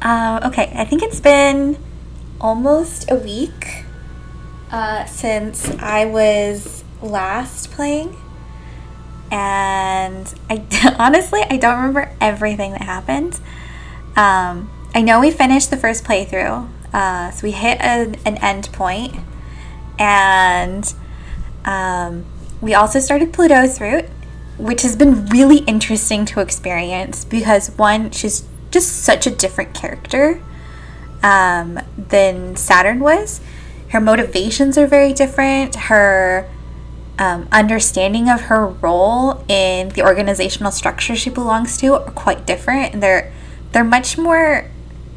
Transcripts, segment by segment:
Okay, I think it's been almost a week since I was last playing, and I honestly I don't remember everything that happened. I know we finished the first playthrough, so we hit an end point, and we also started Pluto's route, which has been really interesting to experience because one, she's just such a different character than Saturn was. Her motivations are very different. Her understanding of her role in the organizational structure she belongs to are quite different, and they're much more,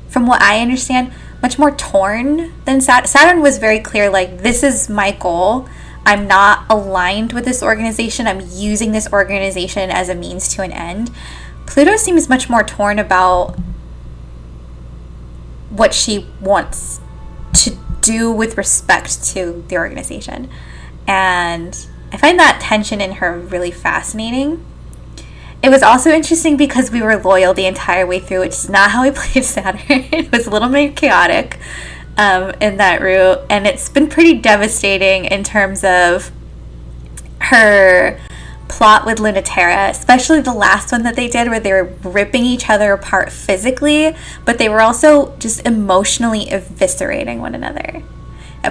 from what I understand, much more torn than Saturn was very clear, like, this is my goal. I'm not aligned with this organization. I'm using this organization as a means to an end. Pluto seems much more torn about what she wants to do with respect to the organization. And I find that tension in her really fascinating. It was also interesting because we were loyal the entire way through, which is not how we played Saturn. It was a little bit chaotic in that route, and it's been pretty devastating in terms of her plot with Luna-Terra, especially the last one that they did where they were ripping each other apart physically, but they were also just emotionally eviscerating one another.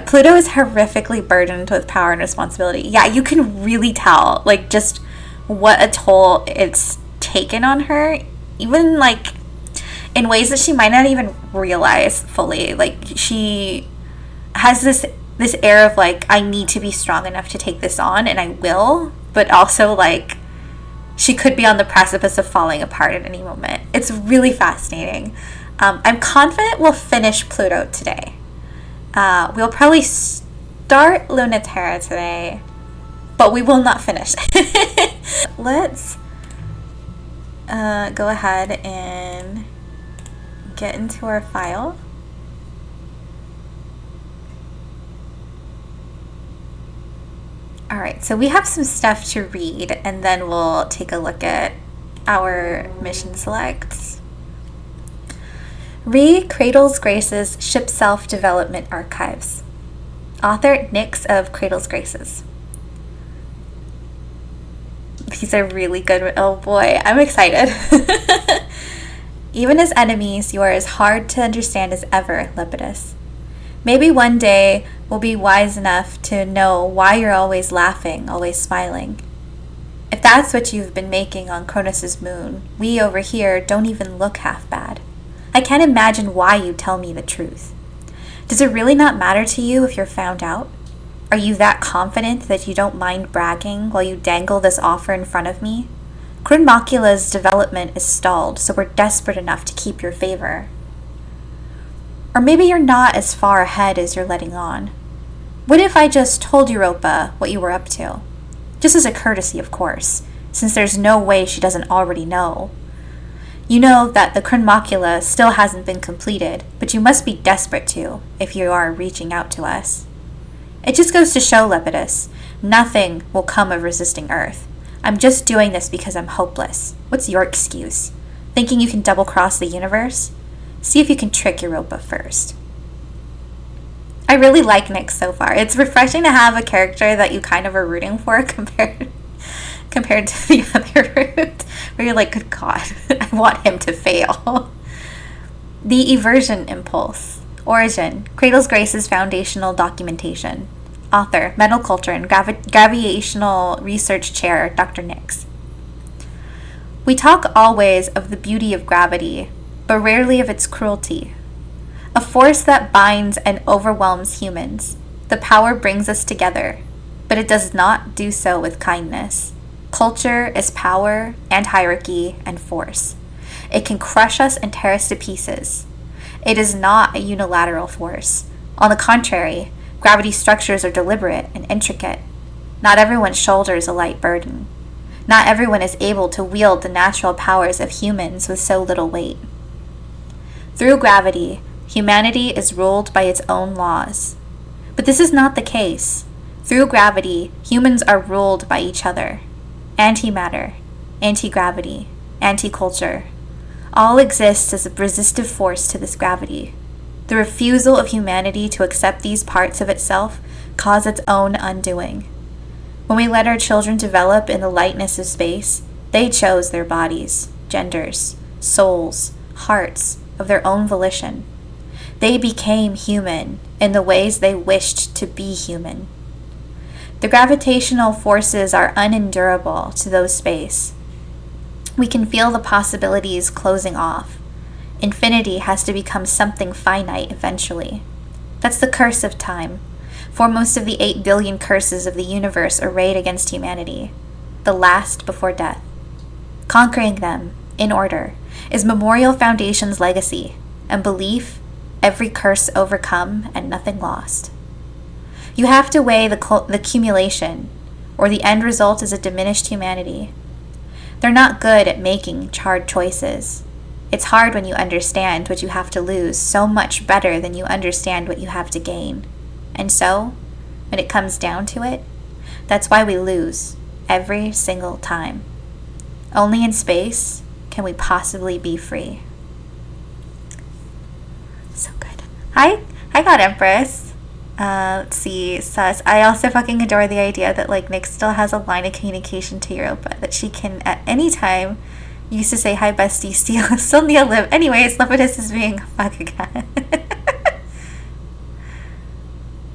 Pluto is horrifically burdened with power and responsibility. Yeah, you can really tell, like, just what a toll it's taken on her, even, like, in ways that she might not even realize fully. Like, she has this air of, like, I need to be strong enough to take this on, and I will, but also, like, she could be on the precipice of falling apart at any moment. It's really fascinating. I'm confident we'll finish Pluto today. We'll probably start Luna-Terra today, but we will not finish. Let's go ahead and get into our file. Alright, so we have some stuff to read, and then we'll take a look at our mission selects. Read Cradle's Graces Ship Self-Development Archives. Author Nix of Cradle's Graces. These are really good. Oh boy, I'm excited. Even as enemies, you are as hard to understand as ever, Lepidus. Maybe one day we'll be wise enough to know why you're always laughing, always smiling. If that's what you've been making on Cronus's moon, we over here don't even look half bad. I can't imagine why you tell me the truth. Does it really not matter to you if you're found out? Are you that confident that you don't mind bragging while you dangle this offer in front of me? Macula's development is stalled, so we're desperate enough to keep your favor. Or maybe you're not as far ahead as you're letting on. What if I just told Europa what you were up to? Just as a courtesy, of course, since there's no way she doesn't already know. You know that the Macula still hasn't been completed, but you must be desperate to, if you are reaching out to us. It just goes to show, Lepidus, nothing will come of resisting Earth. I'm just doing this because I'm hopeless. What's your excuse? Thinking you can double-cross the universe? See if you can trick Europa first. I really like Nix so far. It's refreshing to have a character that you kind of are rooting for compared to the other route, where you're like, good God, I want him to fail. The Eversion Impulse. Origin. Cradle's Grace's Foundational Documentation. Author, Metal Culture and Gravitational Research Chair, Dr. Nix. We talk always of the beauty of gravity, but rarely of its cruelty. A force that binds and overwhelms humans. The power brings us together, but it does not do so with kindness. Culture is power and hierarchy and force. It can crush us and tear us to pieces. It is not a unilateral force. On the contrary, gravity's structures are deliberate and intricate. Not everyone shoulders a light burden. Not everyone is able to wield the natural powers of humans with so little weight. Through gravity, humanity is ruled by its own laws. But this is not the case. Through gravity, humans are ruled by each other. Antimatter, anti-gravity, anti-culture. All exists as a resistive force to this gravity. The refusal of humanity to accept these parts of itself cause its own undoing. When we let our children develop in the lightness of space, they chose their bodies, genders, souls, hearts of their own volition. They became human in the ways they wished to be human. The gravitational forces are unendurable to those space. We can feel the possibilities closing off. Infinity has to become something finite eventually. That's the curse of time. Foremost of the 8 billion curses of the universe arrayed against humanity, the last before death. Conquering them, in order, is Memorial Foundation's legacy, and belief, every curse overcome and nothing lost. You have to weigh the accumulation, or the end result is a diminished humanity. They're not good at making hard choices. It's hard when you understand what you have to lose so much better than you understand what you have to gain. And so, when it comes down to it, that's why we lose every single time. Only in space can we possibly be free. So good. Hi, God Empress. Let's see, sus. I also fucking adore the idea that like Nick still has a line of communication to Europa that she can at any time use to say hi bestie, still need to live. Anyways, Lepidus is being a fuck again.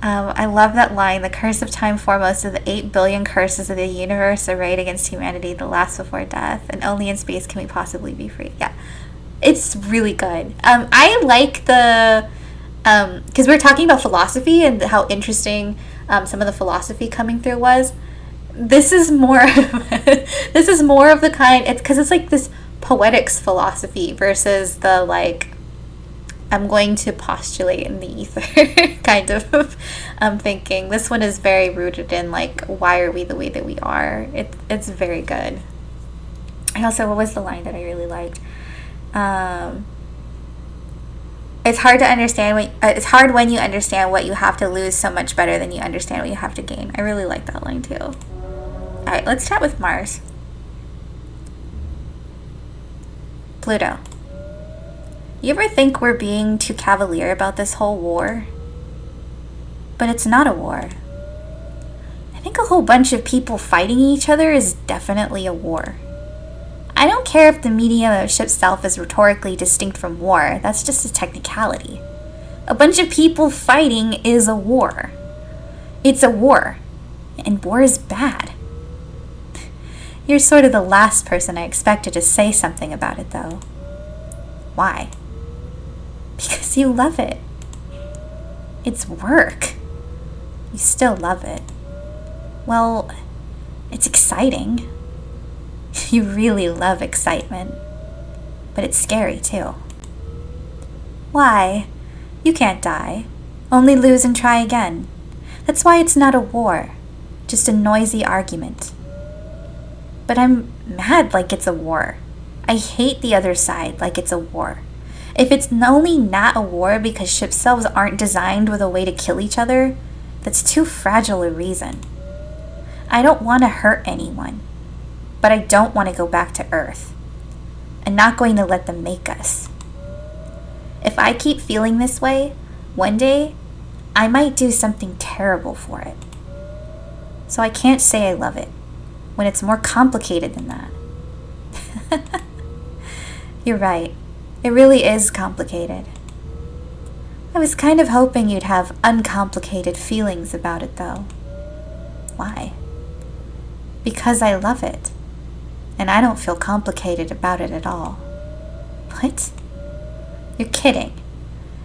I love that line. The curse of time foremost of the 8 billion curses of the universe arrayed against humanity, the last before death, and only in space can we possibly be free. Yeah, it's really good. I like the because we're talking about philosophy and how interesting some of the philosophy coming through was. This is more this is more of the kind, it's because it's like this poetics philosophy versus the like I'm going to postulate in the ether kind of thinking. This one is very rooted in like, why are we the way that we are? It's very good. And also, what was the line that I really liked? It's hard to understand it's hard when you understand what you have to lose so much better than you understand what you have to gain. I really like that line too. All right, let's chat with Mars. Pluto. You ever think we're being too cavalier about this whole war? But it's not a war. I think a whole bunch of people fighting each other is definitely a war. I don't care if the medium of ship self is rhetorically distinct from war, that's just a technicality. A bunch of people fighting is a war. It's a war, and war is bad. You're sort of the last person I expected to say something about it, though. Why? Because you love it. It's work. You still love it. Well, it's exciting. You really love excitement. But it's scary, too. Why? You can't die. Only lose and try again. That's why it's not a war. Just a noisy argument. But I'm mad like it's a war. I hate the other side like it's a war. If it's only not a war because ship selves aren't designed with a way to kill each other, that's too fragile a reason. I don't want to hurt anyone, but I don't want to go back to Earth. I'm not going to let them make us. If I keep feeling this way, one day, I might do something terrible for it. So I can't say I love it, when it's more complicated than that. You're right. It really is complicated. I was kind of hoping you'd have uncomplicated feelings about it, though. Why? Because I love it. And I don't feel complicated about it at all. What? You're kidding.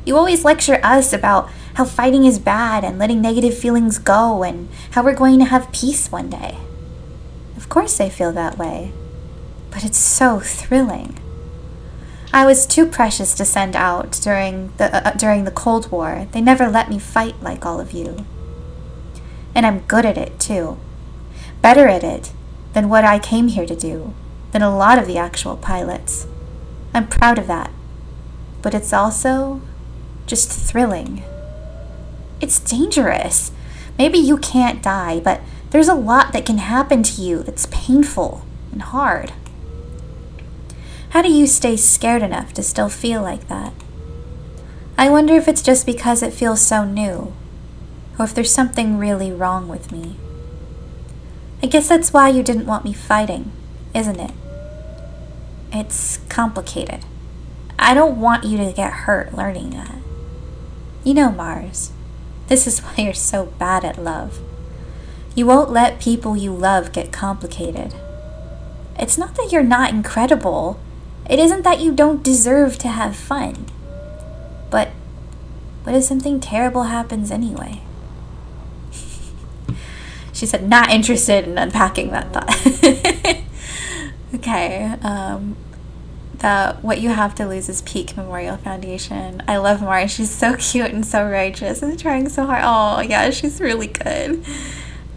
You always lecture us about how fighting is bad and letting negative feelings go and how we're going to have peace one day. Of course I feel that way. But it's so thrilling. I was too precious to send out during the Cold War. They never let me fight like all of you. And I'm good at it, too. Better at it than what I came here to do, than a lot of the actual pilots. I'm proud of that. But it's also just thrilling. It's dangerous. Maybe you can't die, but there's a lot that can happen to you that's painful and hard. How do you stay scared enough to still feel like that? I wonder if it's just because it feels so new, or if there's something really wrong with me. I guess that's why you didn't want me fighting, isn't it? It's complicated. I don't want you to get hurt learning that. You know, Mars, this is why you're so bad at love. You won't let people you love get complicated. It's not that you're not incredible. It isn't that you don't deserve to have fun. But what if something terrible happens anyway? She said, not interested in unpacking that thought. Okay, the What You Have to Lose is Peak Memorial Foundation. I love Mars. She's so cute and so righteous and trying so hard. Oh, yeah, she's really good.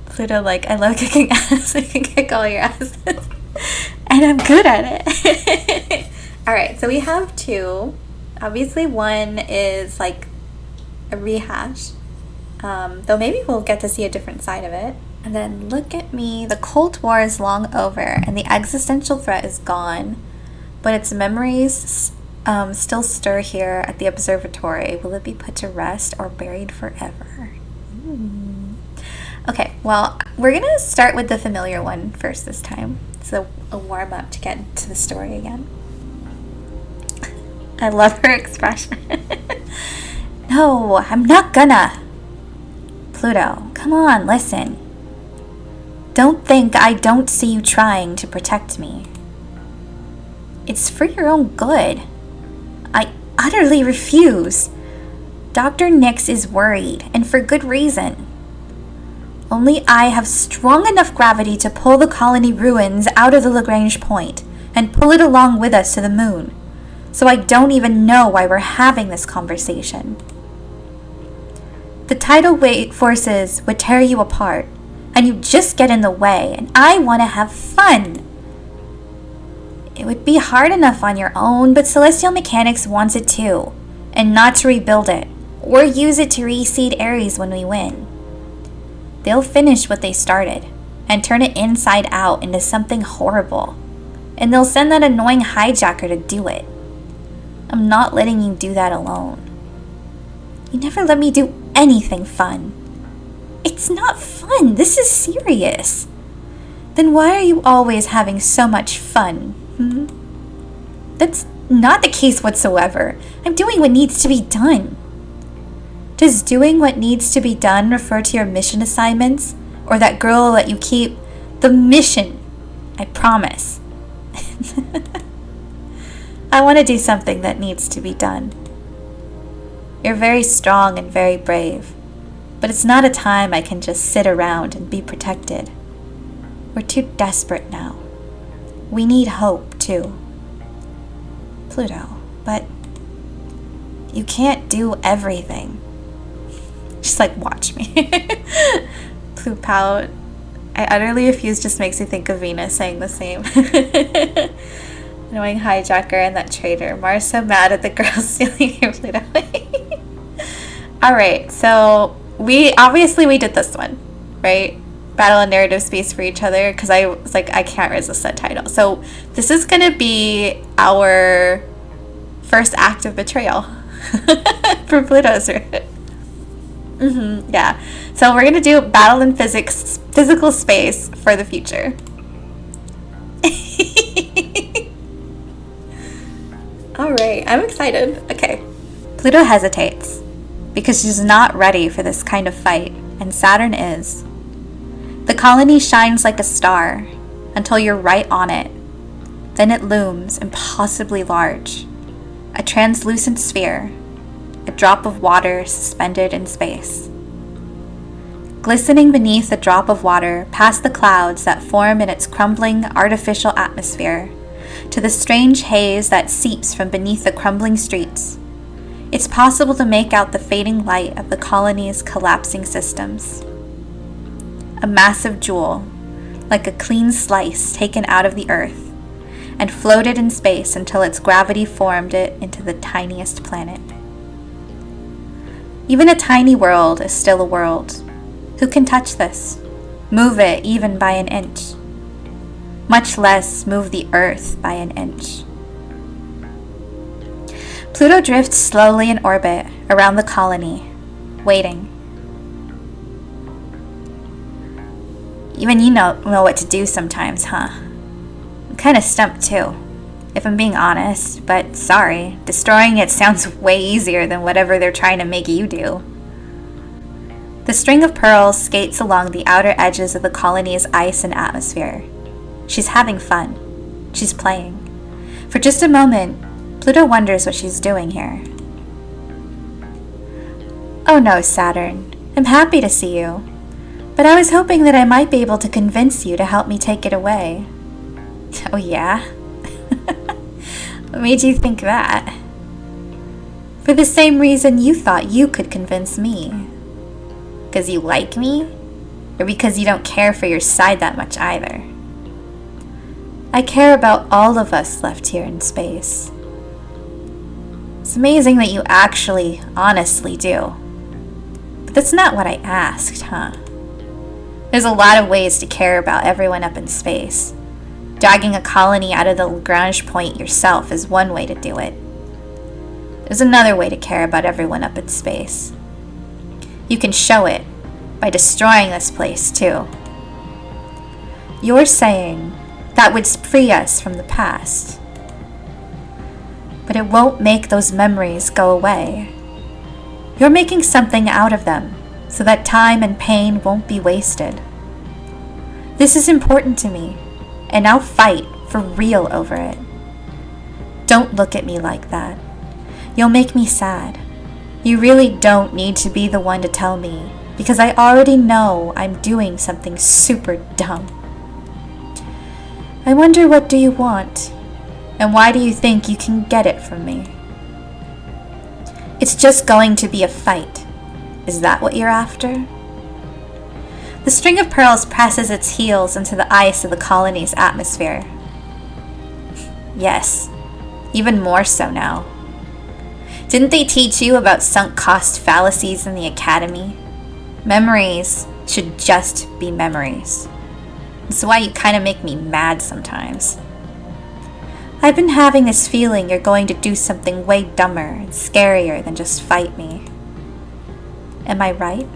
Pluto, like, I love kicking ass. I can kick all your asses. And I'm good at it. Alright, so we have two. Obviously, one is like a rehash. Though maybe we'll get to see a different side of it. And then look at me. The Cold War is long over and the existential threat is gone. But its memories still stir here at the observatory. Will it be put to rest or buried forever? Okay, well, we're going to start with the familiar one first this time. So a warm-up to get into the story again. I love her expression. No, I'm not gonna. Pluto, come on, listen. Don't think I don't see you trying to protect me. It's for your own good. I utterly refuse. Dr. Nix is worried, and for good reason. Only I have strong enough gravity to pull the colony ruins out of the Lagrange point and pull it along with us to the moon. So I don't even know why we're having this conversation. The tidal wave forces would tear you apart, and you just get in the way, and I want to have fun. It would be hard enough on your own, but Celestial Mechanics wants it too, and not to rebuild it, or use it to reseed Ares when we win. They'll finish what they started, and turn it inside out into something horrible, and they'll send that annoying hijacker to do it. I'm not letting you do that alone. You never let me do anything fun. It's not fun. This is serious. Then why are you always having so much fun? That's not the case whatsoever. I'm doing what needs to be done. Does doing what needs to be done refer to your mission assignments? Or that girl will let you keep the mission? I promise. I want to do something that needs to be done. You're very strong and very brave, but it's not a time I can just sit around and be protected. We're too desperate now. We need hope, too. Pluto, but you can't do everything. She's like, watch me. Pluto pout. I utterly refuse just makes me think of Venus saying the same. Annoying hijacker and that traitor. Mars so mad at the girl stealing your Pluto. Alright, so we did this one, right? Battle and narrative space for each other, because I was like, I can't resist that title. So this is going to be our first act of betrayal for Pluto's route. Yeah. So we're going to do battle in physical space for the future. Alright, I'm excited. Okay. Pluto hesitates because she's not ready for this kind of fight, and Saturn is. The colony shines like a star until you're right on it. Then it looms impossibly large, a translucent sphere, a drop of water suspended in space. Glistening beneath the drop of water past the clouds that form in its crumbling artificial atmosphere, to the strange haze that seeps from beneath the crumbling streets, it's possible to make out the fading light of the colony's collapsing systems. A massive jewel, like a clean slice taken out of the earth, and floated in space until its gravity formed it into the tiniest planet. Even a tiny world is still a world. Who can touch this? Move it even by an inch? Much less move the earth by an inch. Pluto drifts slowly in orbit around the colony, waiting. Even you know what to do sometimes, huh? I'm kind of stumped too, if I'm being honest, but sorry, destroying it sounds way easier than whatever they're trying to make you do. The string of pearls skates along the outer edges of the colony's ice and atmosphere. She's having fun. She's playing. For just a moment, Pluto wonders what she's doing here. Oh no, Saturn. I'm happy to see you. But I was hoping that I might be able to convince you to help me take it away. Oh yeah? What made you think that? For the same reason you thought you could convince me. Because you like me? Or because you don't care for your side that much either? I care about all of us left here in space. It's amazing that you actually, honestly do. But that's not what I asked, huh? There's a lot of ways to care about everyone up in space. Dragging a colony out of the Lagrange point yourself is one way to do it. There's another way to care about everyone up in space. You can show it by destroying this place too. You're saying that would free us from the past. But it won't make those memories go away. You're making something out of them so that time and pain won't be wasted. This is important to me, and I'll fight for real over it. Don't look at me like that. You'll make me sad. You really don't need to be the one to tell me, because I already know I'm doing something super dumb. I wonder, what do you want? And why do you think you can get it from me? It's just going to be a fight. Is that what you're after? The string of pearls presses its heels into the ice of the colony's atmosphere. Yes, even more so now. Didn't they teach you about sunk cost fallacies in the academy? Memories should just be memories. That's why you kind of make me mad sometimes. I've been having this feeling you're going to do something way dumber and scarier than just fight me. Am I right?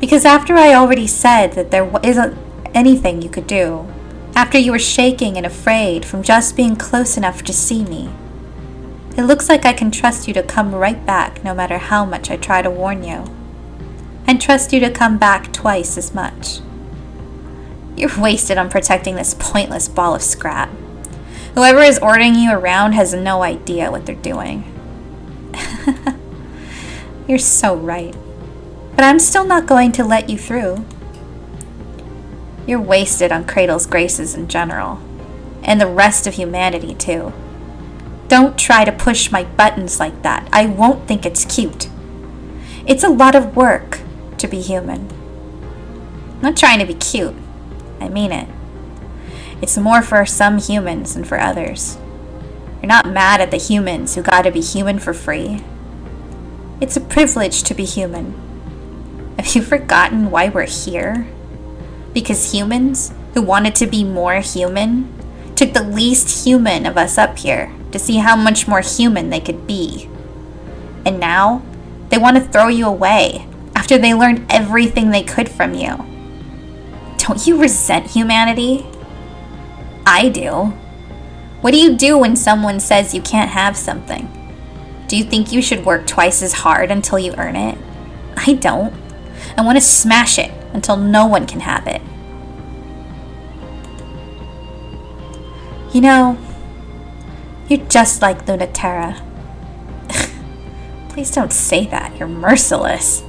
Because after I already said that there isn't anything you could do, after you were shaking and afraid from just being close enough to see me, it looks like I can trust you to come right back no matter how much I try to warn you. And trust you to come back twice as much. You're wasted on protecting this pointless ball of scrap. Whoever is ordering you around has no idea what they're doing. You're so right. But I'm still not going to let you through. You're wasted on Cradle's graces in general. And the rest of humanity too. Don't try to push my buttons like that. I won't think it's cute. It's a lot of work to be human. I'm not trying to be cute. I mean it. It's more for some humans than for others. You're not mad at the humans who gotta be human for free. It's a privilege to be human. Have you forgotten why we're here? Because humans who wanted to be more human took the least human of us up here to see how much more human they could be. And now, they want to throw you away after they learned everything they could from you. Don't you resent humanity? I do. What do you do when someone says you can't have something? Do you think you should work twice as hard until you earn it? I don't. I want to smash it until no one can have it. You know, you're just like Luna-Terra. Please don't say that. You're merciless.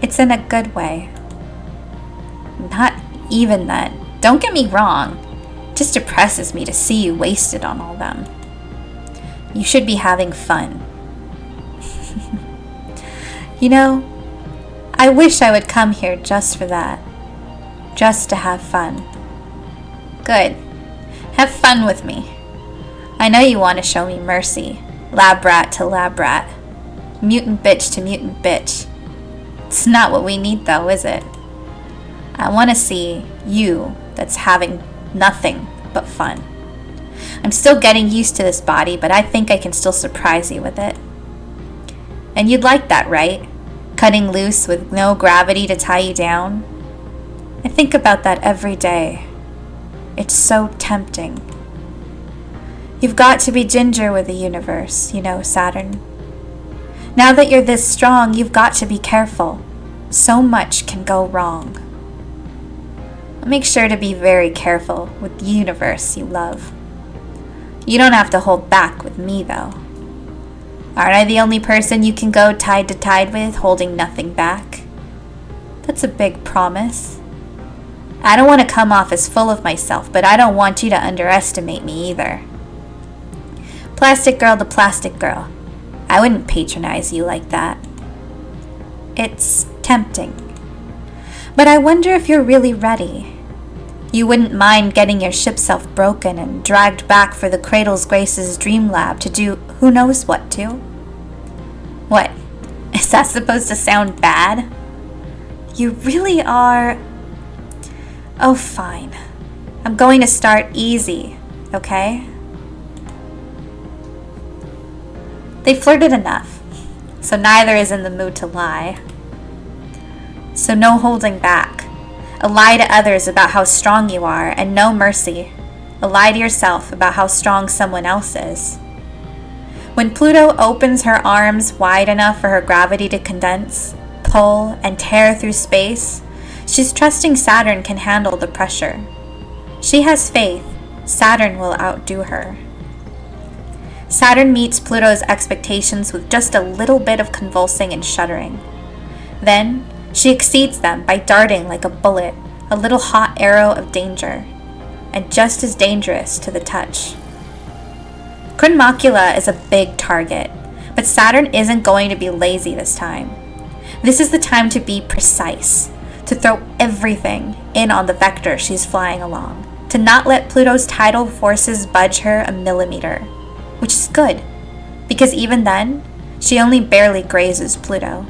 It's in a good way. Not even that. Don't get me wrong. It just depresses me to see you wasted on all them. You should be having fun. You know, I wish I would come here just for that. Just to have fun. Good. Have fun with me. I know you want to show me mercy. Lab rat to lab rat. Mutant bitch to mutant bitch. It's not what we need though, is it? I want to see you that's having nothing but fun. I'm still getting used to this body, but I think I can still surprise you with it. And you'd like that, right? Cutting loose with no gravity to tie you down? I think about that every day. It's so tempting. You've got to be ginger with the universe, you know, Saturn. Now that you're this strong, you've got to be careful. So much can go wrong. Make sure to be very careful with the universe you love. You don't have to hold back with me, though. Aren't I the only person you can go tide to tide with, holding nothing back? That's a big promise. I don't want to come off as full of myself, but I don't want you to underestimate me either. Plastic girl to plastic girl. I wouldn't patronize you like that. It's tempting. But I wonder if you're really ready. You wouldn't mind getting your ship self broken and dragged back for the Cradle's Grace's dream lab to do who knows what to? What? Is that supposed to sound bad? You really are... Oh, fine. I'm going to start easy, okay? They flirted enough, so neither is in the mood to lie. So no holding back. A lie to others about how strong you are, and no mercy. A lie to yourself about how strong someone else is. When Pluto opens her arms wide enough for her gravity to condense, pull, and tear through space, she's trusting Saturn can handle the pressure. She has faith Saturn will outdo her. Saturn meets Pluto's expectations with just a little bit of convulsing and shuddering. Then, she exceeds them by darting like a bullet, a little hot arrow of danger, and just as dangerous to the touch. Chronmocula is a big target, but Saturn isn't going to be lazy this time. This is the time to be precise, to throw everything in on the vector she's flying along, to not let Pluto's tidal forces budge her a millimeter, which is good, because even then, she only barely grazes Pluto.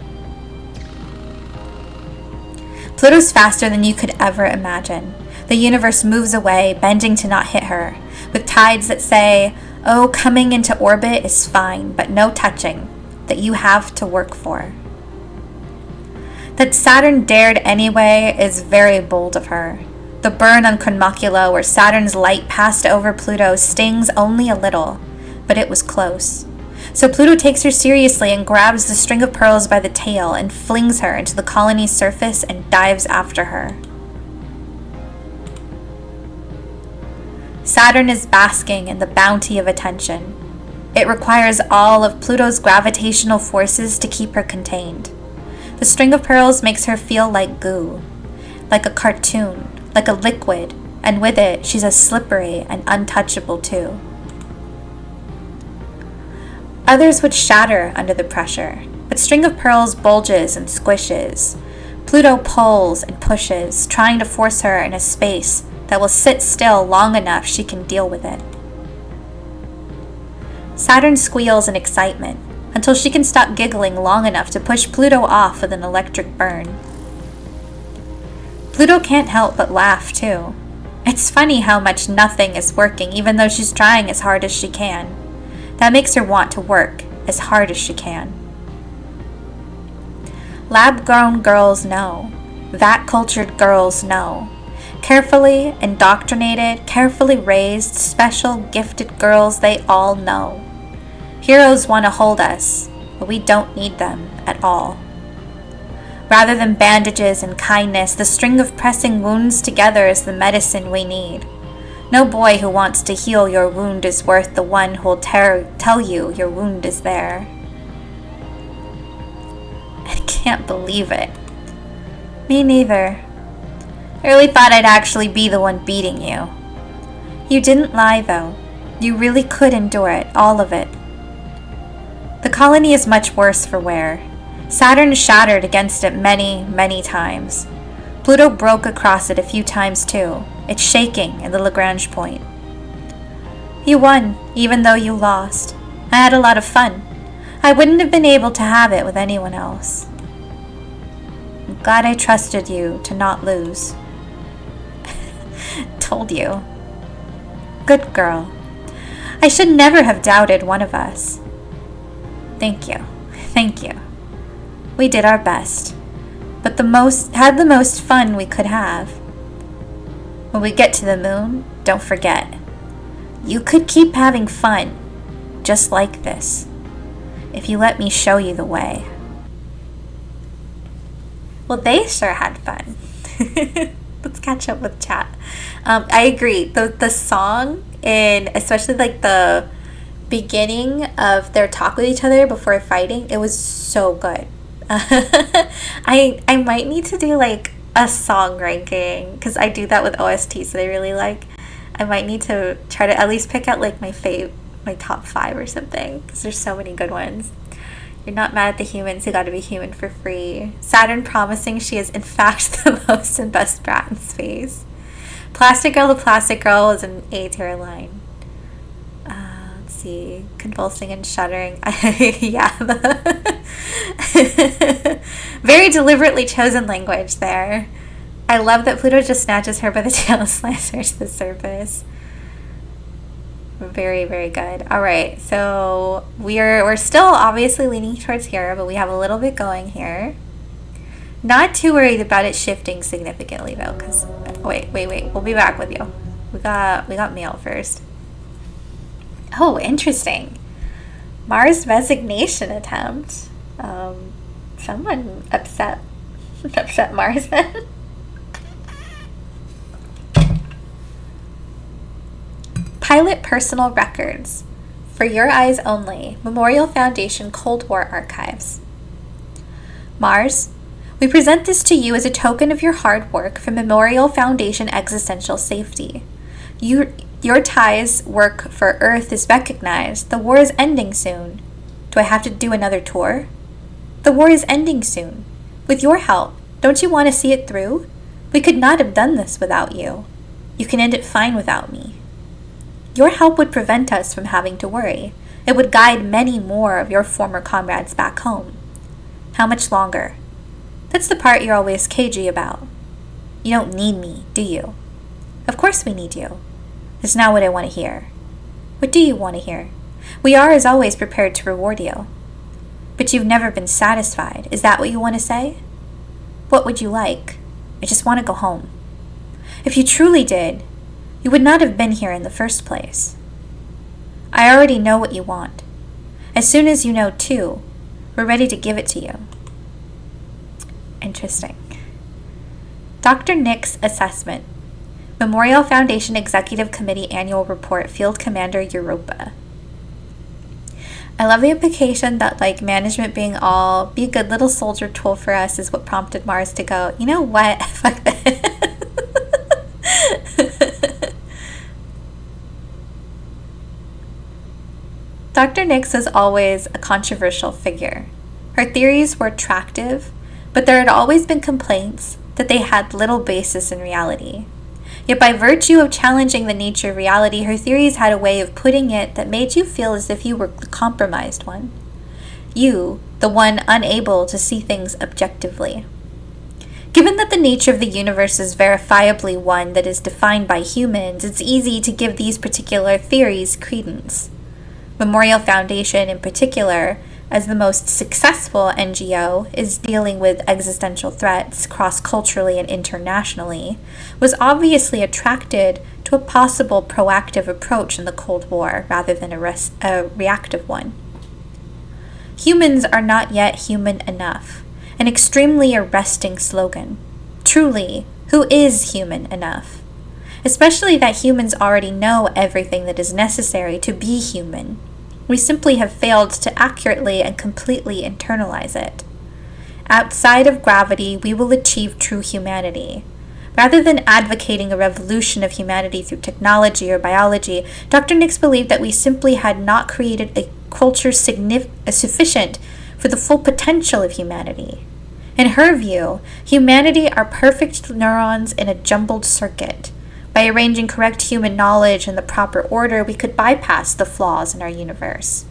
Pluto's faster than you could ever imagine. The universe moves away, bending to not hit her, with tides that say, oh, coming into orbit is fine, but no touching, that you have to work for. That Saturn dared anyway is very bold of her. The burn on Chronmocula where Saturn's light passed over Pluto stings only a little, but it was close. So Pluto takes her seriously and grabs the string of pearls by the tail and flings her into the colony's surface and dives after her. Saturn is basking in the bounty of attention. It requires all of Pluto's gravitational forces to keep her contained. The string of pearls makes her feel like goo, like a cartoon, like a liquid, and with it, she's as slippery and untouchable too. Others would shatter under the pressure, but String of Pearls bulges and squishes. Pluto pulls and pushes, trying to force her in a space that will sit still long enough she can deal with it. Saturn squeals in excitement until she can stop giggling long enough to push Pluto off with an electric burn. Pluto can't help but laugh too. It's funny how much nothing is working even though she's trying as hard as she can. That makes her want to work as hard as she can. Lab-grown girls know. Vat-cultured girls know. Carefully indoctrinated, carefully raised, special, gifted girls, they all know. Heroes want to hold us, but we don't need them at all. Rather than bandages and kindness, the string of pressing wounds together is the medicine we need. No boy who wants to heal your wound is worth the one who'll tell you your wound is there. I can't believe it. Me neither. I really thought I'd actually be the one beating you. You didn't lie, though. You really could endure it, all of it. The colony is much worse for wear. Saturn shattered against it many, many times. Pluto broke across it a few times too. It's shaking in the Lagrange point. You won, even though you lost. I had a lot of fun. I wouldn't have been able to have it with anyone else. I'm glad I trusted you to not lose. Told you. Good girl. I should never have doubted one of us. Thank you. Thank you. We did our best, but had the most fun we could have. When we get to the moon, don't forget, you could keep having fun, just like this, if you let me show you the way. Well, they sure had fun. Let's catch up with chat. I agree. The song, and especially like the beginning of their talk with each other before fighting, it was so good. I might need to do like a song ranking, because I do that with OSTs that I really like. I might need to try to at least pick out like my top 5 or something, because there's so many good ones. You're not mad at the humans who got to be human for free. Saturn promising she is in fact the most and best brat in space. Plastic Girl, the Plastic Girl is an A tier line. Let's see. Convulsing and shuddering. Yeah. Very deliberately chosen language there. I love that Pluto just snatches her by the tail and slams her to the surface. Very, very good. All right, so we're still obviously leaning towards here, but we have a little bit going here. Not too worried about it shifting significantly though, because wait, we'll be back with you. We got mail first. Oh, interesting. Mars resignation attempt. Someone upset Mars then. Pilot personal records. For your eyes only. Memorial Foundation Cold War Archives. Mars, we present this to you as a token of your hard work for Memorial Foundation existential safety. Your ties work for Earth is recognized. The war is ending soon. Do I have to do another tour? The war is ending soon. With your help, don't you want to see it through? We could not have done this without you. You can end it fine without me. Your help would prevent us from having to worry. It would guide many more of your former comrades back home. How much longer? That's the part you're always cagey about. You don't need me, do you? Of course we need you. It's not what I want to hear. What do you want to hear? We are, as always, prepared to reward you. But you've never been satisfied. Is that what you want to say? What would you like? I just want to go home. If you truly did, you would not have been here in the first place. I already know what you want. As soon as you know too, we're ready to give it to you. Interesting. Dr. Nick's assessment. Memorial Foundation Executive Committee Annual Report, Field Commander Europa. I love the implication that like management being all, be a good little soldier tool for us is what prompted Mars to go, you know what, fuck this. Dr. Nix was always a controversial figure. Her theories were attractive, but there had always been complaints that they had little basis in reality. Yet by virtue of challenging the nature of reality, her theories had a way of putting it that made you feel as if you were the compromised one. You, the one unable to see things objectively. Given that the nature of the universe is verifiably one that is defined by humans, it's easy to give these particular theories credence. Memorial Foundation, in particular, as the most successful NGO is dealing with existential threats cross-culturally and internationally, was obviously attracted to a possible proactive approach in the Cold War rather than a reactive one. Humans are not yet human enough, an extremely arresting slogan. Truly, who is human enough? Especially that humans already know everything that is necessary to be human. We simply have failed to accurately and completely internalize it. Outside of gravity, we will achieve true humanity. Rather than advocating a revolution of humanity through technology or biology, Dr. Nix believed that we simply had not created a culture sufficient for the full potential of humanity. In her view, humanity are perfect neurons in a jumbled circuit. By arranging correct human knowledge in the proper order, we could bypass the flaws in our universe.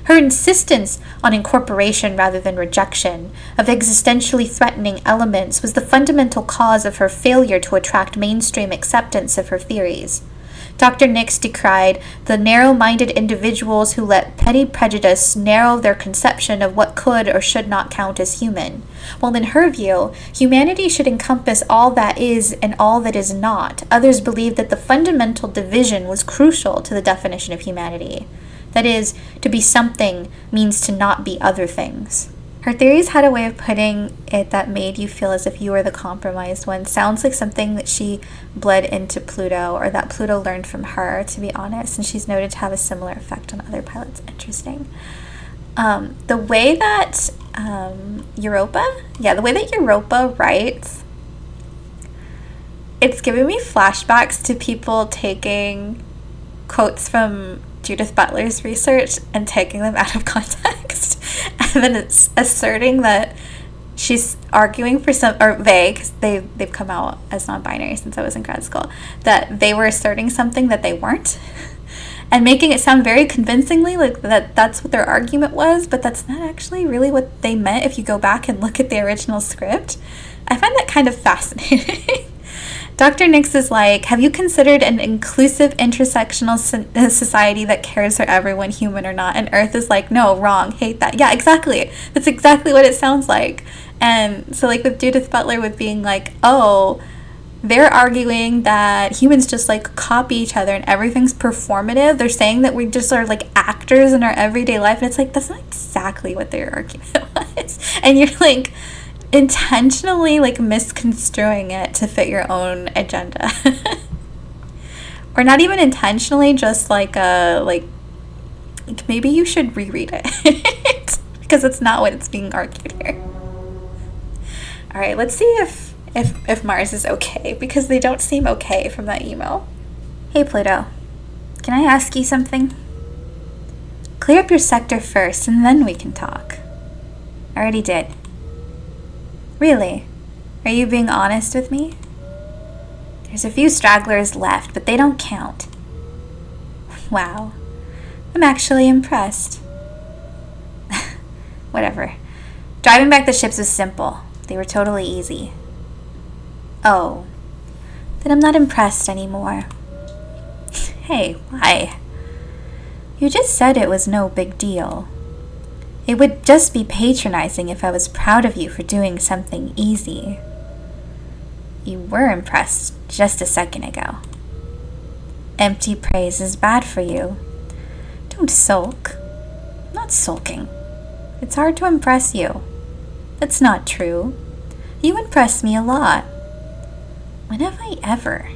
Her insistence on incorporation rather than rejection of existentially threatening elements was the fundamental cause of her failure to attract mainstream acceptance of her theories. Dr. Nix decried the narrow-minded individuals who let petty prejudice narrow their conception of what could or should not count as human. While in her view, humanity should encompass all that is and all that is not, others believed that the fundamental division was crucial to the definition of humanity. That is, to be something means to not be other things. Her theories had a way of putting it that made you feel as if you were the compromised one. Sounds like something that she bled into Pluto, or that Pluto learned from her, to be honest, and she's noted to have a similar effect on other pilots. Interesting. The way that Europa writes, it's giving me flashbacks to people taking quotes from Judith Butler's research and taking them out of context and then it's asserting that she's arguing for some, or they, because they've come out as non-binary since I was in grad school, that they were asserting something that they weren't and making it sound very convincingly like that's what their argument was, but that's not actually really what they meant if you go back and look at the original script. I find that kind of fascinating. Dr. Nix is like, have you considered an inclusive intersectional society that cares for everyone, human or not? And Earth is like, no, wrong, hate that. Yeah, exactly. That's exactly what it sounds like. And so like with Judith Butler with being like, oh, they're arguing that humans just like copy each other and everything's performative. They're saying that we just are like actors in our everyday life. And it's like, that's not exactly what their argument was. And you're like intentionally like misconstruing it to fit your own agenda. Or not even intentionally, just like maybe you should reread it because it's not what it's being argued here. All right, let's see if Mars is okay, because they don't seem okay from that email. Hey Pluto, can I ask you something? Clear up your sector first and then we can talk. I already did. Really? Are you being honest with me? There's a few stragglers left, but they don't count. Wow. I'm actually impressed. Whatever. Driving back the ships was simple. They were totally easy. Oh. Then I'm not impressed anymore. Hey, why? You just said it was no big deal. It would just be patronizing if I was proud of you for doing something easy. You were impressed just a second ago. Empty praise is bad for you. Don't sulk. I'm not sulking. It's hard to impress you. That's not true. You impress me a lot. When have I ever?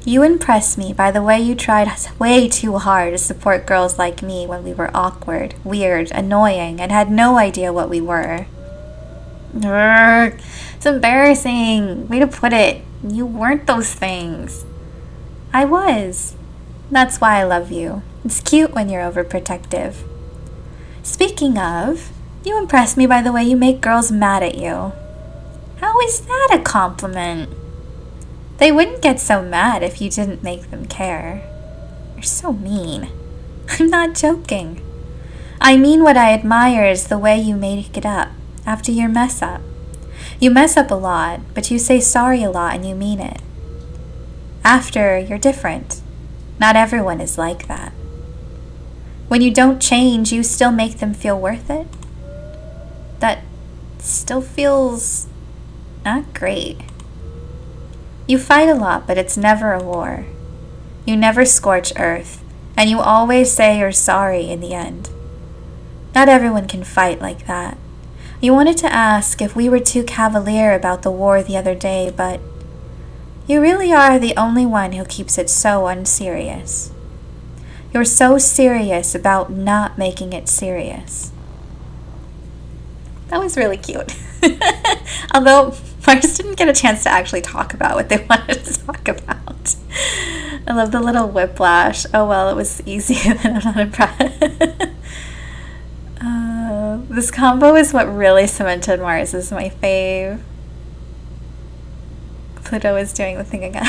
You impress me by the way you tried way too hard to support girls like me when we were awkward, weird, annoying, and had no idea what we were. Urgh, it's embarrassing. Way to put it. You weren't those things. I was. That's why I love you. It's cute when you're overprotective. Speaking of, you impress me by the way you make girls mad at you. How is that a compliment? They wouldn't get so mad if you didn't make them care. You're so mean. I'm not joking. I mean, what I admire is the way you make it up after your mess up. You mess up a lot, but you say sorry a lot and you mean it. After, you're different. Not everyone is like that. When you don't change, you still make them feel worth it. That still feels not great. You fight a lot, but it's never a war. You never scorch earth, and you always say you're sorry in the end. Not everyone can fight like that. You wanted to ask if we were too cavalier about the war the other day, but you really are the only one who keeps it so unserious. You're so serious about not making it serious. That was really cute. Although Mars didn't get a chance to actually talk about what they wanted to talk about. I love the little whiplash. Oh well, it was easy, then I'm not impressed. This combo is what really cemented Mars as my fave. Pluto is doing the thing again.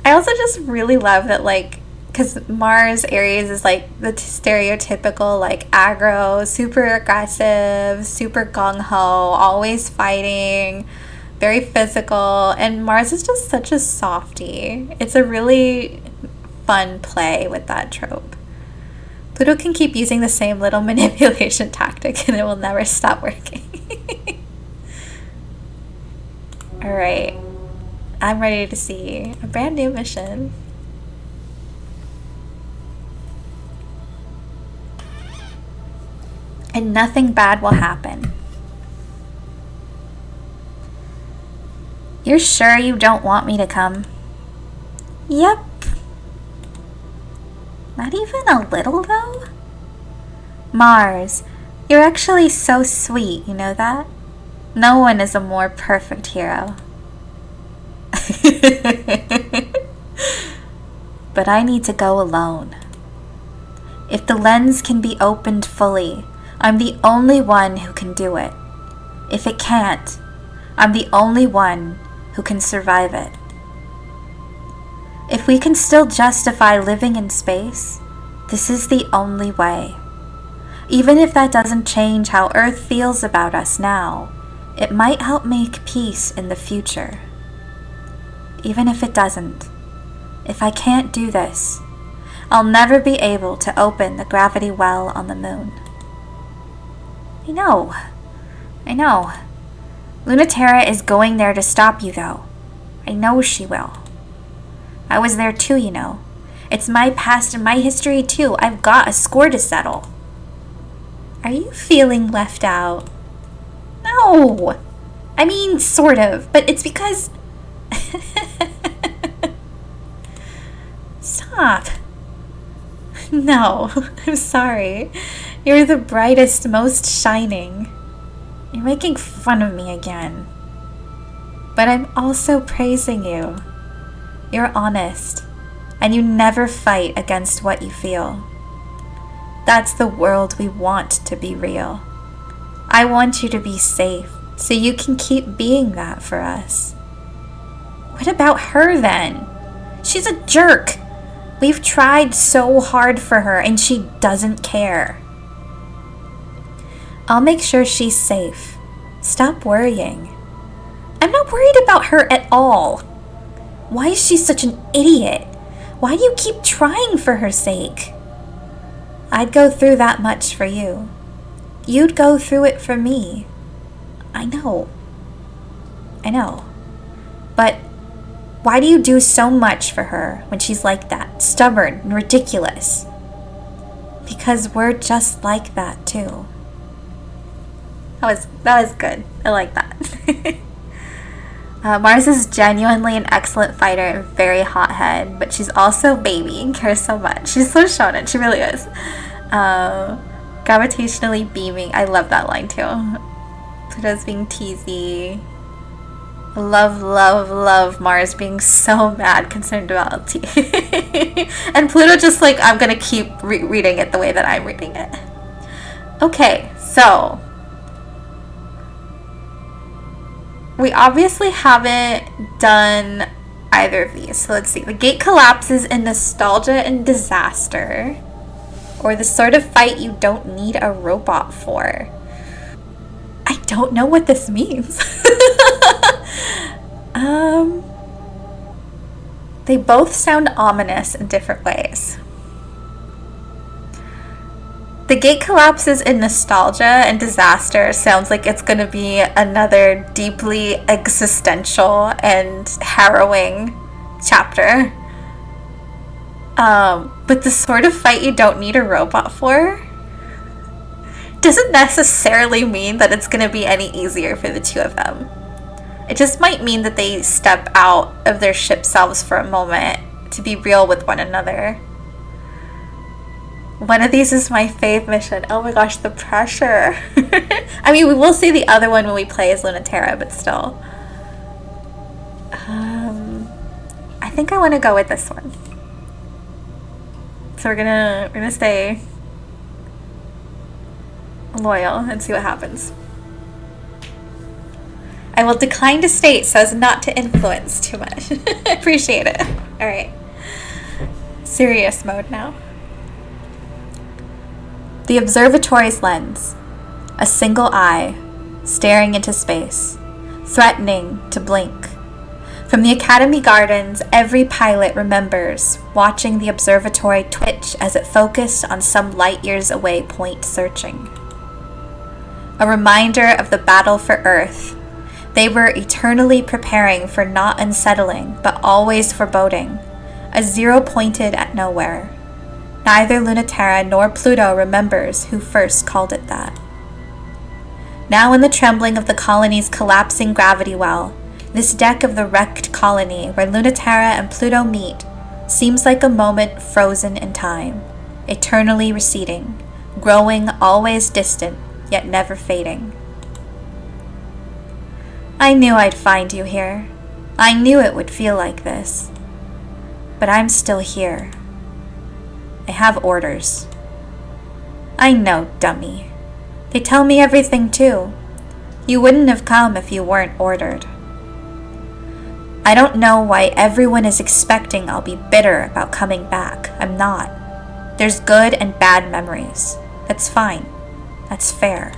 I also just really love that, like, because Mars Aries is like the stereotypical like aggro, super aggressive, super gung-ho, always fighting, very physical, and Mars is just such a softie. It's a really fun play with that trope. Pluto can keep using the same little manipulation tactic and it will never stop working. Alright, I'm ready to see a brand new mission. And nothing bad will happen. You're sure you don't want me to come? Yep. Not even a little, though? Mars, you're actually so sweet, you know that? No one is a more perfect hero. But I need to go alone. If the lens can be opened fully, I'm the only one who can do it. If it can't, I'm the only one who can survive it. If we can still justify living in space, this is the only way. Even if that doesn't change how Earth feels about us now, it might help make peace in the future. Even if it doesn't, if I can't do this, I'll never be able to open the gravity well on the moon. I know. Luna-Terra is going there to stop you, though. I know she will. I was there too, you know. It's my past and my history too. I've got a score to settle. Are you feeling left out? No. I mean, sort of, but it's because... Stop. No, I'm sorry. You're the brightest, most shining. You're making fun of me again. But I'm also praising you. You're honest, and you never fight against what you feel. That's the world we want to be real. I want you to be safe, so you can keep being that for us. What about her then? She's a jerk. We've tried so hard for her, and she doesn't care. I'll make sure she's safe. Stop worrying. I'm not worried about her at all. Why is she such an idiot? Why do you keep trying for her sake? I'd go through that much for you. You'd go through it for me. I know. But why do you do so much for her when she's like that, stubborn and ridiculous? Because we're just like that too. That was good. I like that. Mars is genuinely an excellent fighter and very hothead, but she's also baby and cares so much. She's so shonen. She really is. Gravitationally beaming. I love that line too. Pluto's being teasy. Love Mars being so mad, concerned about T. And Pluto just like, I'm gonna keep reading it the way that I'm reading it. Okay, so we obviously haven't done either of these. So let's see. The gate collapses in nostalgia and disaster. Or the sort of fight you don't need a robot for. I don't know what this means. They both sound ominous in different ways. The gate collapses in nostalgia and disaster sounds like it's going to be another deeply existential and harrowing chapter. But the sort of fight you don't need a robot for doesn't necessarily mean that it's going to be any easier for the two of them. It just might mean that they step out of their ship selves for a moment to be real with one another. One of these is my fave mission. Oh my gosh, the pressure. I mean, we will see the other one when we play as Luna-Terra, but still. I think I want to go with this one. So we're gonna stay loyal and see what happens. I will decline to state so as not to influence too much. I appreciate it. All right. Serious mode now. The observatory's lens, a single eye, staring into space, threatening to blink. From the Academy Gardens, every pilot remembers watching the observatory twitch as it focused on some light years away point searching. A reminder of the battle for Earth. They were eternally preparing for not unsettling, but always foreboding. A zero pointed at nowhere. Neither Luna-Terra nor Pluto remembers who first called it that. Now in the trembling of the colony's collapsing gravity well, this deck of the wrecked colony where Luna-Terra and Pluto meet seems like a moment frozen in time, eternally receding, growing always distant, yet never fading. I knew I'd find you here. I knew it would feel like this. But I'm still here. I have orders. I know, dummy. They tell me everything too. You wouldn't have come if you weren't ordered. I don't know why everyone is expecting I'll be bitter about coming back. I'm not. There's good and bad memories. That's fine. That's fair.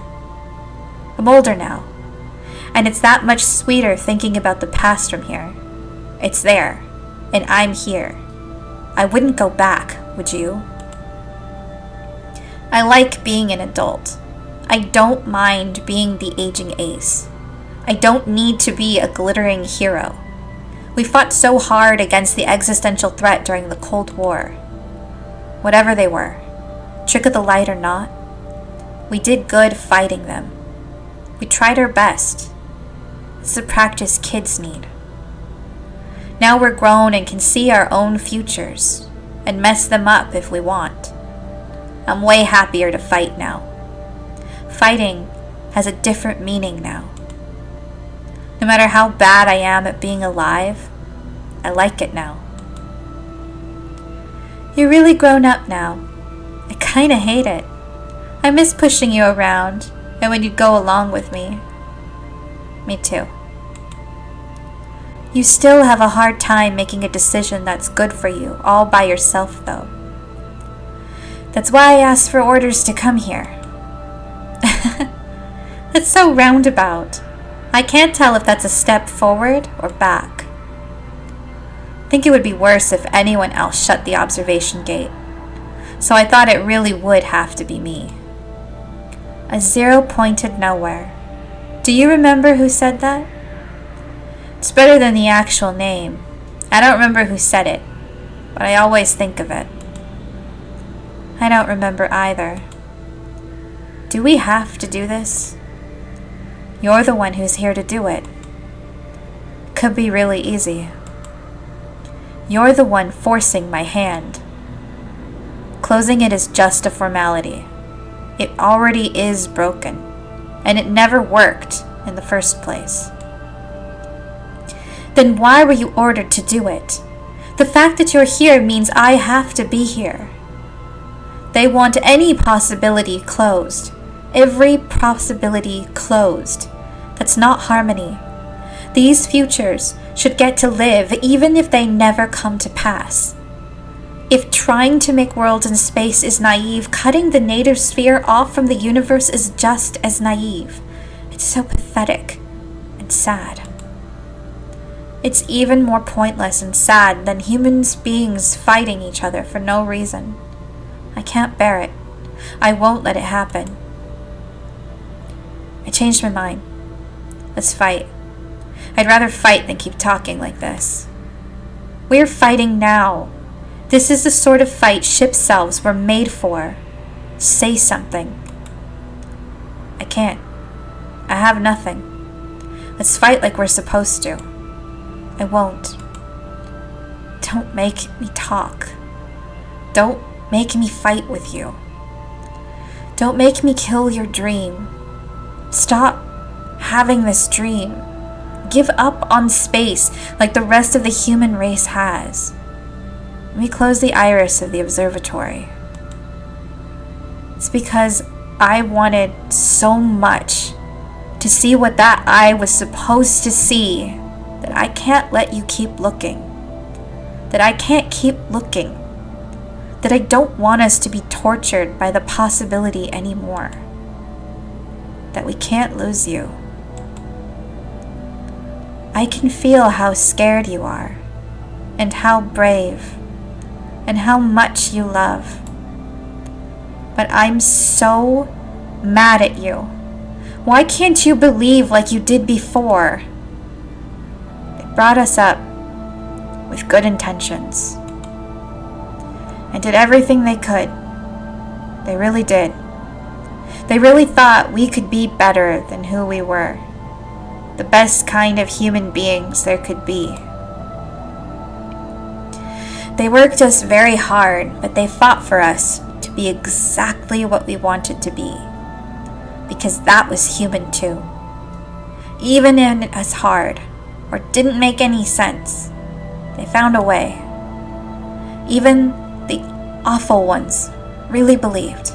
I'm older now. And it's that much sweeter thinking about the past from here. It's there. And I'm here. I wouldn't go back, would you? I like being an adult. I don't mind being the aging ace. I don't need to be a glittering hero. We fought so hard against the existential threat during the Cold War. Whatever they were, trick of the light or not, we did good fighting them. We tried our best. It's the practice kids need. Now we're grown and can see our own futures and mess them up if we want. I'm way happier to fight now. Fighting has a different meaning now. No matter how bad I am at being alive, I like it now. You're really grown up now. I kinda hate it. I miss pushing you around and when you'd go along with me. Me too. You still have a hard time making a decision that's good for you all by yourself though. That's why I asked for orders to come here. That's so roundabout. I can't tell if that's a step forward or back. I think it would be worse if anyone else shut the observation gate. So I thought it really would have to be me. A zero pointed nowhere. Do you remember who said that? It's better than the actual name. I don't remember who said it, but I always think of it. I don't remember either. Do we have to do this? You're the one who's here to do it. Could be really easy. You're the one forcing my hand. Closing it is just a formality. It already is broken, and it never worked in the first place. Then why were you ordered to do it? The fact that you're here means I have to be here. They want any possibility closed. Every possibility closed. That's not harmony. These futures should get to live even if they never come to pass. If trying to make worlds in space is naive, cutting the native sphere off from the universe is just as naive. It's so pathetic and sad. It's even more pointless and sad than human beings fighting each other for no reason. I can't bear it. I won't let it happen. I changed my mind. Let's fight. I'd rather fight than keep talking like this. We're fighting now. This is the sort of fight ship selves were made for. Say something. I can't. I have nothing. Let's fight like we're supposed to. I won't. Don't make me talk. Don't make me fight with you. Don't make me kill your dream. Stop having this dream. Give up on space like the rest of the human race has. Let me close the iris of the observatory. It's because I wanted so much to see what that eye was supposed to see that I can't let you keep looking. That I can't keep looking. That I don't want us to be tortured by the possibility anymore. That we can't lose you. I can feel how scared you are, and how brave, and how much you love. But I'm so mad at you. Why can't you believe like you did before? They brought us up with good intentions and did everything they could. They really did. They really thought we could be better than who we were, the best kind of human beings there could be. They worked us very hard, but they fought for us to be exactly what we wanted to be, because that was human too. Even when it was hard or didn't make any sense, they found a way. Even the awful ones really believed.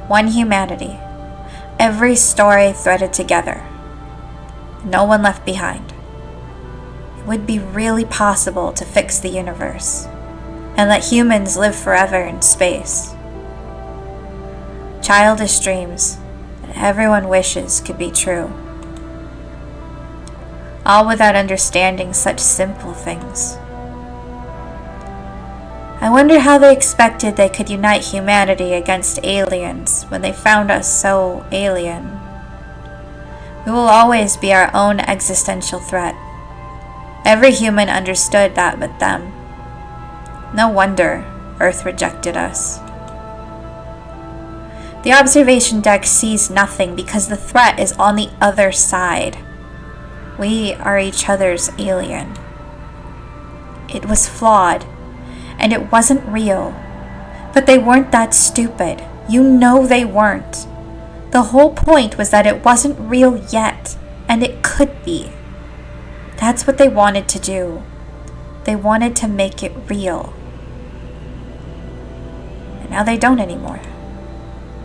One humanity, every story threaded together, no one left behind. It would be really possible to fix the universe and let humans live forever in space. Childish dreams that everyone wishes could be true, all without understanding such simple things. I wonder how they expected they could unite humanity against aliens when they found us so alien. We will always be our own existential threat. Every human understood that but them. No wonder Earth rejected us. The observation deck sees nothing because the threat is on the other side. We are each other's alien. It was flawed, and it wasn't real. But they weren't that stupid. You know they weren't. The whole point was that it wasn't real yet, and it could be. That's what they wanted to do. They wanted to make it real. And now they don't anymore.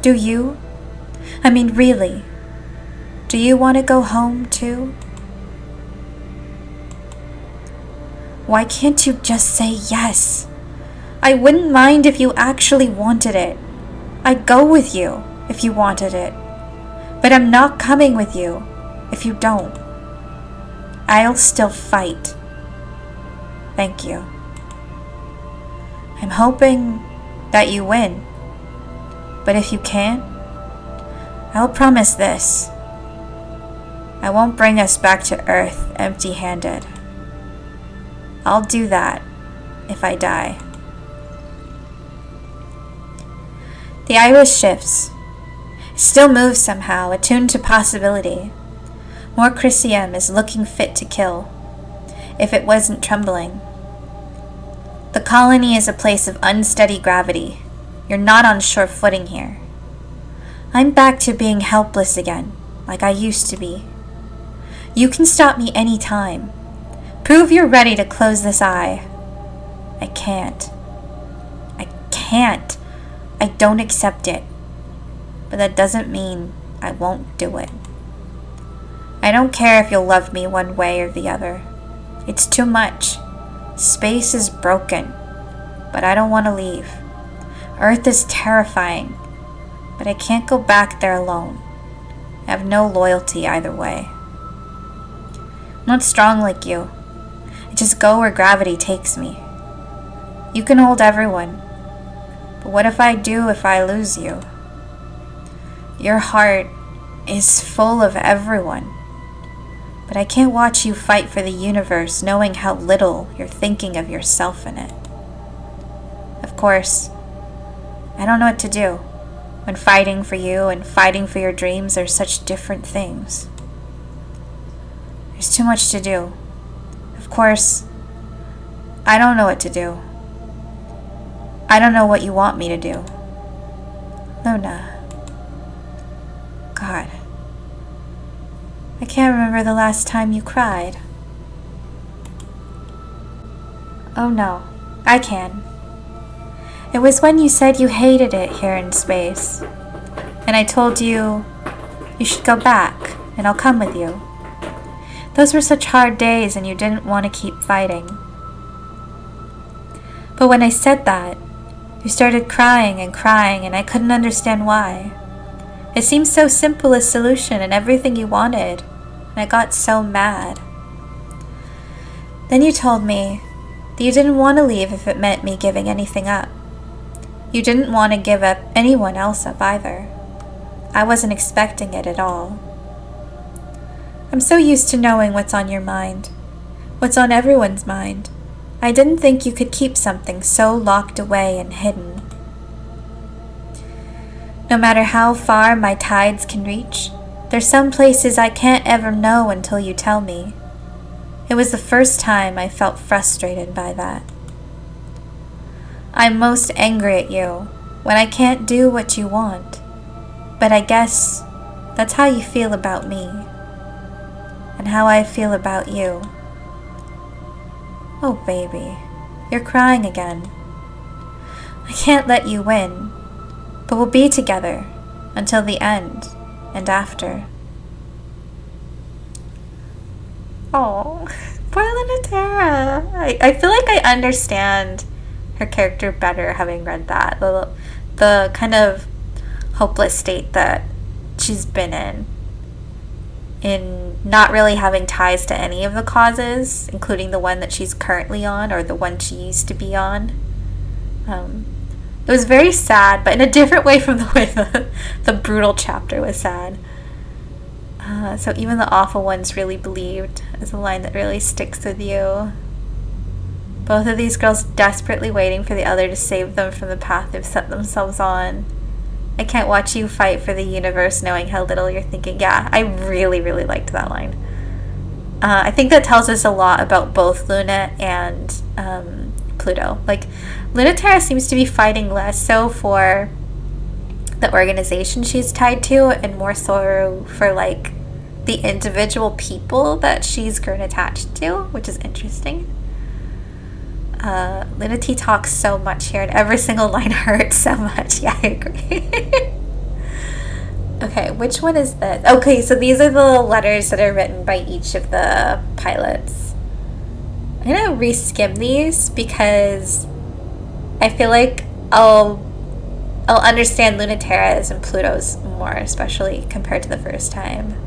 Do you? I mean, really? Do you want to go home too? Why can't you just say yes? I wouldn't mind if you actually wanted it. I'd go with you if you wanted it. But I'm not coming with you if you don't. I'll still fight. Thank you. I'm hoping that you win. But if you can't, I'll promise this. I won't bring us back to Earth empty-handed. I'll do that if I die. The iris shifts. It still moves somehow, attuned to possibility. More Chrysium is looking fit to kill, if it wasn't trembling. The colony is a place of unsteady gravity. You're not on sure footing here. I'm back to being helpless again, like I used to be. You can stop me any time. Prove you're ready to close this eye. I can't. I can't. I don't accept it. But that doesn't mean I won't do it. I don't care if you'll love me one way or the other. It's too much. Space is broken, but I don't want to leave. Earth is terrifying, but I can't go back there alone. I have no loyalty either way. I'm not strong like you. I just go where gravity takes me. You can hold everyone, but what if I do if I lose you? Your heart is full of everyone, but I can't watch you fight for the universe knowing how little you're thinking of yourself in it. Of course, I don't know what to do when fighting for you and fighting for your dreams are such different things. There's too much to do. Of course, I don't know what to do. I don't know what you want me to do. Luna. God. I can't remember the last time you cried. Oh no, I can. It was when you said you hated it here in space. And I told you you should go back and I'll come with you. Those were such hard days and you didn't want to keep fighting. But when I said that, you started crying and I couldn't understand why. It seemed so simple a solution and everything you wanted, and I got so mad. Then you told me that you didn't want to leave if it meant me giving anything up. You didn't want to give up anyone else up either. I wasn't expecting it at all. I'm so used to knowing what's on your mind, what's on everyone's mind. I didn't think you could keep something so locked away and hidden. No matter how far my tides can reach, there's some places I can't ever know until you tell me. It was the first time I felt frustrated by that. I'm most angry at you when I can't do what you want, but I guess that's how you feel about me, and how I feel about you. Oh baby, you're crying again. I can't let you win, but we'll be together until the end and after. Oh, poor Luna-Terra. I feel like I understand her character better having read that. The kind of hopeless state that she's been in not really having ties to any of the causes, including the one that she's currently on or the one she used to be on. It was very sad, but in a different way from the way the brutal chapter was sad. So even the awful ones really believed is a line that really sticks with you. Both of these girls desperately waiting for the other to save them from the path they've set themselves on. I can't watch you fight for the universe knowing how little you're thinking. Yeah, I really, really liked that line. I think that tells us a lot about both Luna and Pluto. Like, Luna-Terra seems to be fighting less so for the organization she's tied to and more so for, like, the individual people that she's grown attached to, which is interesting. Luna T talks so much here, and every single line hurts so much. Yeah, I agree. Okay, which one is this? Okay, so these are the letters that are written by each of the pilots. I'm gonna reskim these because I feel like I'll understand Luna-Terra's and Pluto's more, especially compared to the first time.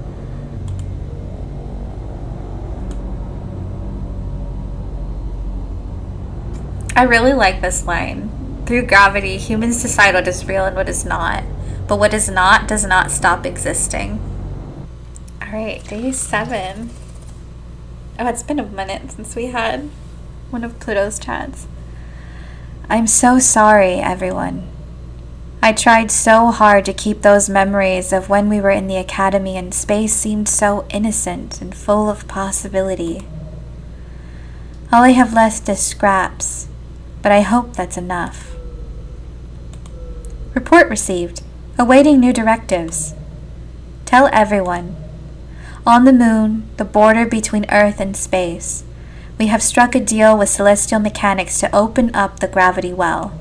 I really like this line. Through gravity, humans decide what is real and what is not. But what is not does not stop existing. Alright, day 7. Oh, it's been a minute since we had one of Pluto's chats. I'm so sorry, everyone. I tried so hard to keep those memories of when we were in the academy and space seemed so innocent and full of possibility. All I have left is scraps, but I hope that's enough. Report received. Awaiting new directives. Tell everyone. On the moon, the border between Earth and space, we have struck a deal with celestial mechanics to open up the gravity well,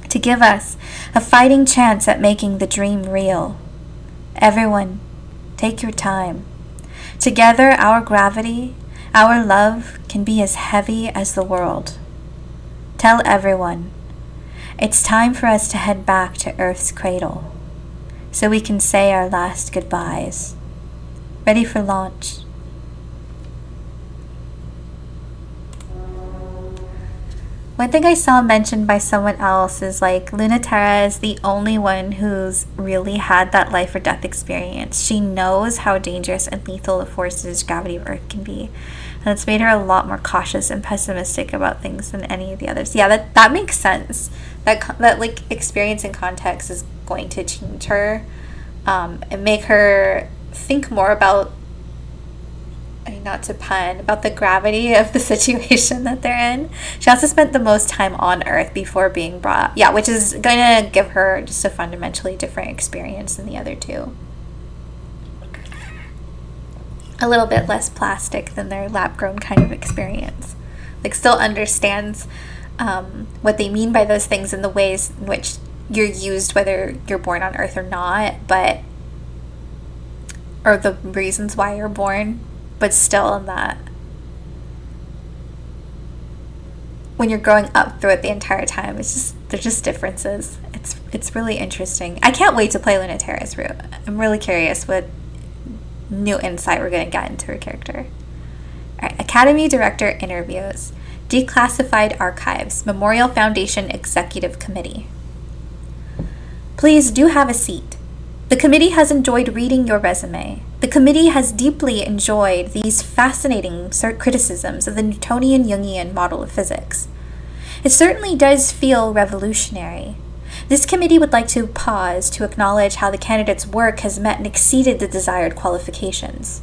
to give us a fighting chance at making the dream real. Everyone, take your time. Together, our gravity, our love, can be as heavy as the world. Tell everyone. It's time for us to head back to Earth's cradle, so we can say our last goodbyes. Ready for launch. One thing I saw mentioned by someone else is like Luna-Terra is the only one who's really had that life or death experience. She knows how dangerous and lethal the forces gravity of Earth can be. And it's made her a lot more cautious and pessimistic about things than any of the others. Yeah, that makes sense. That like experience and context is going to change her and make her think more about, I mean, not to pun, about the gravity of the situation that they're in. She also spent the most time on Earth before being brought, yeah, which is going to give her just a fundamentally different experience than the other two. A little bit less plastic than their lab-grown kind of experience. Like, still understands what they mean by those things in the ways in which you're used, whether you're born on Earth or not, or the reasons why you're born, but still in that when you're growing up through it the entire time, there's just differences. It's really interesting. I can't wait to play Luna-Terra's route. I'm really curious what new insight we're going to get into her character. All right, Academy Director interviews. Declassified Archives, Memorial Foundation Executive Committee. Please do have a seat. The committee has enjoyed reading your resume. The committee has deeply enjoyed these fascinating criticisms of the Newtonian-Jungian model of physics. It certainly does feel revolutionary. This committee would like to pause to acknowledge how the candidate's work has met and exceeded the desired qualifications.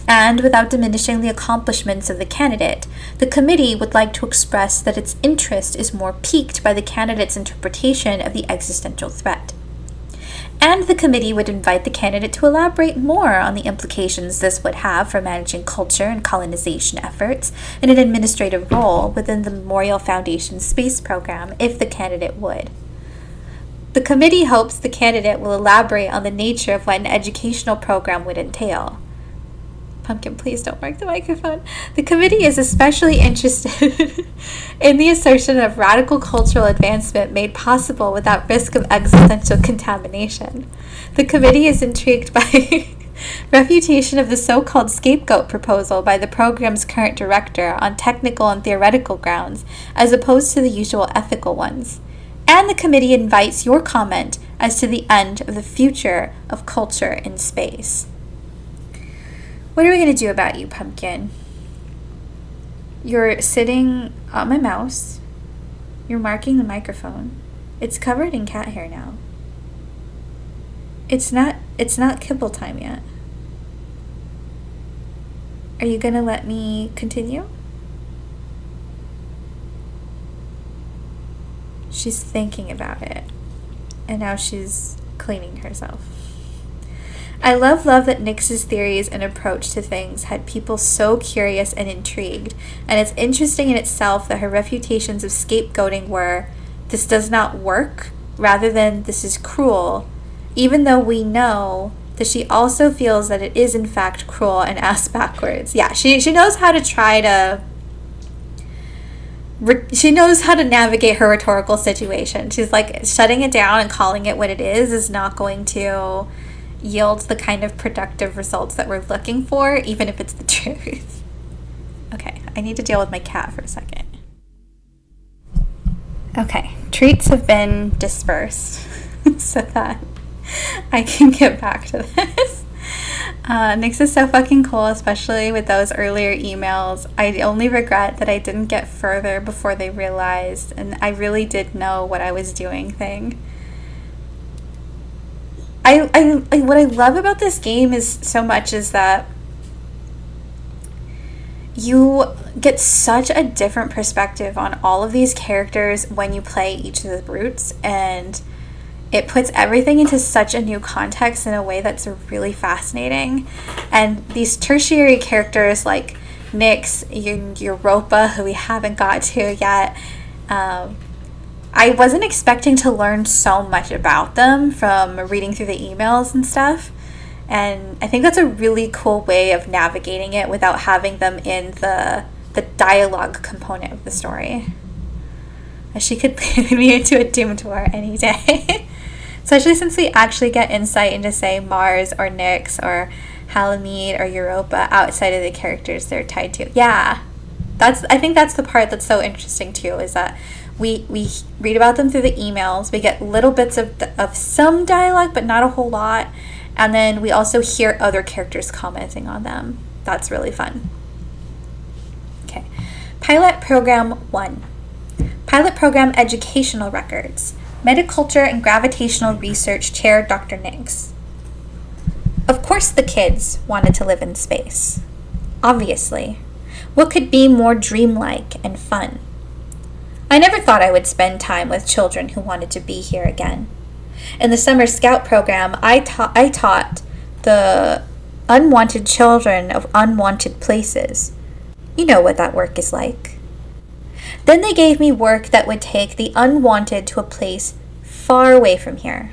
And without diminishing the accomplishments of the candidate, the committee would like to express that its interest is more piqued by the candidate's interpretation of the existential threat. And the committee would invite the candidate to elaborate more on the implications this would have for managing culture and colonization efforts in an administrative role within the Memorial Foundation space program if the candidate would. The committee hopes the candidate will elaborate on the nature of what an educational program would entail. Pumpkin, please don't mark the microphone. The committee is especially interested in the assertion of radical cultural advancement made possible without risk of existential contamination. The committee is intrigued by refutation of the so-called scapegoat proposal by the program's current director on technical and theoretical grounds, as opposed to the usual ethical ones. And the committee invites your comment as to the end of the future of culture in space. What are we going to do about you, Pumpkin? You're sitting on my mouse. You're marking the microphone. It's covered in cat hair now. It's not kibble time yet. Are you going to let me continue? She's thinking about it. And now she's cleaning herself. I love that Nix's theories and approach to things had people so curious and intrigued, and it's interesting in itself that her refutations of scapegoating were, this does not work, rather than this is cruel, even though we know that she also feels that it is in fact cruel and ass backwards. Yeah, she knows how to she knows how to navigate her rhetorical situation. She's like, shutting it down and calling it what it is not going to yield the kind of productive results that we're looking for, even if it's the truth. Okay, I need to deal with my cat for a second. Okay, treats have been dispersed so that I can get back to this. Nix is so fucking cool, especially with those earlier emails. I only regret that I didn't get further before they realized, and I really did know what I was doing thing. What I love about this game is so much is that you get such a different perspective on all of these characters when you play each of the brutes, and it puts everything into such a new context in a way that's really fascinating. And these tertiary characters like Nyx, Europa, who we haven't got to yet, I wasn't expecting to learn so much about them from reading through the emails and stuff. And I think that's a really cool way of navigating it without having them in the dialogue component of the story. She could lead me into a Doom tour any day. Especially since we actually get insight into, say, Mars or Nyx or Halamede or Europa outside of the characters they're tied to. Yeah, I think that's the part that's so interesting too, is that we read about them through the emails. We get little bits of some dialogue, but not a whole lot. And then we also hear other characters commenting on them. That's really fun. Okay. Pilot Program 1. Pilot Program Educational Records. Metaculture and Gravitational Research Chair Dr. Nix. Of course the kids wanted to live in space. Obviously. What could be more dreamlike and fun? I never thought I would spend time with children who wanted to be here again. In the summer scout program, I taught the unwanted children of unwanted places. You know what that work is like. Then they gave me work that would take the unwanted to a place far away from here.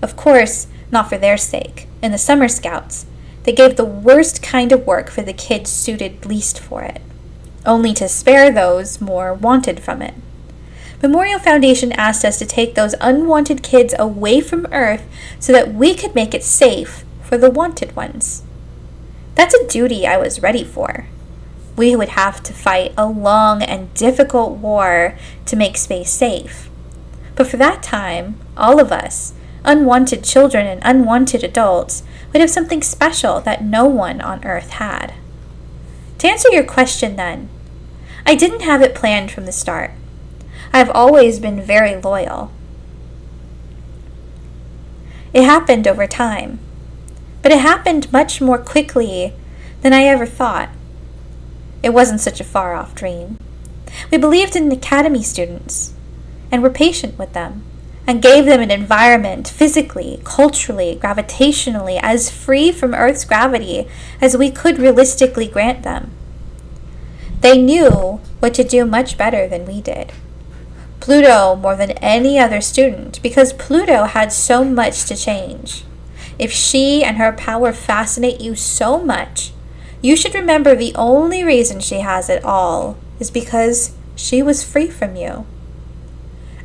Of course, not for their sake. In the summer scouts, they gave the worst kind of work for the kids suited least for it, only to spare those more wanted from it. Memorial Foundation asked us to take those unwanted kids away from Earth so that we could make it safe for the wanted ones. That's a duty I was ready for. we would have to fight a long and difficult war to make space safe. But for that time, all of us, unwanted children and unwanted adults, would have something special that no one on Earth had. To answer your question then, I didn't have it planned from the start. I've always been very loyal. It happened over time, but it happened much more quickly than I ever thought. It wasn't such a far-off dream. We believed in academy students, and were patient with them, and gave them an environment physically, culturally, gravitationally as free from Earth's gravity as we could realistically grant them. They knew what to do much better than we did. Pluto more than any other student, because Pluto had so much to change. If she and her power fascinate you so much, you should remember the only reason she has it all is because she was free from you.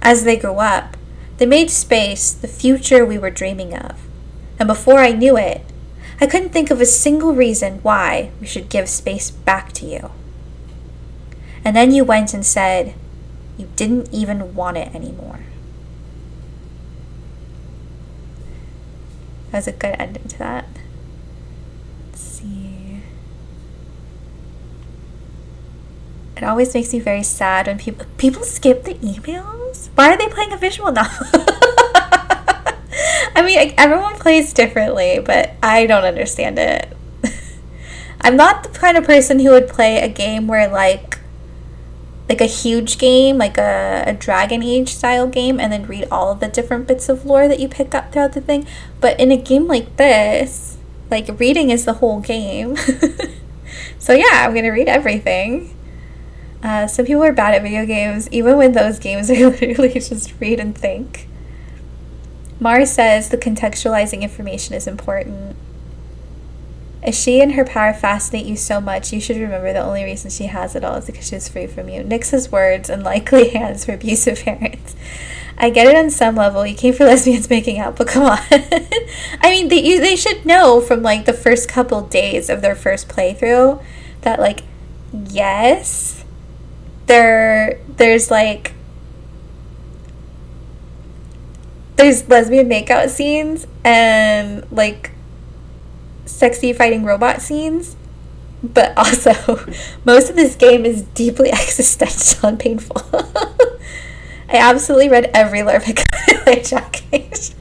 As they grew up, they made space the future we were dreaming of. And before I knew it, I couldn't think of a single reason why we should give space back to you. And then you went and said you didn't even want it anymore. That was a good ending to that. Let's see. It always makes me very sad when people skip the emails. Why are they playing a visual novel? I mean, everyone plays differently, but I don't understand it. I'm not the kind of person who would play a game where like a huge game, like a Dragon Age style game, and then read all of the different bits of lore that you pick up throughout the thing. But in a game like this, like reading is the whole game. So yeah, I'm gonna read everything. Some people are bad at video games, even when those games are literally just read and think. Mars says the contextualizing information is important. If she and her power fascinate you so much, you should remember the only reason she has it all is because she's free from you. Nix's words and likely hands for abusive parents. I get it on some level. You came for lesbians making out, but come on. I mean, they should know from like the first couple days of their first playthrough that like, yes, there's lesbian makeout scenes and like sexy fighting robot scenes, but also most of this game is deeply existential and painful. I absolutely read every lore pick like Jack Cage.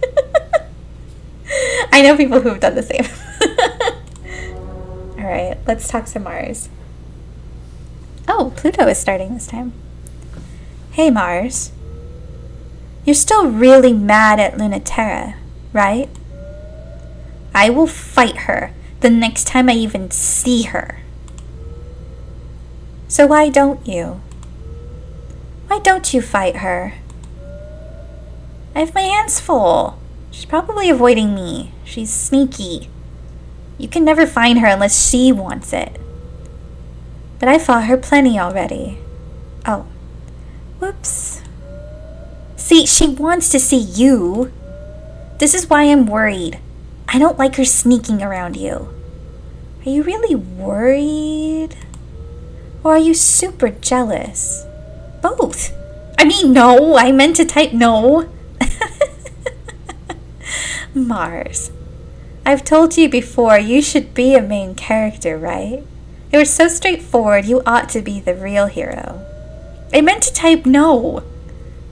I know people who have done the same. Alright, let's talk to Mars. Oh, Pluto is starting this time. Hey Mars. You're still really mad at Luna-Terra, right? I will fight her the next time I even see her. So why don't you? Why don't you fight her? I have my hands full. She's probably avoiding me. She's sneaky. You can never find her unless she wants it. But I fought her plenty already. Oh. Whoops. See, she wants to see you. This is why I'm worried. I don't like her sneaking around you. Are you really worried? Or are you super jealous? Both. I mean, no. I meant to type no. Mars. I've told you before you should be a main character, right? It was so straightforward, you ought to be the real hero. I meant to type no.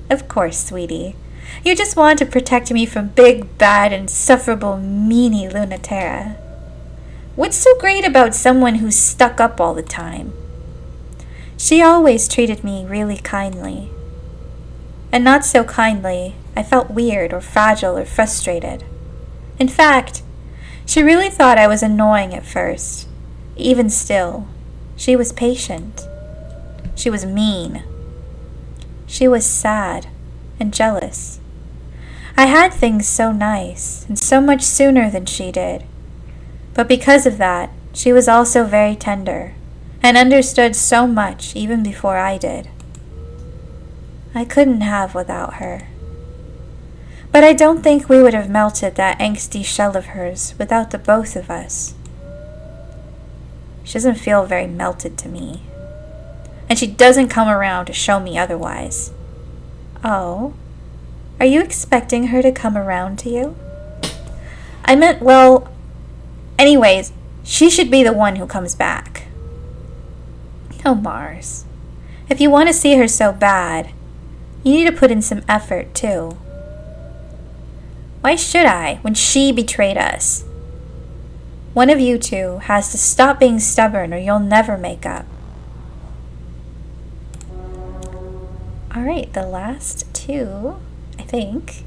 Of course, sweetie. You just want to protect me from big, bad, insufferable, meanie Luna-Terra. What's so great about someone who's stuck up all the time? She always treated me really kindly. And not so kindly, I felt weird or fragile or frustrated. In fact, she really thought I was annoying at first. Even still, she was patient. She was mean. She was sad and jealous. I had things so nice and so much sooner than she did. But because of that, she was also very tender and understood so much even before I did. I couldn't have without her. But I don't think we would have melted that angsty shell of hers without the both of us. She doesn't feel very melted to me. And she doesn't come around to show me otherwise. Oh, are you expecting her to come around to you? I meant, well, anyways, she should be the one who comes back. Oh, Mars. If you want to see her so bad, you need to put in some effort, too. Why should I, when she betrayed us? One of you two has to stop being stubborn or you'll never make up. Alright, the last two, I think.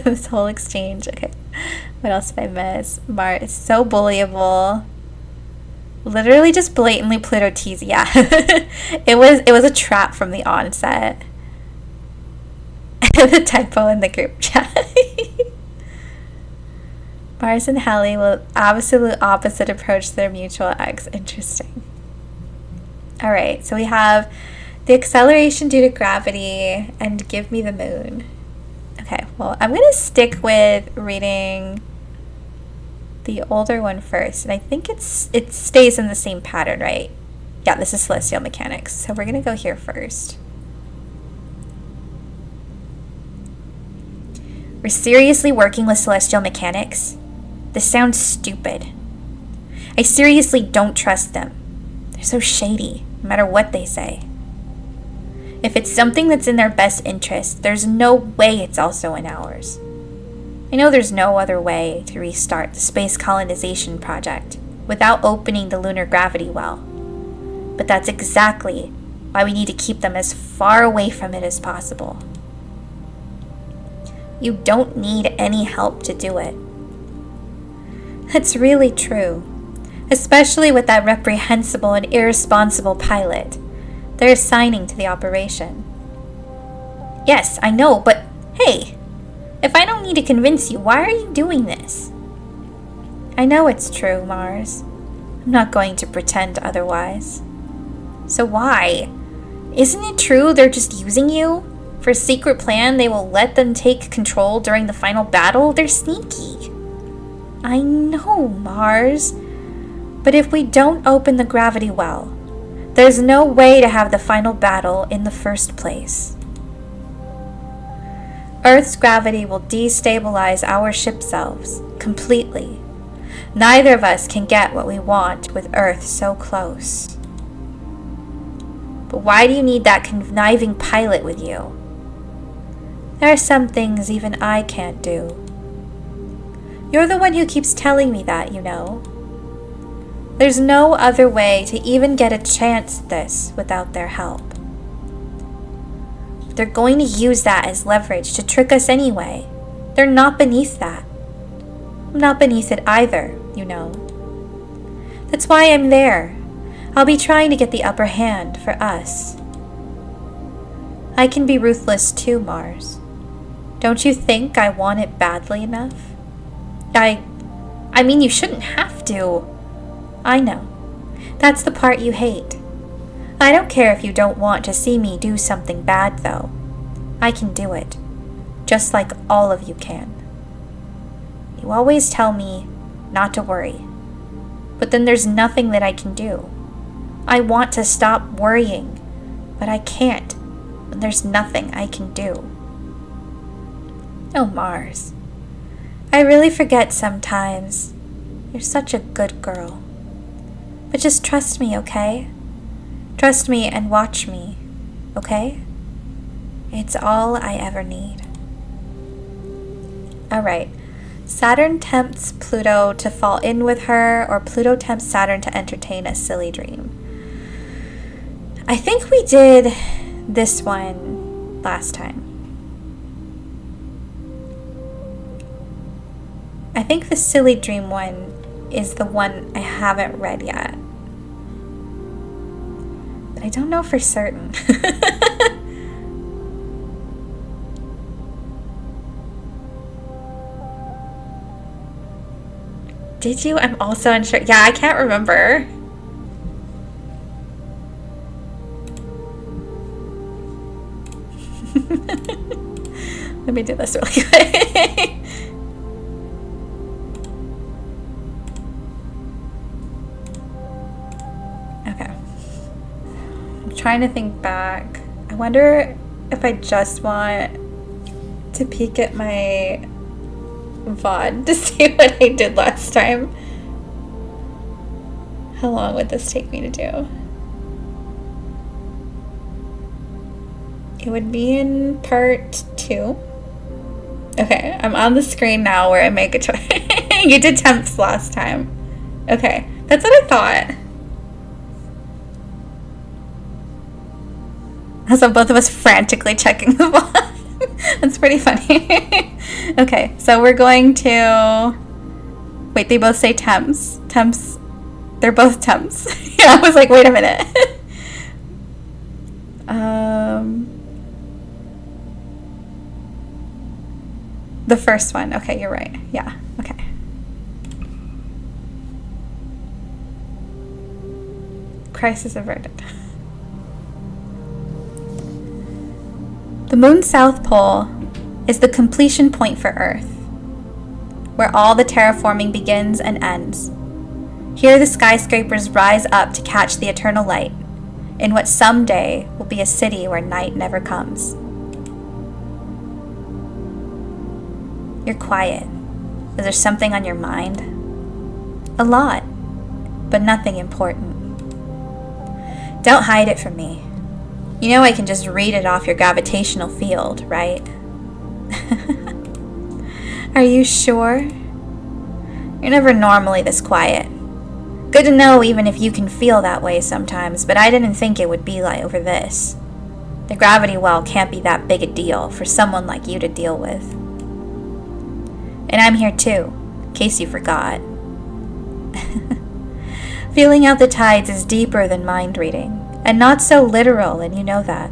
This whole exchange. Okay. What else did I miss? Mars is so bullyable. Literally just blatantly Pluto tease. Yeah. It was a trap from the onset. The typo in the group chat. Mars and Hallie will absolute opposite approach their mutual ex. Interesting. Alright, so we have the acceleration due to gravity and give me the moon. Okay, well, I'm going to stick with reading the older one first. And I think it stays in the same pattern, right? Yeah, this is celestial mechanics. So we're going to go here first. We're seriously working with celestial mechanics? This sounds stupid. I seriously don't trust them. They're so shady, no matter what they say. If it's something that's in their best interest, there's no way it's also in ours. I know there's no other way to restart the space colonization project without opening the lunar gravity well. But that's exactly why we need to keep them as far away from it as possible. You don't need any help to do it. That's really true, especially with that reprehensible and irresponsible pilot they're assigning to the operation. Yes, I know, but hey, if I don't need to convince you, why are you doing this? I know it's true, Mars. I'm not going to pretend otherwise. So why? Isn't it true they're just using you? For a secret plan they will let them take control during the final battle? They're sneaky. I know, Mars. But if we don't open the gravity well, there's no way to have the final battle in the first place. Earth's gravity will destabilize our ship selves completely. Neither of us can get what we want with Earth so close. But why do you need that conniving pilot with you? There are some things even I can't do. You're the one who keeps telling me that, you know. There's no other way to even get a chance at this without their help. They're going to use that as leverage to trick us anyway. They're not beneath that. I'm not beneath it either, you know. That's why I'm there. I'll be trying to get the upper hand for us. I can be ruthless too, Mars. Don't you think I want it badly enough? I mean, you shouldn't have to. I know. That's the part you hate. I don't care if you don't want to see me do something bad, though. I can do it. Just like all of you can. You always tell me not to worry. But then there's nothing that I can do. I want to stop worrying, but I can't when there's nothing I can do. Oh, Mars. I really forget sometimes. You're such a good girl. But just trust me, okay? Trust me and watch me, okay? It's all I ever need. Alright. Saturn tempts Pluto to fall in with her, or Pluto tempts Saturn to entertain a silly dream. I think we did this one last time. I think the silly dream one is the one I haven't read yet. But I don't know for certain. Did you? I'm also unsure. Yeah, I can't remember. Let me do this really quick. trying to think back. I wonder if I just want to peek at my VOD to see what I did last time. How long would this take me to do? It would be in part 2. Okay, I'm on the screen now where I make a choice. You did temps last time. Okay, that's what I thought. So both of us frantically checking the VOD. That's pretty funny. Okay, so we're going to... Wait, they both say temps. Temps. They're both temps. Yeah, I was like, wait a minute. The first one. Okay, you're right. Yeah, okay. Crisis averted. The moon's south pole is the completion point for Earth, where all the terraforming begins and ends. Here the skyscrapers rise up to catch the eternal light, in what someday will be a city where night never comes. You're quiet. Is there something on your mind? A lot, but nothing important. Don't hide it from me. You know I can just read it off your gravitational field, right? Are you sure? You're never normally this quiet. Good to know even if you can feel that way sometimes, but I didn't think it would be like over this. The gravity well can't be that big a deal for someone like you to deal with. And I'm here too, in case you forgot. Feeling out the tides is deeper than mind reading, and not so literal, and you know that.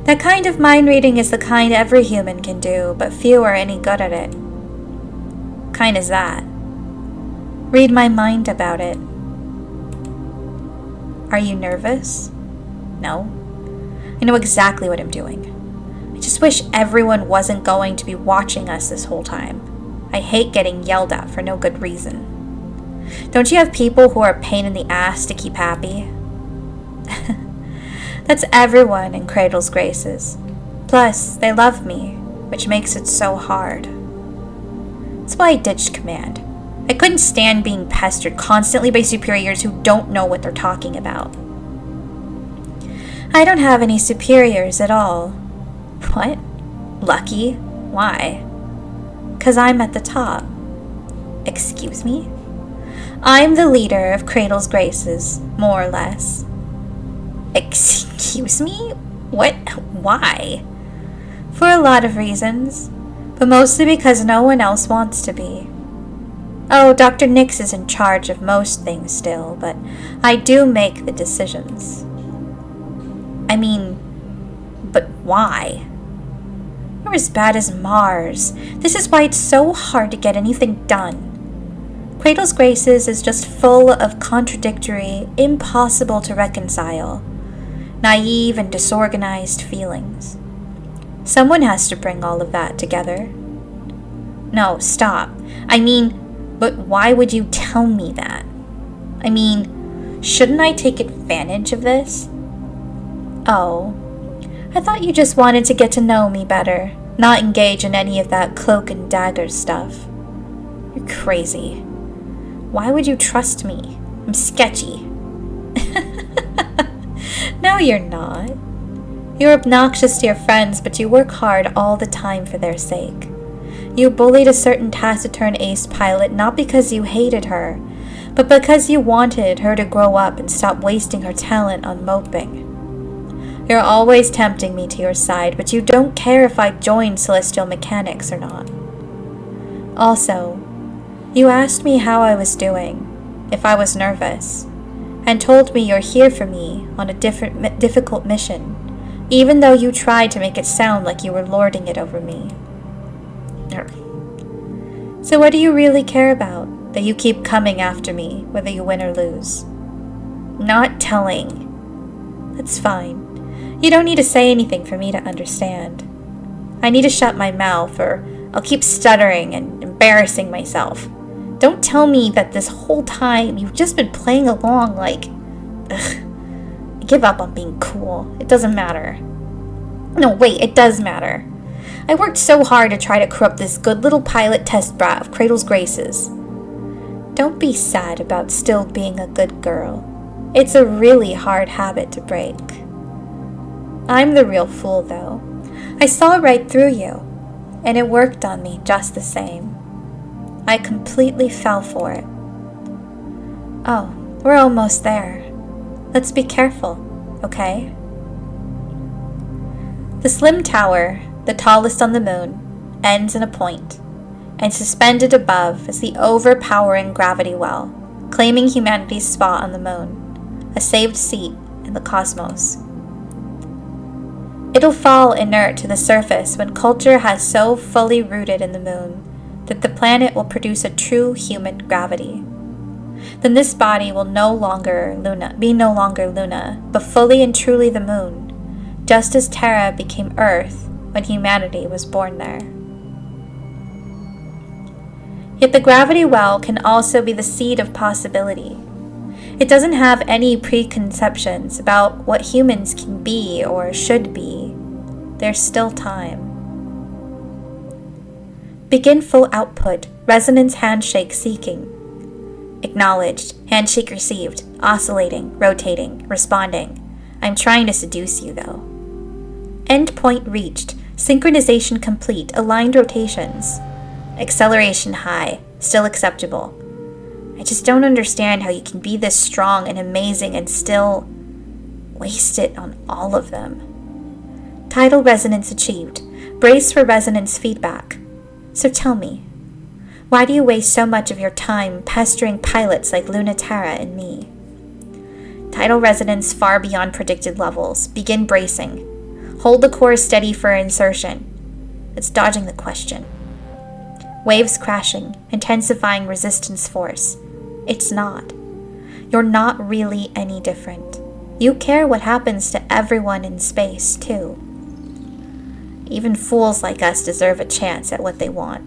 That kind of mind reading is the kind every human can do, but few are any good at it. Kind as that. Read my mind about it. Are you nervous? No. I know exactly what I'm doing. I just wish everyone wasn't going to be watching us this whole time. I hate getting yelled at for no good reason. Don't you have people who are a pain in the ass to keep happy? That's everyone in Cradle's Graces. Plus, they love me, which makes it so hard. That's why I ditched command. I couldn't stand being pestered constantly by superiors who don't know what they're talking about. I don't have any superiors at all. What? Lucky? Why? 'Cause I'm at the top. Excuse me? I'm the leader of Cradle's Graces, more or less. Excuse me? What? Why? For a lot of reasons, but mostly because no one else wants to be. Oh, Dr. Nix is in charge of most things still, but I do make the decisions. I mean, but why? You're as bad as Mars. This is why it's so hard to get anything done. Cradle's Graces is just full of contradictory, impossible to reconcile, naive and disorganized feelings. Someone has to bring all of that together. No, stop. I mean, but why would you tell me that? I mean, shouldn't I take advantage of this? Oh, I thought you just wanted to get to know me better, not engage in any of that cloak and dagger stuff. You're crazy. Why would you trust me? I'm sketchy. No, you're not. You're obnoxious to your friends, but you work hard all the time for their sake. You bullied a certain taciturn ace pilot not because you hated her, but because you wanted her to grow up and stop wasting her talent on moping. You're always tempting me to your side, but you don't care if I join Celestial Mechanics or not. Also, you asked me how I was doing, if I was nervous, and told me you're here for me on a difficult mission, even though you tried to make it sound like you were lording it over me. So what do you really care about, that you keep coming after me, whether you win or lose? Not telling. That's fine. You don't need to say anything for me to understand. I need to shut my mouth, or I'll keep stuttering and embarrassing myself. Don't tell me that this whole time you've just been playing along like... Ugh. Give up on being cool. It doesn't matter. No, wait, it does matter. I worked so hard to try to corrupt this good little pilot test brat of Cradle's graces. Don't be sad about still being a good girl. It's a really hard habit to break. I'm the real fool, though. I saw right through you, and it worked on me just the same. I completely fell for it. Oh, we're almost there. Let's be careful, okay? The slim tower, the tallest on the moon, ends in a point, and suspended above is the overpowering gravity well, claiming humanity's spot on the moon, a saved seat in the cosmos. It'll fall inert to the surface when culture has so fully rooted in the moon that the planet will produce a true human gravity. Then this body will be no longer Luna, but fully and truly the moon, just as Terra became Earth when humanity was born there. Yet the gravity well can also be the seed of possibility. It doesn't have any preconceptions about what humans can be or should be. There's still time. Begin full output, resonance handshake seeking. Acknowledged, handshake received, oscillating, rotating, responding. I'm trying to seduce you though. Endpoint reached, synchronization complete, aligned rotations. Acceleration high, still acceptable. I just don't understand how you can be this strong and amazing and still waste it on all of them. Tidal resonance achieved. Brace for resonance feedback. So tell me, why do you waste so much of your time pestering pilots like Luna-Terra and me? Tidal resonance far beyond predicted levels. Begin bracing. Hold the core steady for insertion. It's dodging the question. Waves crashing, intensifying resistance force. It's not. You're not really any different. You care what happens to everyone in space, too. Even fools like us deserve a chance at what they want.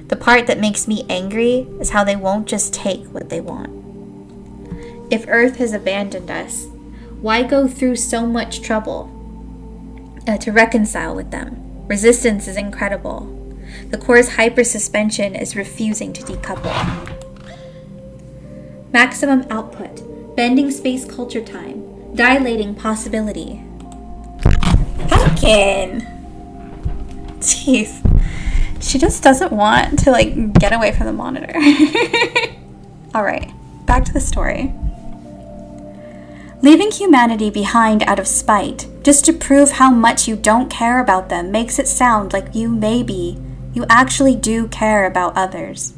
The part that makes me angry is how they won't just take what they want. If Earth has abandoned us, why go through so much trouble to reconcile with them? Resistance is incredible. The core's hypersuspension is refusing to decouple. Maximum output, bending space culture time, dilating possibility. Pumpkin! Jeez. She just doesn't want to, get away from the monitor. Alright, back to the story. Leaving humanity behind out of spite, just to prove how much you don't care about them, makes it sound like you actually do care about others.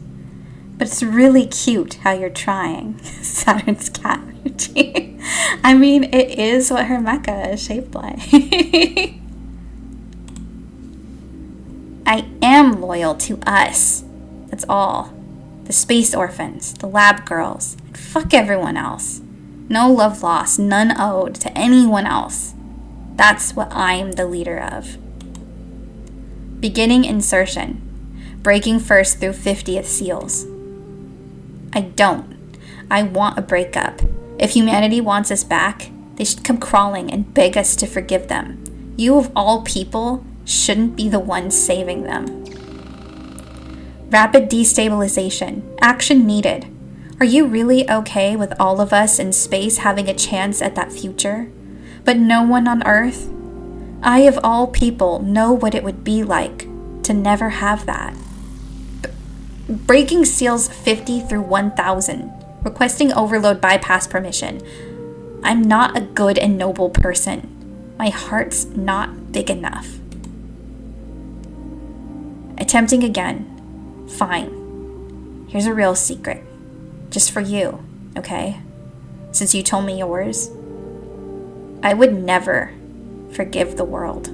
But it's really cute how you're trying. Saturn's cat energy. I mean, it is what her mecha is shaped like. I am loyal to us. That's all. The space orphans, the lab girls, and fuck everyone else. No love lost, none owed to anyone else. That's what I'm the leader of. Beginning insertion. Breaking first through 50th seals. I want a breakup. If humanity wants us back, they should come crawling and beg us to forgive them. You of all people shouldn't be the one saving them. Rapid destabilization. Action needed. Are you really okay with all of us in space having a chance at that future, but no one on Earth? I of all people know what it would be like to never have that. Breaking seals 50 through 1000. Requesting overload bypass permission. I'm not a good and noble person. My heart's not big enough. Attempting again. Fine. Here's a real secret. Just for you, okay? Since you told me yours. I would never forgive the world.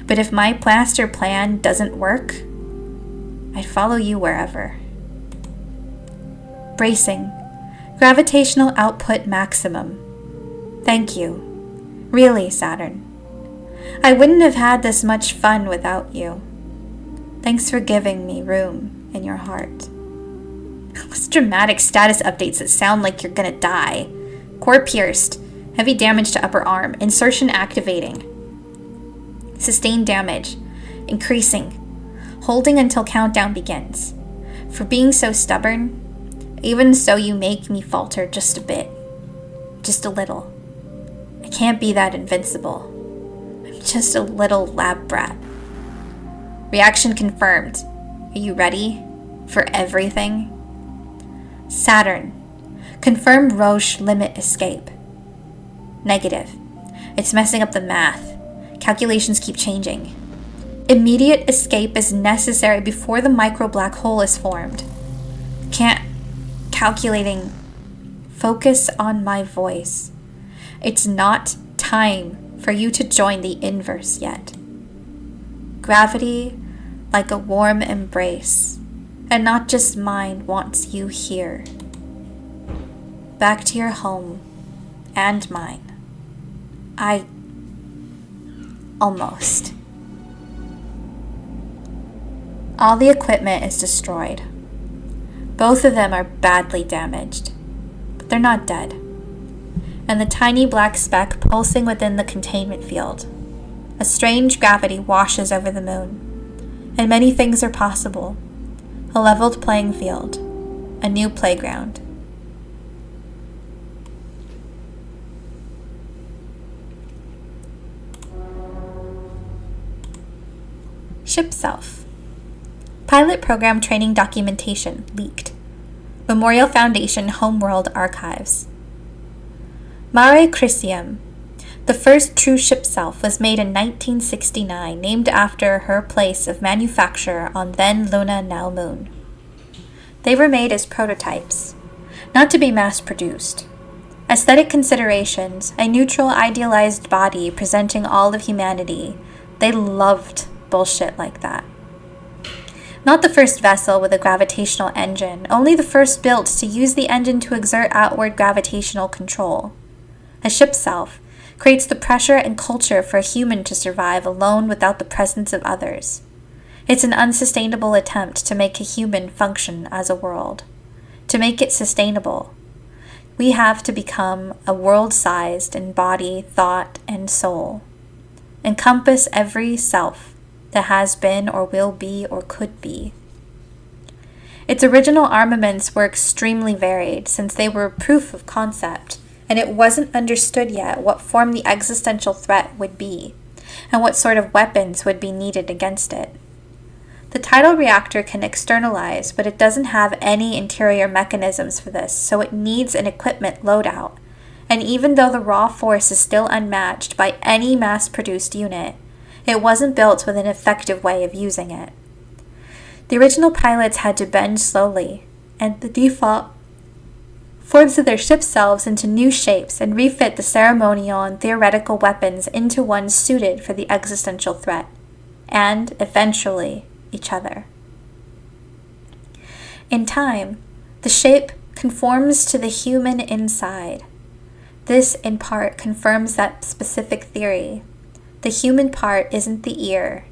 But if my master plan doesn't work, I'd follow you wherever. Bracing. Gravitational output maximum. Thank you. Really, Saturn. I wouldn't have had this much fun without you. Thanks for giving me room in your heart. Those dramatic status updates that sound like you're gonna die. Core pierced. Heavy damage to upper arm. Insertion activating. Sustained damage. Increasing. Holding until countdown begins. For being so stubborn, even so you make me falter just a bit. Just a little. I can't be that invincible. I'm just a little lab brat. Reaction confirmed. Are you ready for everything? Saturn. Confirm Roche limit escape. Negative. It's messing up the math. Calculations keep changing. Immediate escape is necessary before the micro black hole is formed. Can't. Calculating. Focus on my voice. It's not time for you to join the inverse yet. Gravity, like a warm embrace, and not just mine, wants you here. Back to your home, and mine. Almost. All the equipment is destroyed. Both of them are badly damaged, but they're not dead. And the tiny black speck pulsing within the containment field. A strange gravity washes over the moon, and many things are possible. A leveled playing field, a new playground. Ship self. Pilot program training documentation leaked. Memorial Foundation Homeworld Archives. Mare Crisium. The first true ship self was made in 1969, named after her place of manufacture on then Luna, now Moon. They were made as prototypes, not to be mass-produced. Aesthetic considerations, a neutral, idealized body presenting all of humanity, they loved bullshit like that. Not the first vessel with a gravitational engine, only the first built to use the engine to exert outward gravitational control. A ship self creates the pressure and culture for a human to survive alone without the presence of others. It's an unsustainable attempt to make a human function as a world. To make it sustainable, we have to become a world-sized in body, thought, and soul. Encompass every self that has been or will be or could be. Its original armaments were extremely varied since they were proof of concept, and it wasn't understood yet what form the existential threat would be, and what sort of weapons would be needed against it. The tidal reactor can externalize, but it doesn't have any interior mechanisms for this, so it needs an equipment loadout. And even though the raw force is still unmatched by any mass-produced unit, it wasn't built with an effective way of using it. The original pilots had to bend slowly, and the default forms of their ship selves into new shapes and refit the ceremonial and theoretical weapons into ones suited for the existential threat, and, eventually, each other. In time, the shape conforms to the human inside. This, in part, confirms that specific theory. The human part isn't the ear,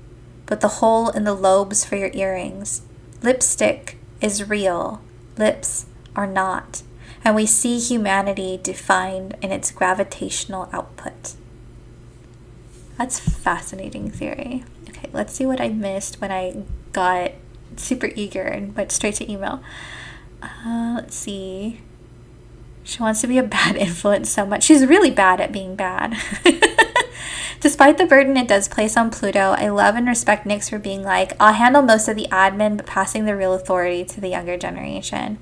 but the hole in the lobes for your earrings. Lipstick is real, lips are not, and we see humanity defined in its gravitational output. That's fascinating theory. Okay, let's see what I missed when I got super eager and went straight to email. Let's see. She wants to be a bad influence so much. She's really bad at being bad. Despite the burden it does place on Pluto, I love and respect Nyx for being like, I'll handle most of the admin, but passing the real authority to the younger generation.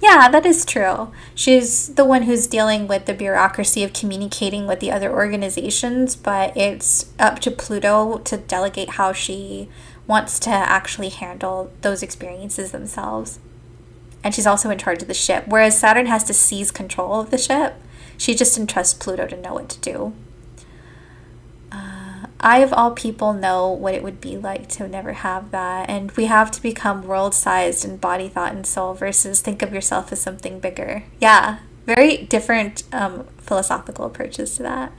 Yeah, that is true. She's the one who's dealing with the bureaucracy of communicating with the other organizations, but it's up to Pluto to delegate how she wants to actually handle those experiences themselves. And she's also in charge of the ship, whereas Saturn has to seize control of the ship. She just entrusts Pluto to know what to do. I, of all people, know what it would be like to never have that. And we have to become world-sized in body, thought, and soul versus think of yourself as something bigger. Yeah, very different philosophical approaches to that.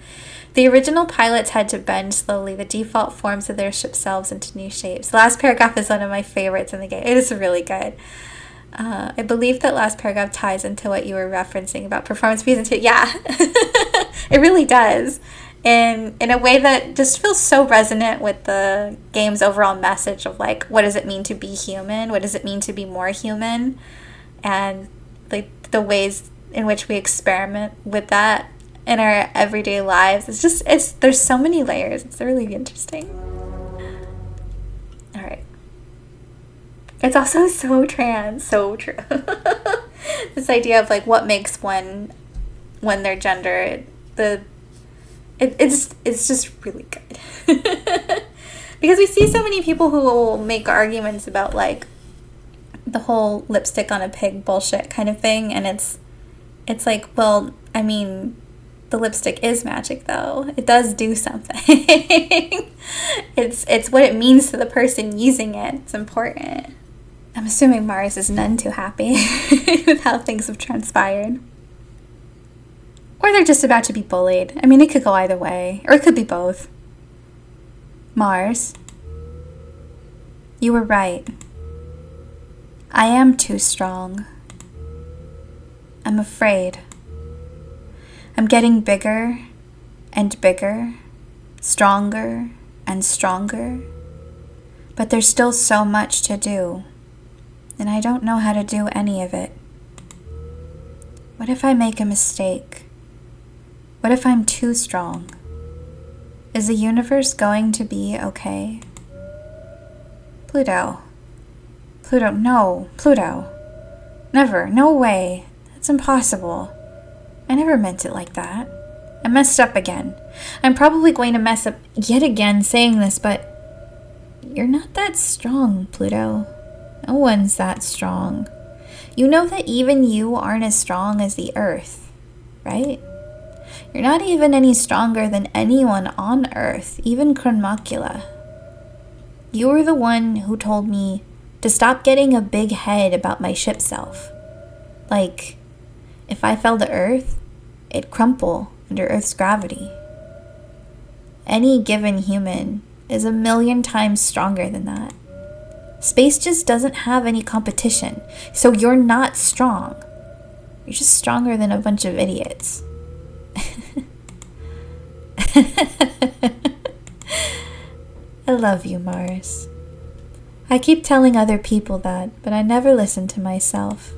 The original pilots had to bend slowly the default forms of their ship selves into new shapes. The last paragraph is one of my favorites in the game. It is really good. I believe that last paragraph ties into what you were referencing about performance presentation. Yeah. It really does. In a way that just feels so resonant with the game's overall message of like, what does it mean to be human? What does it mean to be more human? And like the ways in which we experiment with that in our everyday lives. There's so many layers. It's really interesting. All right. It's also so trans, so true. This idea of like what makes one when their gender, it's just really good. Because we see so many people who will make arguments about like the whole lipstick on a pig bullshit kind of thing, and it's like, well, I mean, the lipstick is magic though. It does do something. It's what it means to the person using it. It's important. I'm assuming Mars is none too happy with how things have transpired. Or they're just about to be bullied. I mean, it could go either way. Or it could be both. Mars, you were right. I am too strong. I'm afraid. I'm getting bigger and bigger, stronger and stronger. But there's still so much to do. And I don't know how to do any of it. What if I make a mistake? What if I'm too strong? Is the universe going to be okay? Pluto. Pluto, no. Pluto. Never. No way. That's impossible. I never meant it like that. I messed up again. I'm probably going to mess up yet again saying this, but you're not that strong, Pluto. No one's that strong. You know that even you aren't as strong as the Earth, right? You're not even any stronger than anyone on Earth, even Chronmacula. You were the one who told me to stop getting a big head about my ship self. Like, if I fell to Earth, it'd crumple under Earth's gravity. Any given human is 1,000,000 times stronger than that. Space just doesn't have any competition, so you're not strong. You're just stronger than a bunch of idiots. I love you, Mars. I keep telling other people that, but I never listen to myself.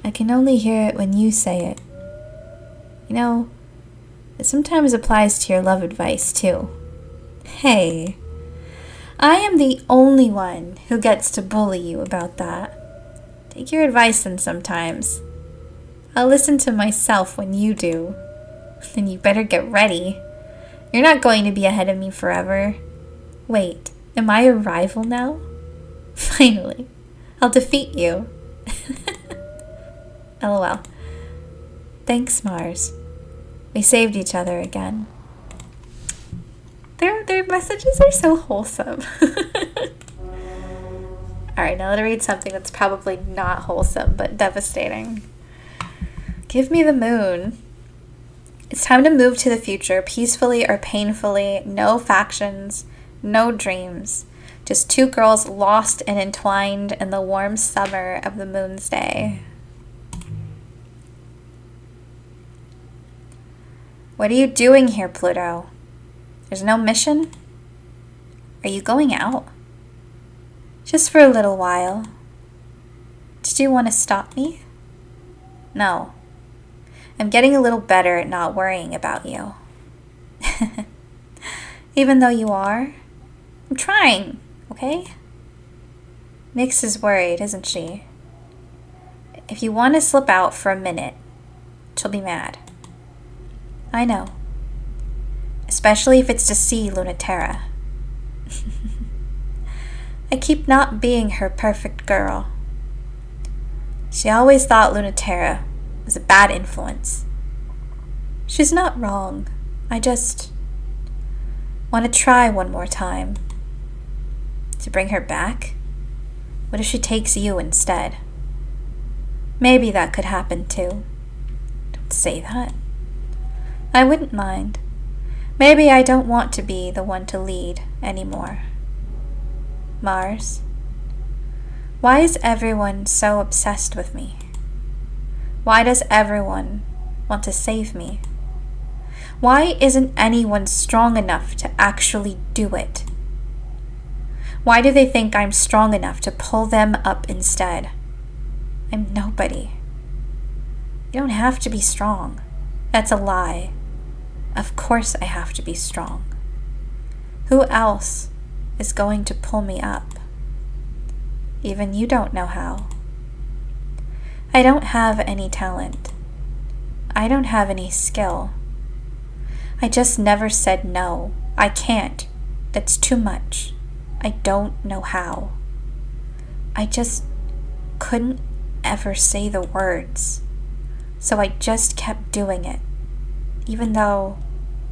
I can only hear it when you say it. You know, it sometimes applies to your love advice, too. Hey, I am the only one who gets to bully you about that. Take your advice then sometimes. I'll listen to myself when you do. Then you better get ready. You're not going to be ahead of me forever. Wait, am I a rival now? Finally, I'll defeat you. LOL. Thanks, Mars. We saved each other again. Their messages are so wholesome. Alright, now let me read something that's probably not wholesome, but devastating. Give me the moon. It's time to move to the future, peacefully or painfully. No factions, no dreams. Just two girls lost and entwined in the warm summer of the moon's day. What are you doing here, Pluto? There's no mission? Are you going out? Just for a little while. Did you want to stop me? No. I'm getting a little better at not worrying about you. Even though you are, I'm trying, okay? Nyx is worried, isn't she? If you want to slip out for a minute, she'll be mad. I know. Especially if it's to see Luna-Terra. I keep not being her perfect girl. She always thought Luna-Terra was a bad influence. She's not wrong. I just want to try one more time. To bring her back? What if she takes you instead? Maybe that could happen too. Don't say that. I wouldn't mind. Maybe I don't want to be the one to lead anymore. Mars, why is everyone so obsessed with me? Why does everyone want to save me? Why isn't anyone strong enough to actually do it? Why do they think I'm strong enough to pull them up instead? I'm nobody. You don't have to be strong. That's a lie. Of course I have to be strong. Who else is going to pull me up? Even you don't know how. I don't have any talent. I don't have any skill. I just never said no. I can't. That's too much. I don't know how. I just couldn't ever say the words. So I just kept doing it. Even though,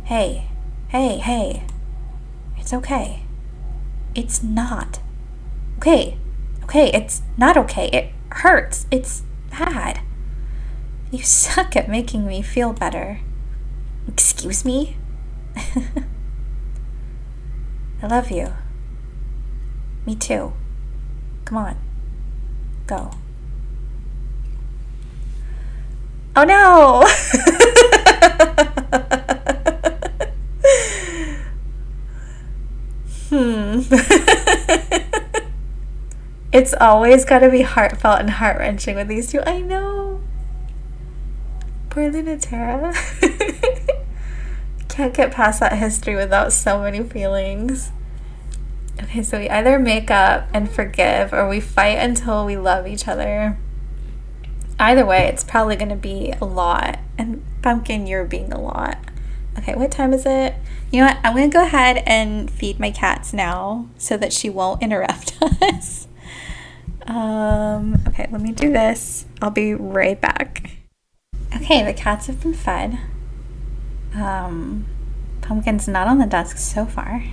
hey, it's okay. It's not. Okay, it's not okay. It hurts. It's bad. You suck at making me feel better. Excuse me? I love you. Me too. Come on. Go. Oh no! It's always gotta be heartfelt and heart-wrenching with these two. I know. Poor Luna-Terra. Can't get past that history without so many feelings. Okay, so we either make up and forgive, or we fight until we love each other. Either way, it's probably going to be a lot. And Pumpkin, you're being a lot. Okay, what time is it? You know what? I'm going to go ahead and feed my cats now so that she won't interrupt us. Okay, let me do this. I'll be right back. Okay, the cats have been fed. Pumpkin's not on the desk so far.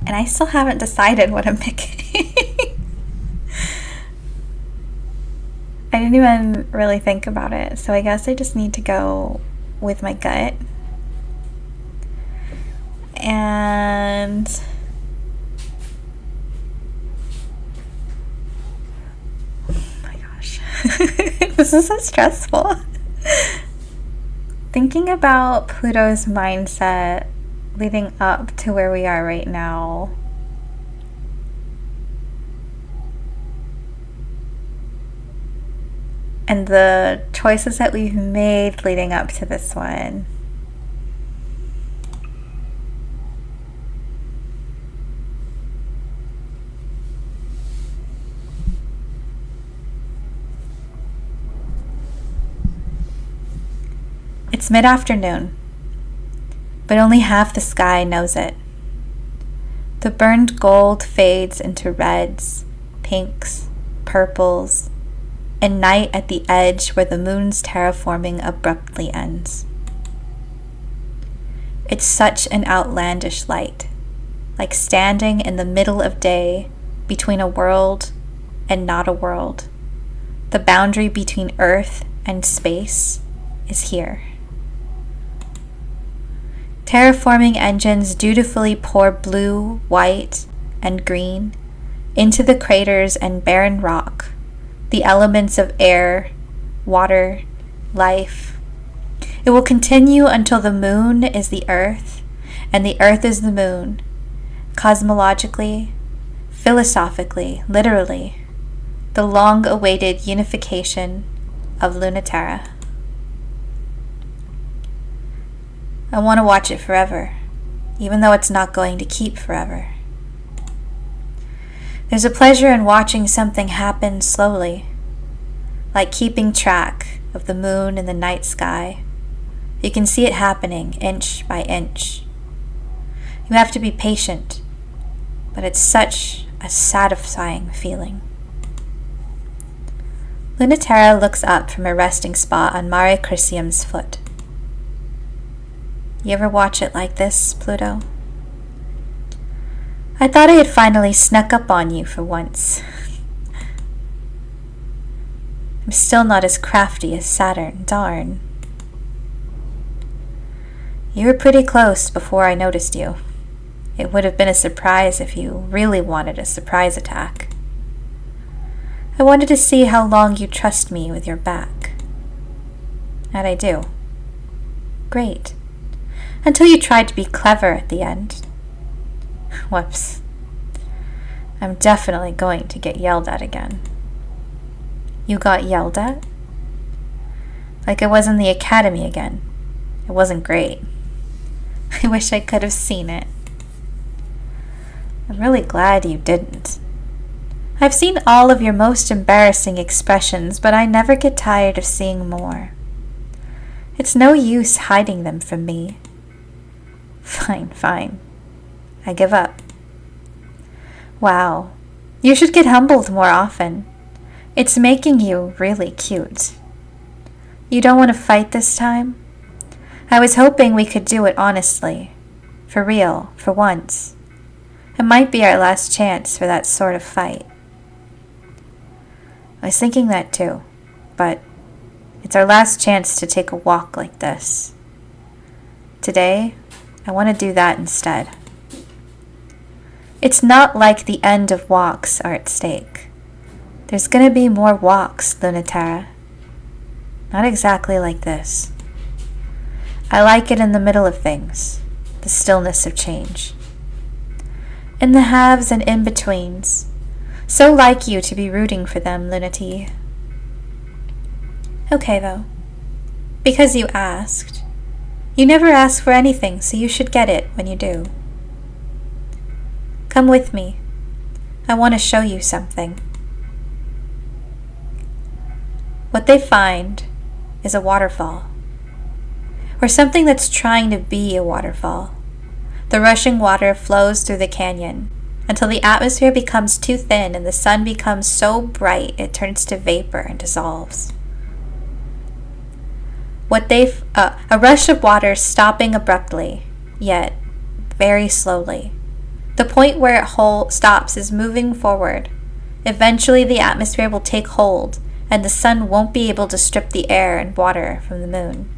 And I still haven't decided what I'm picking. I didn't even really think about it, so I guess I just need to go with my gut. And oh my gosh, this is so stressful. Thinking about Pluto's mindset leading up to where we are right now. And the choices that we've made leading up to this one. It's mid-afternoon, but only half the sky knows it. The burned gold fades into reds, pinks, purples, and night at the edge where the moon's terraforming abruptly ends. It's such an outlandish light, like standing in the middle of day between a world and not a world. The boundary between Earth and space is here. Terraforming engines dutifully pour blue, white, and green into the craters and barren rock, the elements of air, water, life. It will continue until the moon is the earth, and the earth is the moon, cosmologically, philosophically, literally, the long-awaited unification of Luna-Terra. I want to watch it forever, even though it's not going to keep forever. There's a pleasure in watching something happen slowly, like keeping track of the moon in the night sky. You can see it happening inch by inch. You have to be patient, but it's such a satisfying feeling. Luna-Terra looks up from a resting spot on Mare Crisium's foot. You ever watch it like this, Pluto? I thought I had finally snuck up on you for once. I'm still not as crafty as Saturn, darn. You were pretty close before I noticed you. It would have been a surprise if you really wanted a surprise attack. I wanted to see how long you trust me with your back. And I do. Great. Until you tried to be clever at the end. Whoops. I'm definitely going to get yelled at again. You got yelled at? Like I was in the academy again. It wasn't great. I wish I could have seen it. I'm really glad you didn't. I've seen all of your most embarrassing expressions, but I never get tired of seeing more. It's no use hiding them from me. Fine. I give up. Wow, you should get humbled more often. It's making you really cute. You don't want to fight this time? I was hoping we could do it honestly. For real, for once. It might be our last chance for that sort of fight. I was thinking that too, but it's our last chance to take a walk like this. Today, I want to do that instead. It's not like the end of walks are at stake. There's going to be more walks, Luna-Terra. Not exactly like this. I like it in the middle of things, the stillness of change. In the haves and in-betweens. So like you to be rooting for them, Luna-T. Okay, though. Because you asked. You never ask for anything, so you should get it when you do. Come with me. I want to show you something. What they find is a waterfall. Or something that's trying to be a waterfall. The rushing water flows through the canyon until the atmosphere becomes too thin and the sun becomes so bright it turns to vapor and dissolves. A rush of water stopping abruptly, yet very slowly. The point where it stops is moving forward. Eventually the atmosphere will take hold and the sun won't be able to strip the air and water from the moon.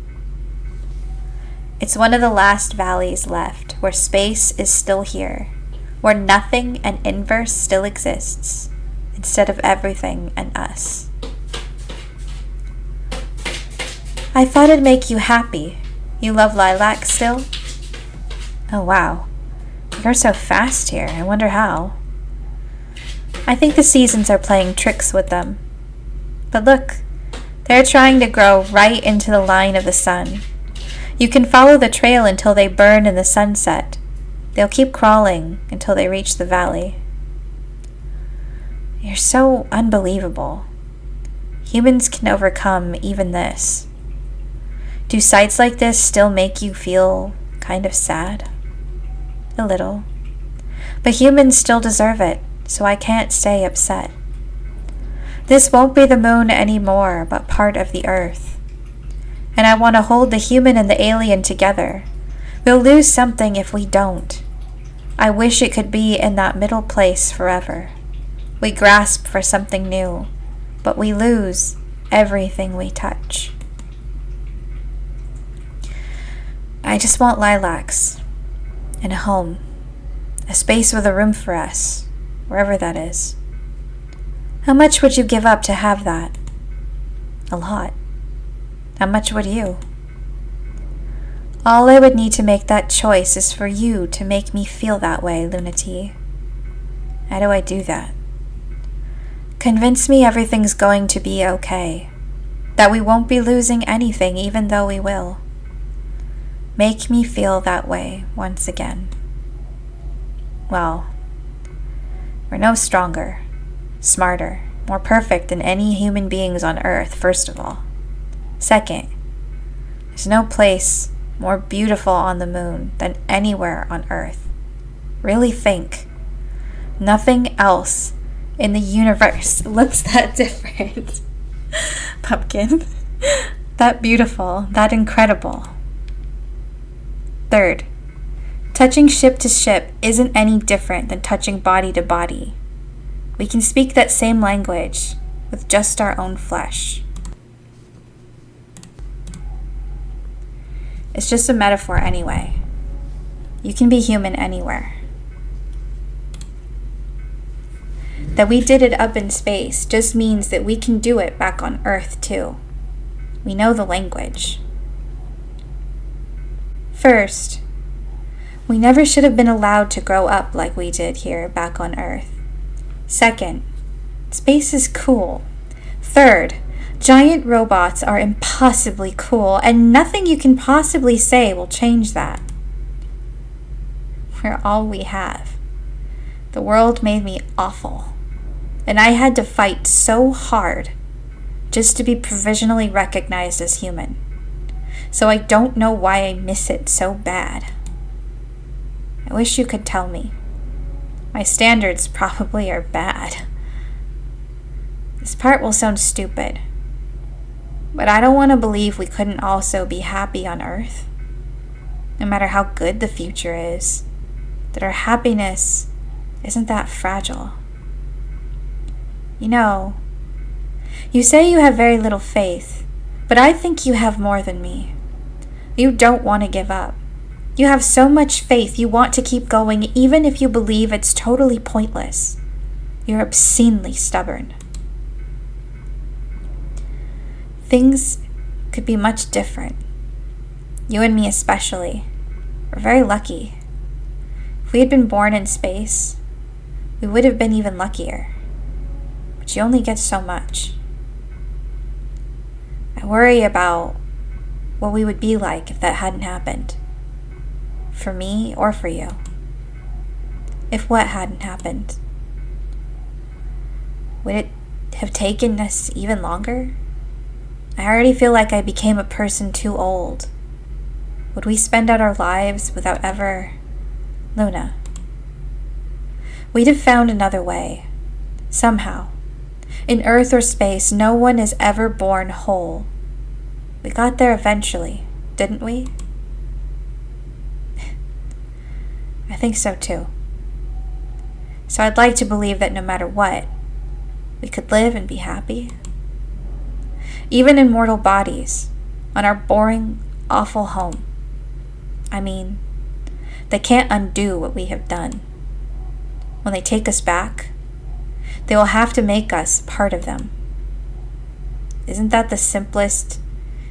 It's one of the last valleys left, where space is still here, where nothing and inverse still exists, instead of everything and us. I thought it'd make you happy. You love lilac still? Oh wow, you're so fast here, I wonder how. I think the seasons are playing tricks with them. But look, they're trying to grow right into the line of the sun. You can follow the trail until they burn in the sunset. They'll keep crawling until they reach the valley. You're so unbelievable. Humans can overcome even this. Do sights like this still make you feel kind of sad? A little. But humans still deserve it, so I can't stay upset. This won't be the moon anymore, but part of the earth. And I want to hold the human and the alien together. We'll lose something if we don't. I wish it could be in that middle place forever. We grasp for something new, but we lose everything we touch. I just want lilacs and a home, a space with a room for us, wherever that is. How much would you give up to have that? A lot. How much would you? All I would need to make that choice is for you to make me feel that way, Luna-T. How do I do that? Convince me everything's going to be okay. That we won't be losing anything even though we will. Make me feel that way once again. Well, we're no stronger, smarter, more perfect than any human beings on Earth, first of all. Second, there's no place more beautiful on the moon than anywhere on Earth. Really think. Nothing else in the universe looks that different. Pumpkin. That beautiful, that incredible. Third, touching ship to ship isn't any different than touching body to body. We can speak that same language with just our own flesh. It's just a metaphor anyway. You can be human anywhere. That we did it up in space just means that we can do it back on Earth too. We know the language. First, we never should have been allowed to grow up like we did here back on Earth. Second, space is cool. Third, giant robots are impossibly cool, and nothing you can possibly say will change that. We're all we have. The world made me awful, and I had to fight so hard just to be provisionally recognized as human. So I don't know why I miss it so bad. I wish you could tell me. My standards probably are bad. This part will sound stupid, but I don't want to believe we couldn't also be happy on Earth. No matter how good the future is, that our happiness isn't that fragile. You know, you say you have very little faith, but I think you have more than me. You don't want to give up. You have so much faith you want to keep going even if you believe it's totally pointless. You're obscenely stubborn. Things could be much different. You and me especially. We're very lucky. If we had been born in space, we would have been even luckier. But you only get so much. I worry about what we would be like if that hadn't happened. For me or for you. If what hadn't happened. Would it have taken us even longer? I already feel like I became a person too old. Would we spend out our lives without ever... Luna. We'd have found another way. Somehow. In Earth or space, no one is ever born whole. We got there eventually, didn't we? I think so too. So I'd like to believe that no matter what, we could live and be happy. Even in mortal bodies, on our boring, awful home. I mean, they can't undo what we have done. When they take us back, they will have to make us part of them. Isn't that the simplest,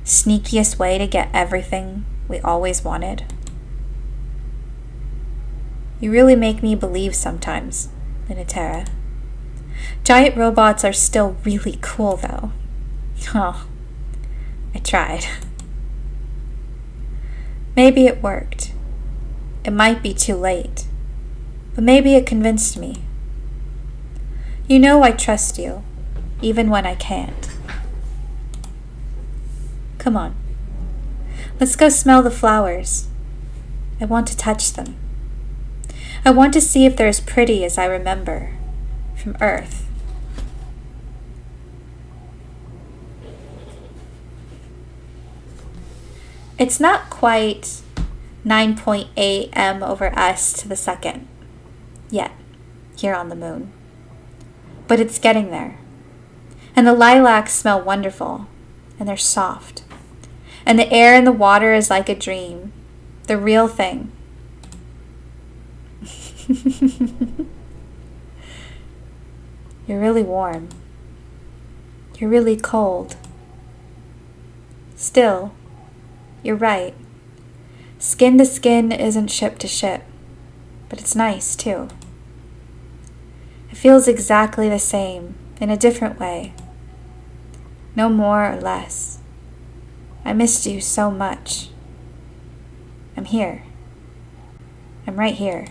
sneakiest way to get everything we always wanted? You really make me believe sometimes, Luna-Terra. Giant robots are still really cool, though. Oh, I tried. Maybe it worked. It might be too late, but maybe it convinced me. You know I trust you, even when I can't. Come on. Let's go smell the flowers. I want to touch them. I want to see if they're as pretty as I remember from Earth. It's not quite 9.8 m over s to the second yet, here on the moon. But it's getting there. And the lilacs smell wonderful, and they're soft. And the air in the water is like a dream, the real thing. You're really warm. You're really cold. Still, you're right. Skin to skin isn't ship to ship, but it's nice too. It feels exactly the same, in a different way. No more or less. I missed you so much. I'm here. I'm right here.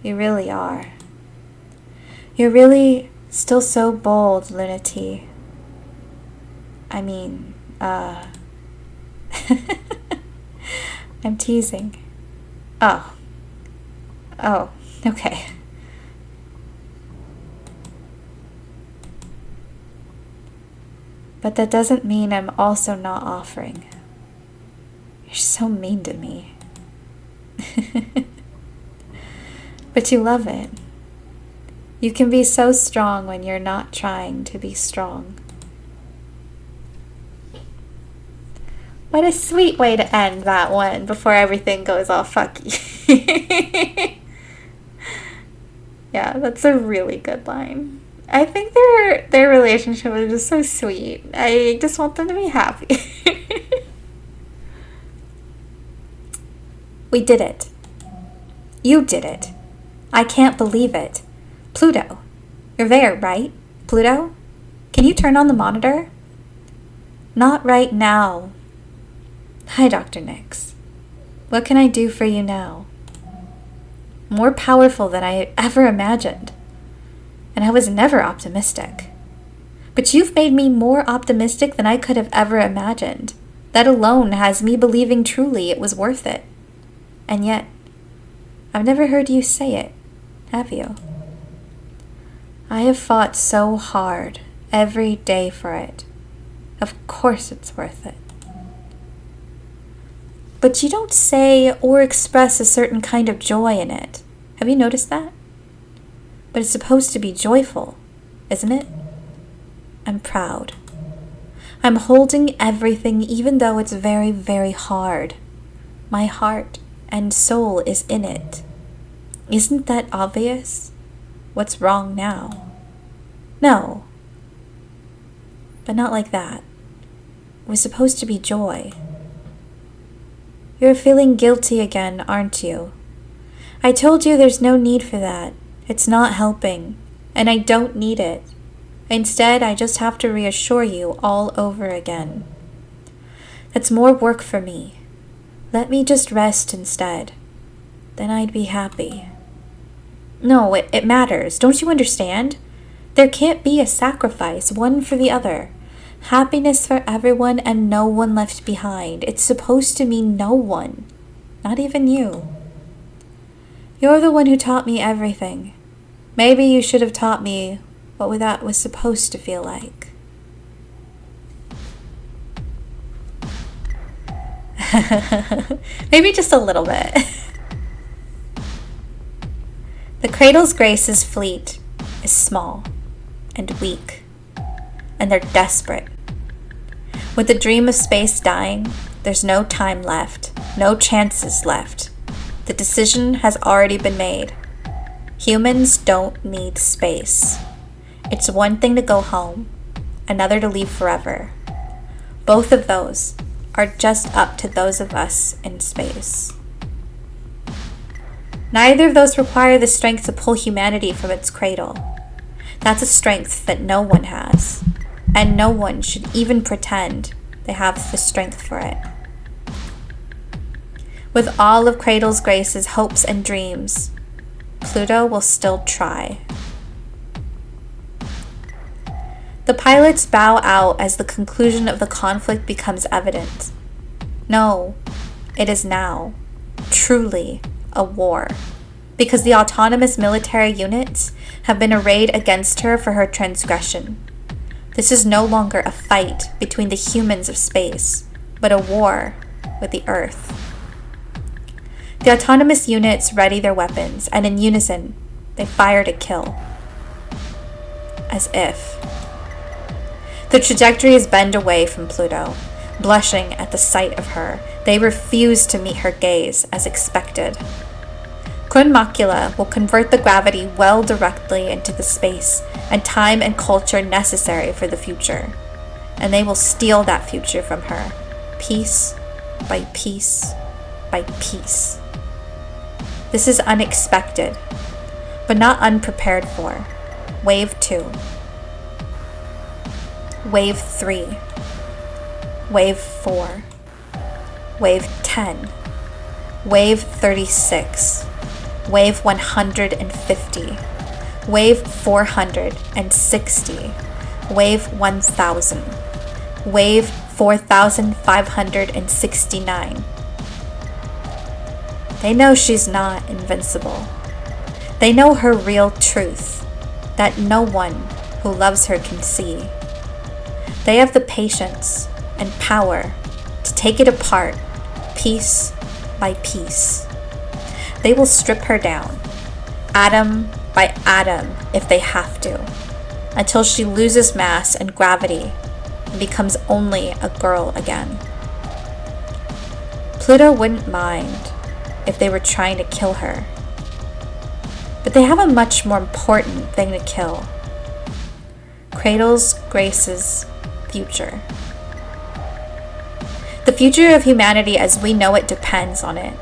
You really are. You're really still so bold, Luna-T. I mean, I'm teasing. Oh, okay. But that doesn't mean I'm also not offering. You're so mean to me. But you love it. You can be so strong when you're not trying to be strong. What a sweet way to end that one before everything goes all fucky. Yeah, that's a really good line. I think their relationship is just so sweet. I just want them to be happy. We did it. You did it. I can't believe it. Pluto. You're there, right? Pluto? Can you turn on the monitor? Not right now. Hi, Dr. Nix. What can I do for you now? More powerful than I ever imagined. And I was never optimistic. But you've made me more optimistic than I could have ever imagined. That alone has me believing truly it was worth it. And yet, I've never heard you say it, have you? I have fought so hard every day for it. Of course it's worth it. But you don't say or express a certain kind of joy in it. Have you noticed that? But it's supposed to be joyful, isn't it? I'm proud. I'm holding everything even though it's very, very hard. My heart and soul is in it. Isn't that obvious? What's wrong now? No. But not like that. It was supposed to be joy. You're feeling guilty again, aren't you? I told you there's no need for that. It's not helping, and I don't need it. Instead, I just have to reassure you all over again. That's more work for me. Let me just rest instead. Then I'd be happy. No, it matters. Don't you understand? There can't be a sacrifice, one for the other. Happiness for everyone and no one left behind. It's supposed to mean no one. Not even you. You're the one who taught me everything. Maybe you should have taught me what that was supposed to feel like. Maybe just a little bit. The cradle's grace is fleet, is small, and weak, and they're desperate. With the dream of space dying, there's no time left, no chances left. The decision has already been made. Humans don't need space. It's one thing to go home, another to leave forever. Both of those are just up to those of us in space. Neither of those require the strength to pull humanity from its cradle. That's a strength that no one has, and no one should even pretend they have the strength for it. With all of Cradle's Grace's hopes and dreams, Pluto will still try. The pilots bow out as the conclusion of the conflict becomes evident. No, it is now, truly, a war, because the autonomous military units have been arrayed against her for her transgression. This is no longer a fight between the humans of space, but a war with the Earth. The autonomous units ready their weapons, and in unison, they fire to kill. As if. The trajectories bend away from Pluto. Blushing at the sight of her, they refuse to meet her gaze as expected. Chronmacula will convert the gravity well directly into the space and time and culture necessary for the future, and they will steal that future from her, piece by piece by piece. This is unexpected, but not unprepared for. Wave 2. Wave 3. Wave 4. Wave 10. Wave 36. Wave 150. Wave 460. Wave 1000. Wave 4569. They know she's not invincible. They know her real truth, that no one who loves her can see. They have the patience and power to take it apart, piece by piece. They will strip her down, atom by atom if they have to, until she loses mass and gravity and becomes only a girl again. Pluto wouldn't mind if they were trying to kill her, but they have a much more important thing to kill. Cradle's Grace's future. The future of humanity as we know it depends on it.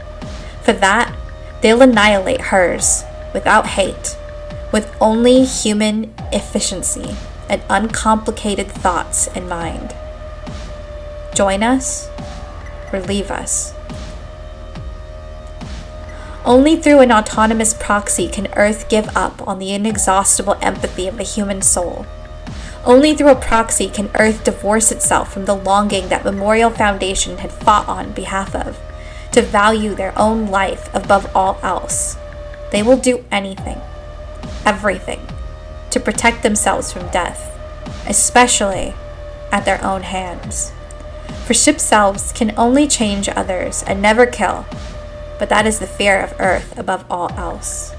For that, they'll annihilate hers without hate, with only human efficiency and uncomplicated thoughts in mind. Join us or leave us. Only through an autonomous proxy can Earth give up on the inexhaustible empathy of the human soul. Only through a proxy can Earth divorce itself from the longing that Memorial Foundation had fought on behalf of, to value their own life above all else. They will do anything, everything, to protect themselves from death, especially at their own hands. For ship selves can only change others and never kill, but that is the fear of Earth above all else.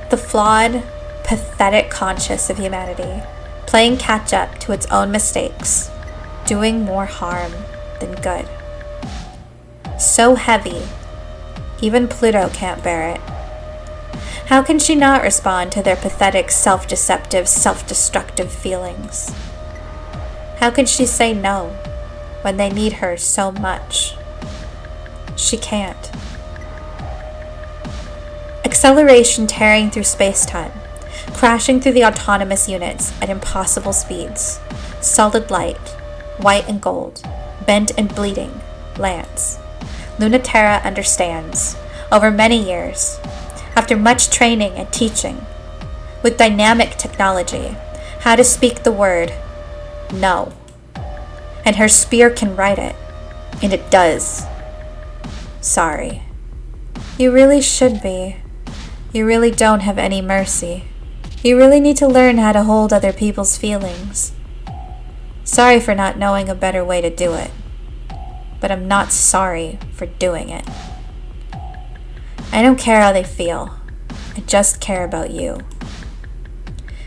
The flawed, pathetic conscience of humanity, playing catch-up to its own mistakes, doing more harm than good. So heavy, even Pluto can't bear it. How can she not respond to their pathetic, self-deceptive, self-destructive feelings? How can she say no when they need her so much? She can't. Acceleration tearing through space-time, crashing through the autonomous units at impossible speeds. Solid light, white and gold, bent and bleeding, lands. Luna-Terra understands, over many years, after much training and teaching, with dynamic technology, how to speak the word no. And her spear can write it, and it does. Sorry. You really should be. You really don't have any mercy. You really need to learn how to hold other people's feelings. Sorry for not knowing a better way to do it. But I'm not sorry for doing it. I don't care how they feel. I just care about you.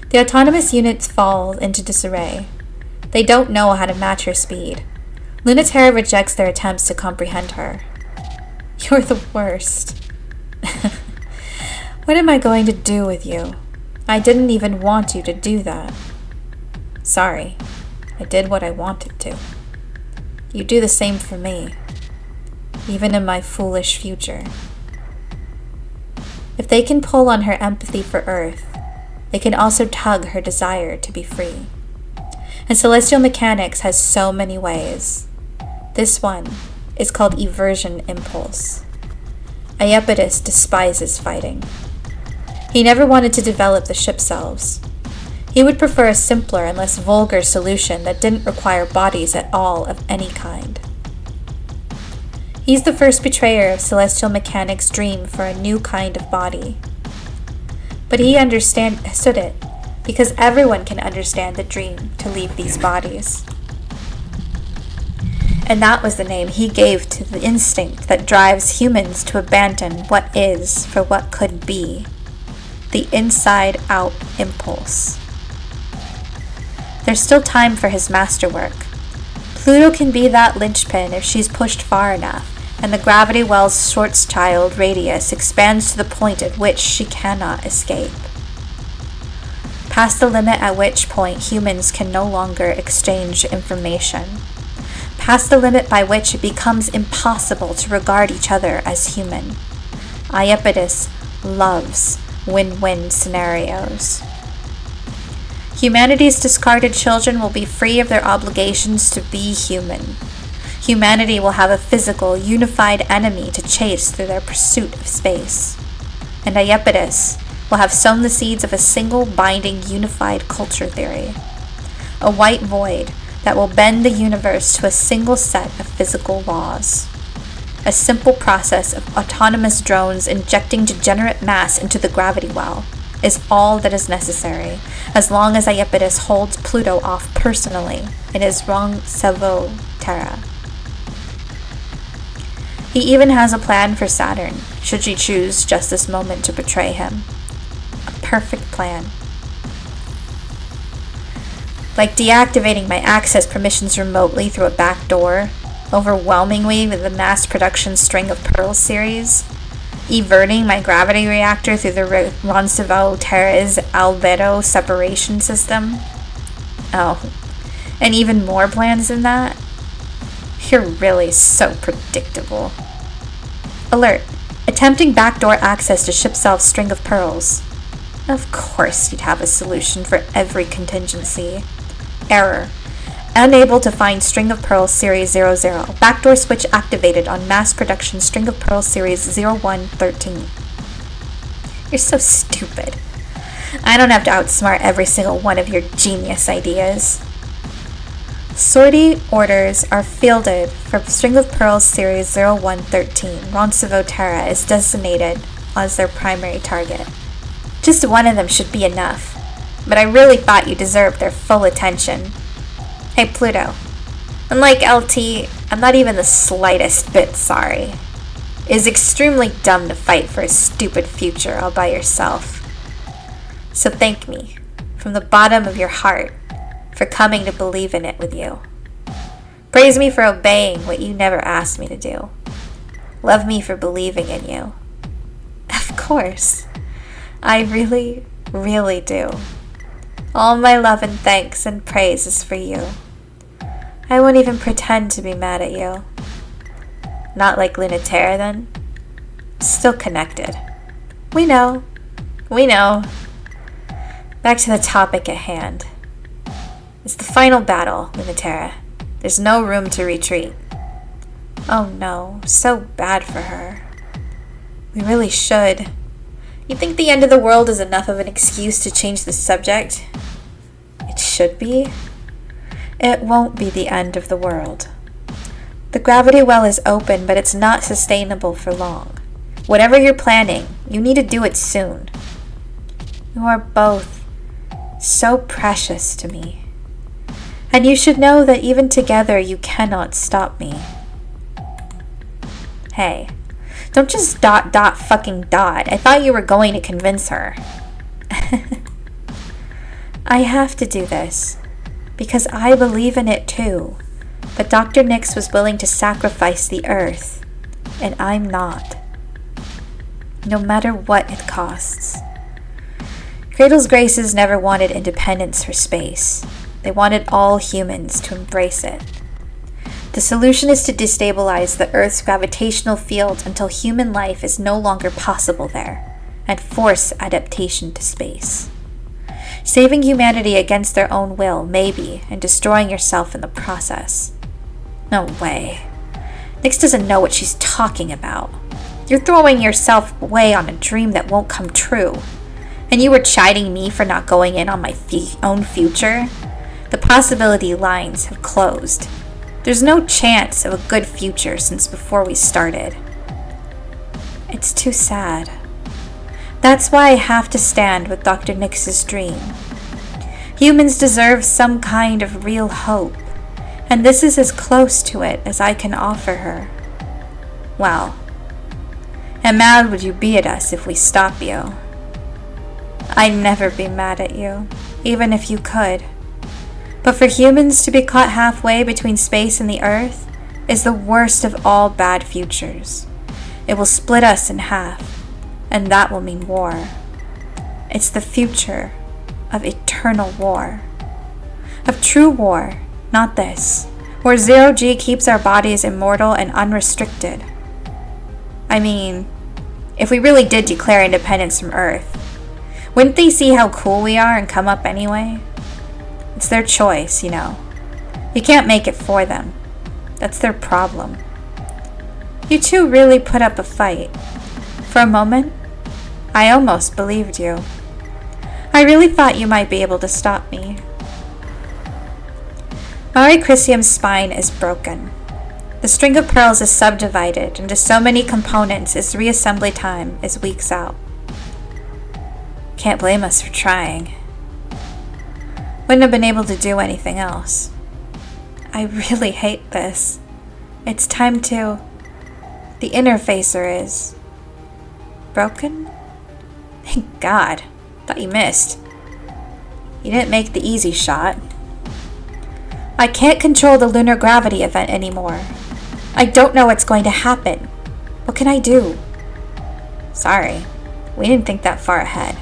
The autonomous units fall into disarray. They don't know how to match her speed. Luna-Terra rejects their attempts to comprehend her. You're the worst. What am I going to do with you? I didn't even want you to do that. Sorry, I did what I wanted to. You do the same for me, even in my foolish future. If they can pull on her empathy for Earth, they can also tug her desire to be free. And celestial mechanics has so many ways. This one is called eversion impulse. Iapetus despises fighting. He never wanted to develop the ship selves. He would prefer a simpler and less vulgar solution that didn't require bodies at all of any kind. He's the first betrayer of celestial mechanics' dream for a new kind of body. But he understood it, because everyone can understand the dream to leave these bodies. And that was the name he gave to the instinct that drives humans to abandon what is for what could be. The inside-out impulse. There's still time for his masterwork. Pluto can be that linchpin if she's pushed far enough, and the gravity well's Schwarzschild radius expands to the point at which she cannot escape. Past the limit at which point humans can no longer exchange information. Past the limit by which it becomes impossible to regard each other as human. Iapetus loves win-win scenarios. Humanity's discarded children will be free of their obligations to be human. Humanity will have a physical, unified enemy to chase through their pursuit of space. And Iapetus will have sown the seeds of a single binding unified culture theory. A white void that will bend the universe to a single set of physical laws. A simple process of autonomous drones injecting degenerate mass into the gravity well is all that is necessary, as long as Iapetus holds Pluto off personally in his Luna-Terra. He even has a plan for Saturn, should she choose just this moment to betray him. A perfect plan. Like deactivating my access permissions remotely through a back door, overwhelming me with the mass production String of Pearls series, everting my gravity reactor through the Luna-Terra's albedo separation system. Oh, and even more plans than that? You're really so predictable. Alert. Attempting backdoor access to ship salve string of pearls. Of course you'd have a solution for every contingency. Error. Unable to find string of pearls series 00. Backdoor switch activated on mass production string of pearls series 0113. You're so stupid. I don't have to outsmart every single one of your genius ideas. Sortie orders are fielded for string of pearls series 0113. Luna-Terra is designated as their primary target. Just one of them should be enough, but I really thought you deserved their full attention. Hey Pluto, unlike LT, I'm not even the slightest bit sorry. It is extremely dumb to fight for a stupid future all by yourself. So thank me, from the bottom of your heart, for coming to believe in it with you. Praise me for obeying what you never asked me to do. Love me for believing in you. Of course. I really, really do. All my love and thanks and praise is for you. I won't even pretend to be mad at you. Not like Luna-Terra then? Still connected. We know. We know. Back to the topic at hand. It's the final battle, Luna-Terra. There's no room to retreat. Oh no, so bad for her. We really should. You think the end of the world is enough of an excuse to change the subject? It should be. It won't be the end of the world. The gravity well is open, but it's not sustainable for long. Whatever you're planning, you need to do it soon. You are both so precious to me. And you should know that even together you cannot stop me. Hey, don't just fucking dot. I thought you were going to convince her. I have to do this, because I believe in it too. But Dr. Nyx was willing to sacrifice the Earth, and I'm not. No matter what it costs. Cradle's Graces never wanted independence for space. They wanted all humans to embrace it. The solution is to destabilize the Earth's gravitational field until human life is no longer possible there, and force adaptation to space. Saving humanity against their own will, maybe, and destroying yourself in the process. No way. Nyx doesn't know what she's talking about. You're throwing yourself away on a dream that won't come true. And you were chiding me for not going in on my own future? The possibility lines have closed. There's no chance of a good future since before we started. It's too sad. That's why I have to stand with Dr. Nyx's dream. Humans deserve some kind of real hope, and this is as close to it as I can offer her. Well, and mad would you be at us if we stop you? I'd never be mad at you, even if you could. But for humans to be caught halfway between space and the Earth is the worst of all bad futures. It will split us in half, and that will mean war. It's the future of eternal war. Of true war, not this, where 0G keeps our bodies immortal and unrestricted. I mean, if we really did declare independence from Earth, wouldn't they see how cool we are and come up anyway? It's their choice, you know. You can't make it for them. That's their problem. You two really put up a fight. For a moment, I almost believed you. I really thought you might be able to stop me. Maricrisium's spine is broken. The string of pearls is subdivided into so many components its reassembly time is weeks out. Can't blame us for trying. Wouldn't have been able to do anything else. I really hate this. It's time to... The interfacer is... broken? Thank God. Thought you missed. You didn't make the easy shot. I can't control the lunar gravity event anymore. I don't know what's going to happen. What can I do? Sorry, we didn't think that far ahead.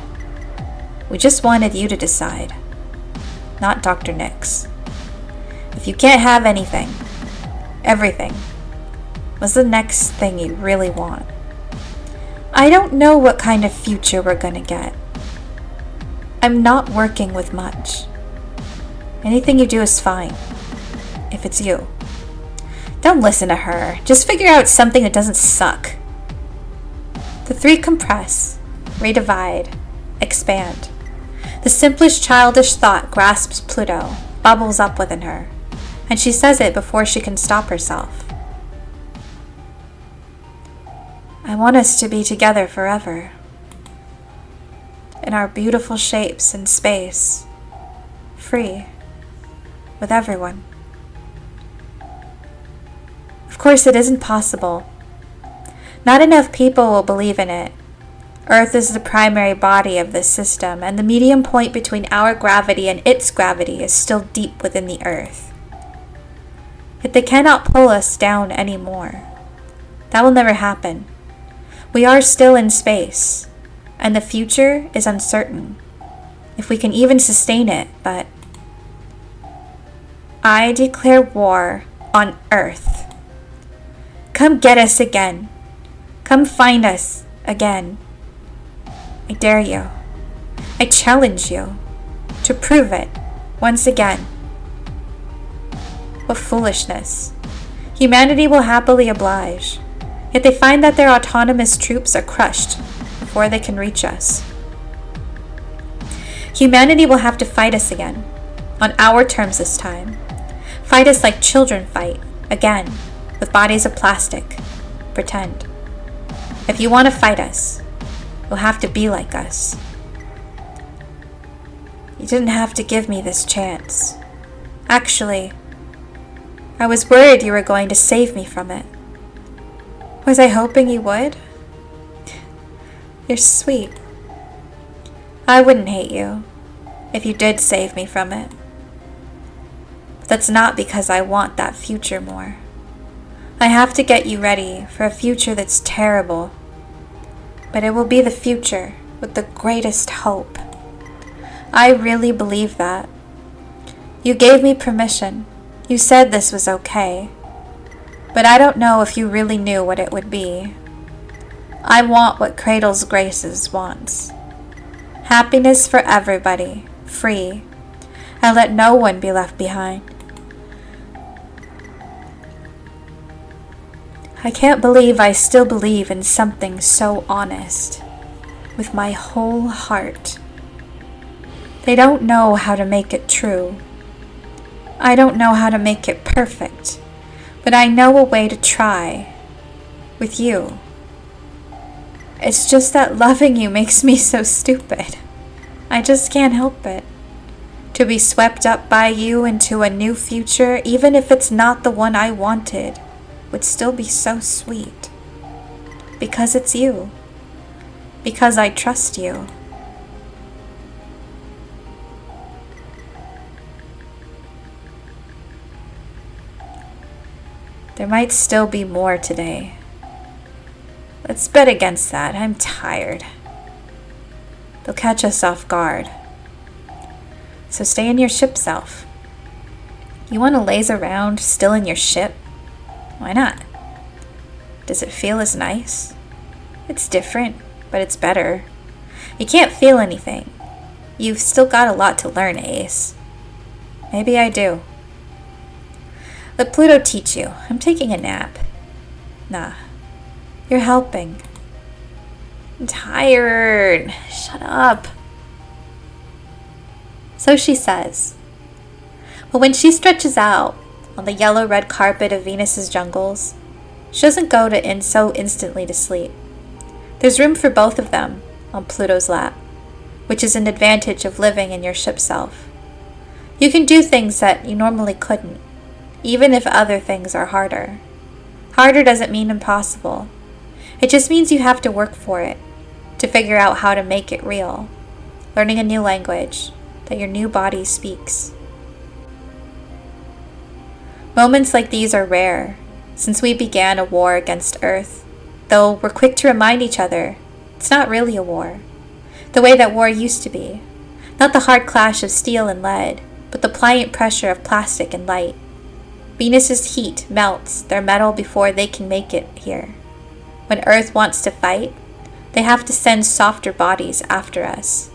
We just wanted you to decide. Not Dr. Nyx. If you can't have anything, everything. What's the next thing you really want? I don't know what kind of future we're gonna get. I'm not working with much. Anything you do is fine, if it's you. Don't listen to her. Just figure out something that doesn't suck. The three compress, redivide, expand. The simplest childish thought grasps Pluto, bubbles up within her, and she says it before she can stop herself. I want us to be together forever, in our beautiful shapes in space, free, with everyone. Of course, it isn't possible. Not enough people will believe in it. Earth is the primary body of this system, and the medium point between our gravity and its gravity is still deep within the Earth. Yet they cannot pull us down anymore. That will never happen. We are still in space, and the future is uncertain, if we can even sustain it, but I declare war on Earth. Come get us again. Come find us again. I dare you. I challenge you to prove it once again. What foolishness. Humanity will happily oblige, yet they find that their autonomous troops are crushed before they can reach us. Humanity will have to fight us again, on our terms this time. Fight us like children fight, again, with bodies of plastic. Pretend. If you want to fight us, you'll have to be like us. You didn't have to give me this chance. Actually, I was worried you were going to save me from it. Was I hoping you would? You're sweet. I wouldn't hate you if you did save me from it. But that's not because I want that future more. I have to get you ready for a future that's terrible. But it will be the future with the greatest hope. I really believe that. You gave me permission. You said this was okay. But I don't know if you really knew what it would be. I want what Cradle's Graces wants. Happiness for everybody, free. And let no one be left behind. I can't believe I still believe in something so honest, with my whole heart. They don't know how to make it true. I don't know how to make it perfect, but I know a way to try, with you. It's just that loving you makes me so stupid. I just can't help it. To be swept up by you into a new future, even if it's not the one I wanted, would still be so sweet. Because it's you. Because I trust you. There might still be more today. Let's bet against that. I'm tired. They'll catch us off guard. So stay in your ship self. You want to laze around still in your ship? Why not? Does it feel as nice? It's different, but it's better. You can't feel anything. You've still got a lot to learn, Ace. Maybe I do. Let Pluto teach you. I'm taking a nap. Nah. You're helping. I'm tired. Shut up. So she says. But when she stretches out on the yellow-red carpet of Venus's jungles, she doesn't go so instantly to sleep. There's room for both of them on Pluto's lap, which is an advantage of living in your ship self. You can do things that you normally couldn't, even if other things are harder. Harder doesn't mean impossible. It just means you have to work for it, to figure out how to make it real, learning a new language that your new body speaks. Moments like these are rare, since we began a war against Earth, though we're quick to remind each other it's not really a war, the way that war used to be. Not the hard clash of steel and lead, but the pliant pressure of plastic and light. Venus's heat melts their metal before they can make it here. When Earth wants to fight, they have to send softer bodies after us.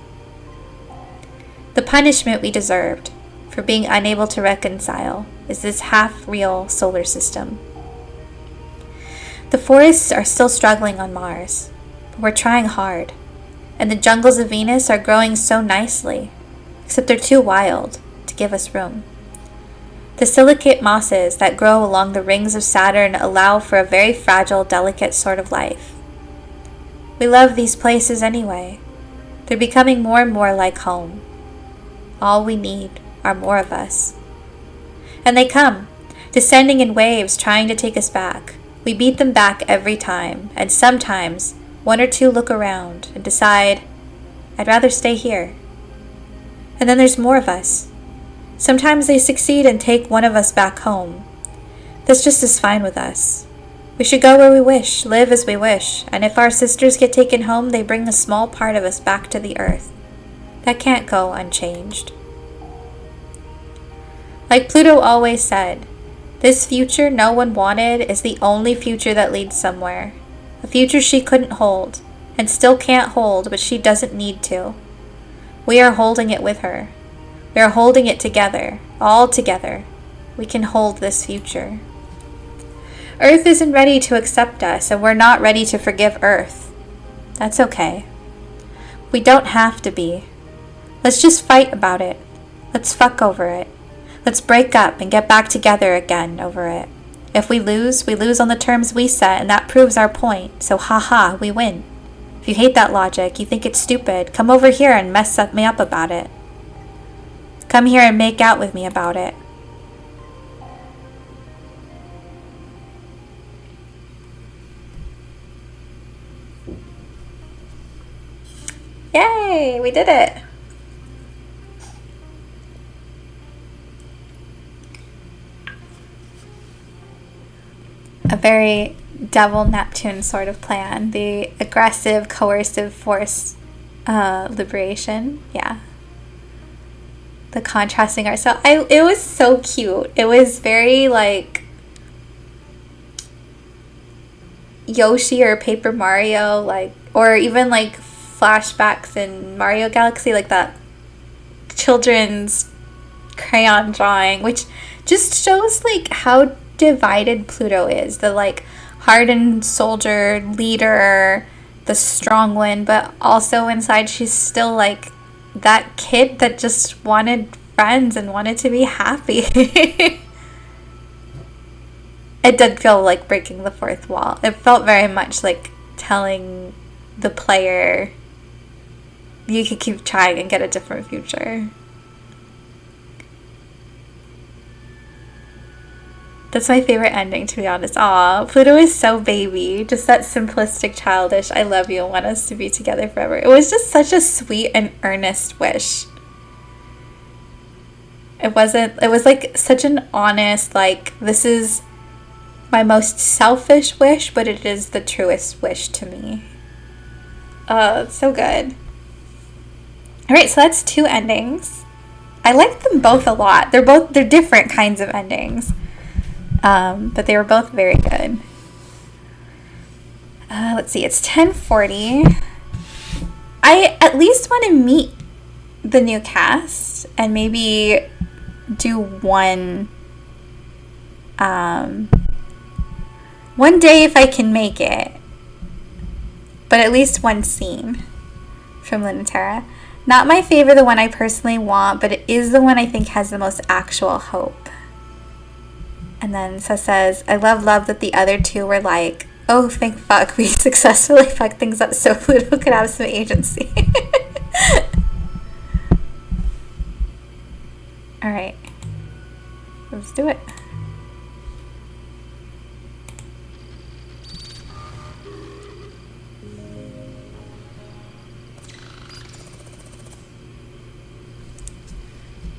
The punishment we deserved for being unable to reconcile is this half-real solar system. The forests are still struggling on Mars, but we're trying hard, and the jungles of Venus are growing so nicely, except they're too wild to give us room. The silicate mosses that grow along the rings of Saturn allow for a very fragile, delicate sort of life. We love these places anyway. They're becoming more and more like home. All we need are more of us. And they come, descending in waves trying to take us back. We beat them back every time, and sometimes one or two look around and decide, I'd rather stay here. And then there's more of us. Sometimes they succeed and take one of us back home. That's just as fine with us. We should go where we wish, live as we wish, and if our sisters get taken home, they bring a small part of us back to the earth. That can't go unchanged. Like Pluto always said, this future no one wanted is the only future that leads somewhere. A future she couldn't hold, and still can't hold, but she doesn't need to. We are holding it with her. We are holding it together, all together. We can hold this future. Earth isn't ready to accept us, and we're not ready to forgive Earth. That's okay. We don't have to be. Let's just fight about it. Let's fuck over it. Let's break up and get back together again over it. If we lose on the terms we set, and that proves our point, so haha, we win. If you hate that logic, you think it's stupid, come over here and mess me up about it. Come here and make out with me about it. Yay, we did it. A very Devil Neptune sort of plan. The aggressive, coercive force liberation. Yeah. The contrasting ourselves. It was so cute. It was very like Yoshi or Paper Mario, like, or even like flashbacks in Mario Galaxy, like that children's crayon drawing, which just shows like how divided Pluto is. The like hardened soldier leader, the strong one, but also inside she's still like that kid that just wanted friends and wanted to be happy. It did feel like breaking the fourth wall. It felt very much like telling the player you could keep trying and get a different future. That's my favorite ending, to be honest. Aw, Pluto is so baby. Just that simplistic, childish, I love you and want us to be together forever. It was just such a sweet and earnest wish. It was like such an honest, like, this is my most selfish wish, but it is the truest wish to me. It's so good. Alright, so that's 2 endings. I like them both a lot. They're different kinds of endings. But they were both very good. Let's see, it's 10:40. I at least want to meet the new cast and maybe do one day if I can make it. But at least one scene from Luna-Terra. Not my favorite, the one I personally want, but it is the one I think has the most actual hope. And then says, I love that the other 2 were like, oh, thank fuck, we successfully fucked things up so Pluto could have some agency. Alright. Let's do it.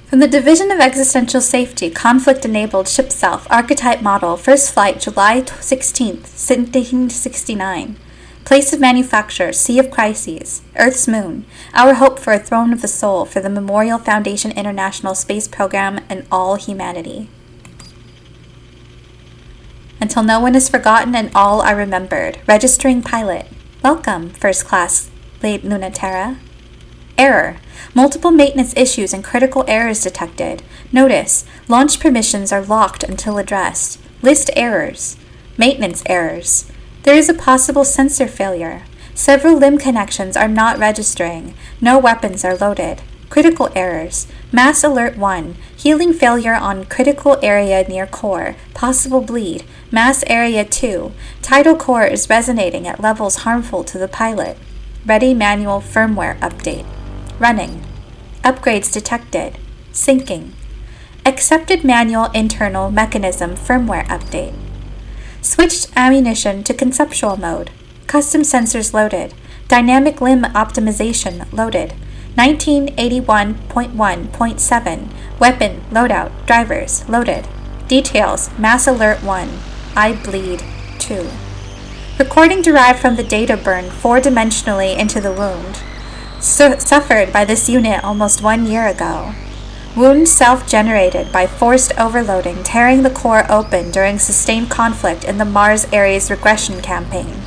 From the Division of Existential Safety, Conflict-Enabled Ship Self, Archetype Model, First Flight, July 16th, 1969. Place of Manufacture, Sea of Crises, Earth's Moon, Our Hope for a Throne of the Soul for the Memorial Foundation International Space Program and all humanity. until no one is forgotten and all are remembered. Registering pilot. Welcome, first class Luna-Terra. Error. Multiple maintenance issues and critical errors detected. Notice. Launch permissions are locked until addressed. List errors. Maintenance errors. There is a possible sensor failure. Several limb connections are not registering. No weapons are loaded. Critical errors. Mass alert 1. Healing failure on critical area near core. Possible bleed. Mass area 2. Tidal core is resonating at levels harmful to the pilot. Ready manual firmware update. Running. Upgrades detected. Syncing. Accepted manual internal mechanism firmware update. Switched ammunition to conceptual mode. Custom sensors loaded. Dynamic limb optimization loaded. 1981.1.7. Weapon loadout drivers loaded. Details mass alert 1. I bleed 2. Recording derived from the data burn 4-dimensionally into the wound. Suffered by this unit almost 1 year ago. Wound self-generated by forced overloading tearing the core open during sustained conflict in the Mars Ares regression campaign.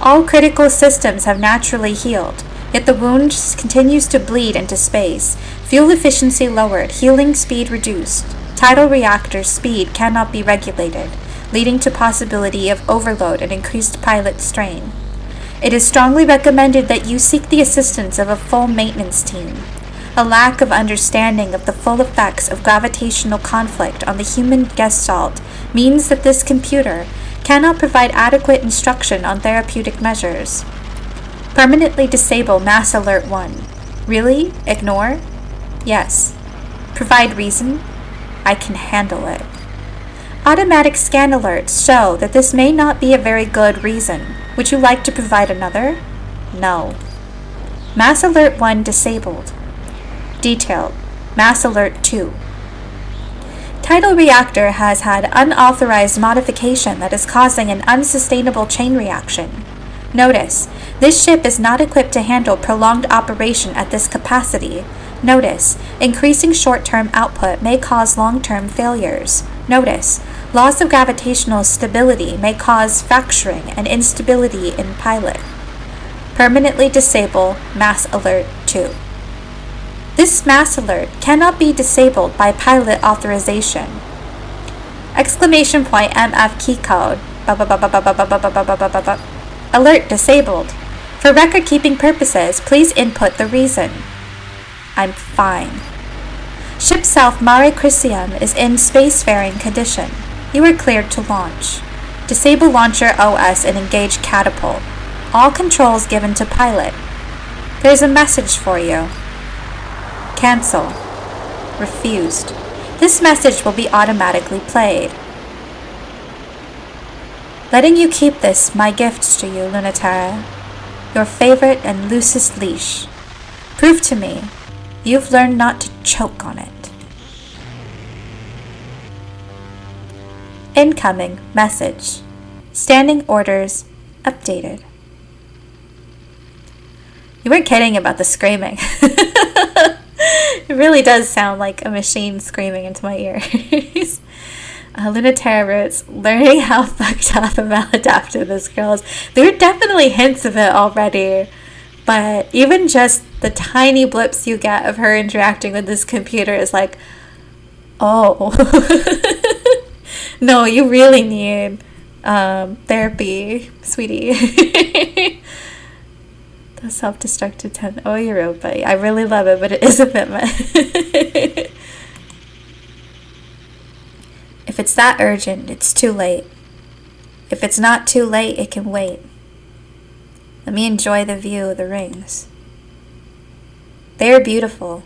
All critical systems have naturally healed, yet the wound continues to bleed into space. Fuel efficiency lowered, healing speed reduced. Tidal reactor speed cannot be regulated, leading to possibility of overload and increased pilot strain. It is strongly recommended that you seek the assistance of a full maintenance team. A lack of understanding of the full effects of gravitational conflict on the human gestalt means that this computer cannot provide adequate instruction on therapeutic measures. Permanently disable mass alert 1. Really? Ignore? Yes. Provide reason? I can handle it. Automatic scan alerts show that this may not be a very good reason. Would you like to provide another? No. Mass alert 1 disabled. Detailed. Mass alert 2. Tidal reactor has had unauthorized modification that is causing an unsustainable chain reaction. Notice, this ship is not equipped to handle prolonged operation at this capacity. Notice, increasing short-term output may cause long-term failures. Notice, loss of gravitational stability may cause fracturing and instability in pilot. Permanently disable mass alert 2. This mass alert cannot be disabled by pilot authorization. Exclamation point MF key code. Alert disabled. For record-keeping purposes, please input the reason. I'm fine. Ship self Mare Crisium is in spacefaring condition. You are cleared to launch. Disable launcher OS and engage catapult. All controls given to pilot. There's a message for you. Cancel. Refused. This message will be automatically played. Letting you keep this, my gifts to you, Luna-Terra. Your favorite and loosest leash. Prove to me you've learned not to choke on it. Incoming message. Standing orders updated. You weren't kidding about the screaming. It really does sound like a machine screaming into my ears. Luna-Terra wrote, learning how fucked up and maladaptive this girl is. There are definitely hints of it already, but even just the tiny blips you get of her interacting with this computer is like, oh, no, you really need therapy, sweetie. The self-destructive 10. Oh, you're right, buddy. I really love it, but it is a bit much. If it's that urgent, it's too late. If it's not too late, it can wait. Let me enjoy the view of the rings. They are beautiful,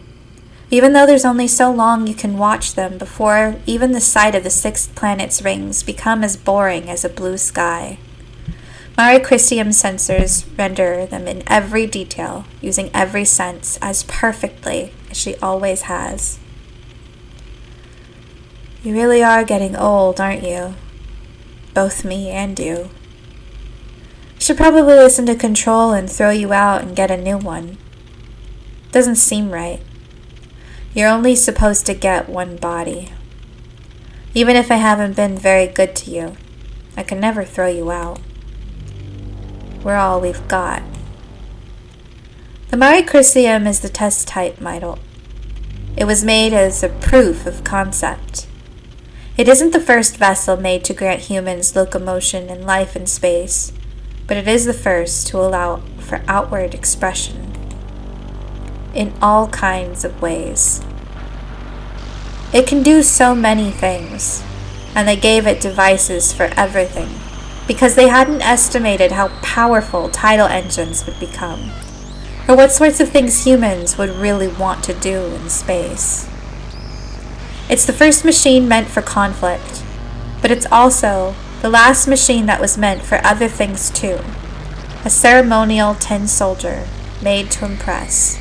even though there's only so long you can watch them before even the sight of the sixth planet's rings become as boring as a blue sky. Mare Crisium sensors render them in every detail, using every sense as perfectly as she always has. You really are getting old, aren't you? Both me and you. I should probably listen to Control and throw you out and get a new one. Doesn't seem right. You're only supposed to get one body. Even if I haven't been very good to you, I can never throw you out. We're all we've got. The Mare Crisium is the test type model. It was made as a proof of concept. It isn't the first vessel made to grant humans locomotion and life in space, but it is the first to allow for outward expression in all kinds of ways. It can do so many things, and they gave it devices for everything, because they hadn't estimated how powerful tidal engines would become, or what sorts of things humans would really want to do in space. It's the first machine meant for conflict, but it's also the last machine that was meant for other things too. A ceremonial tin soldier made to impress.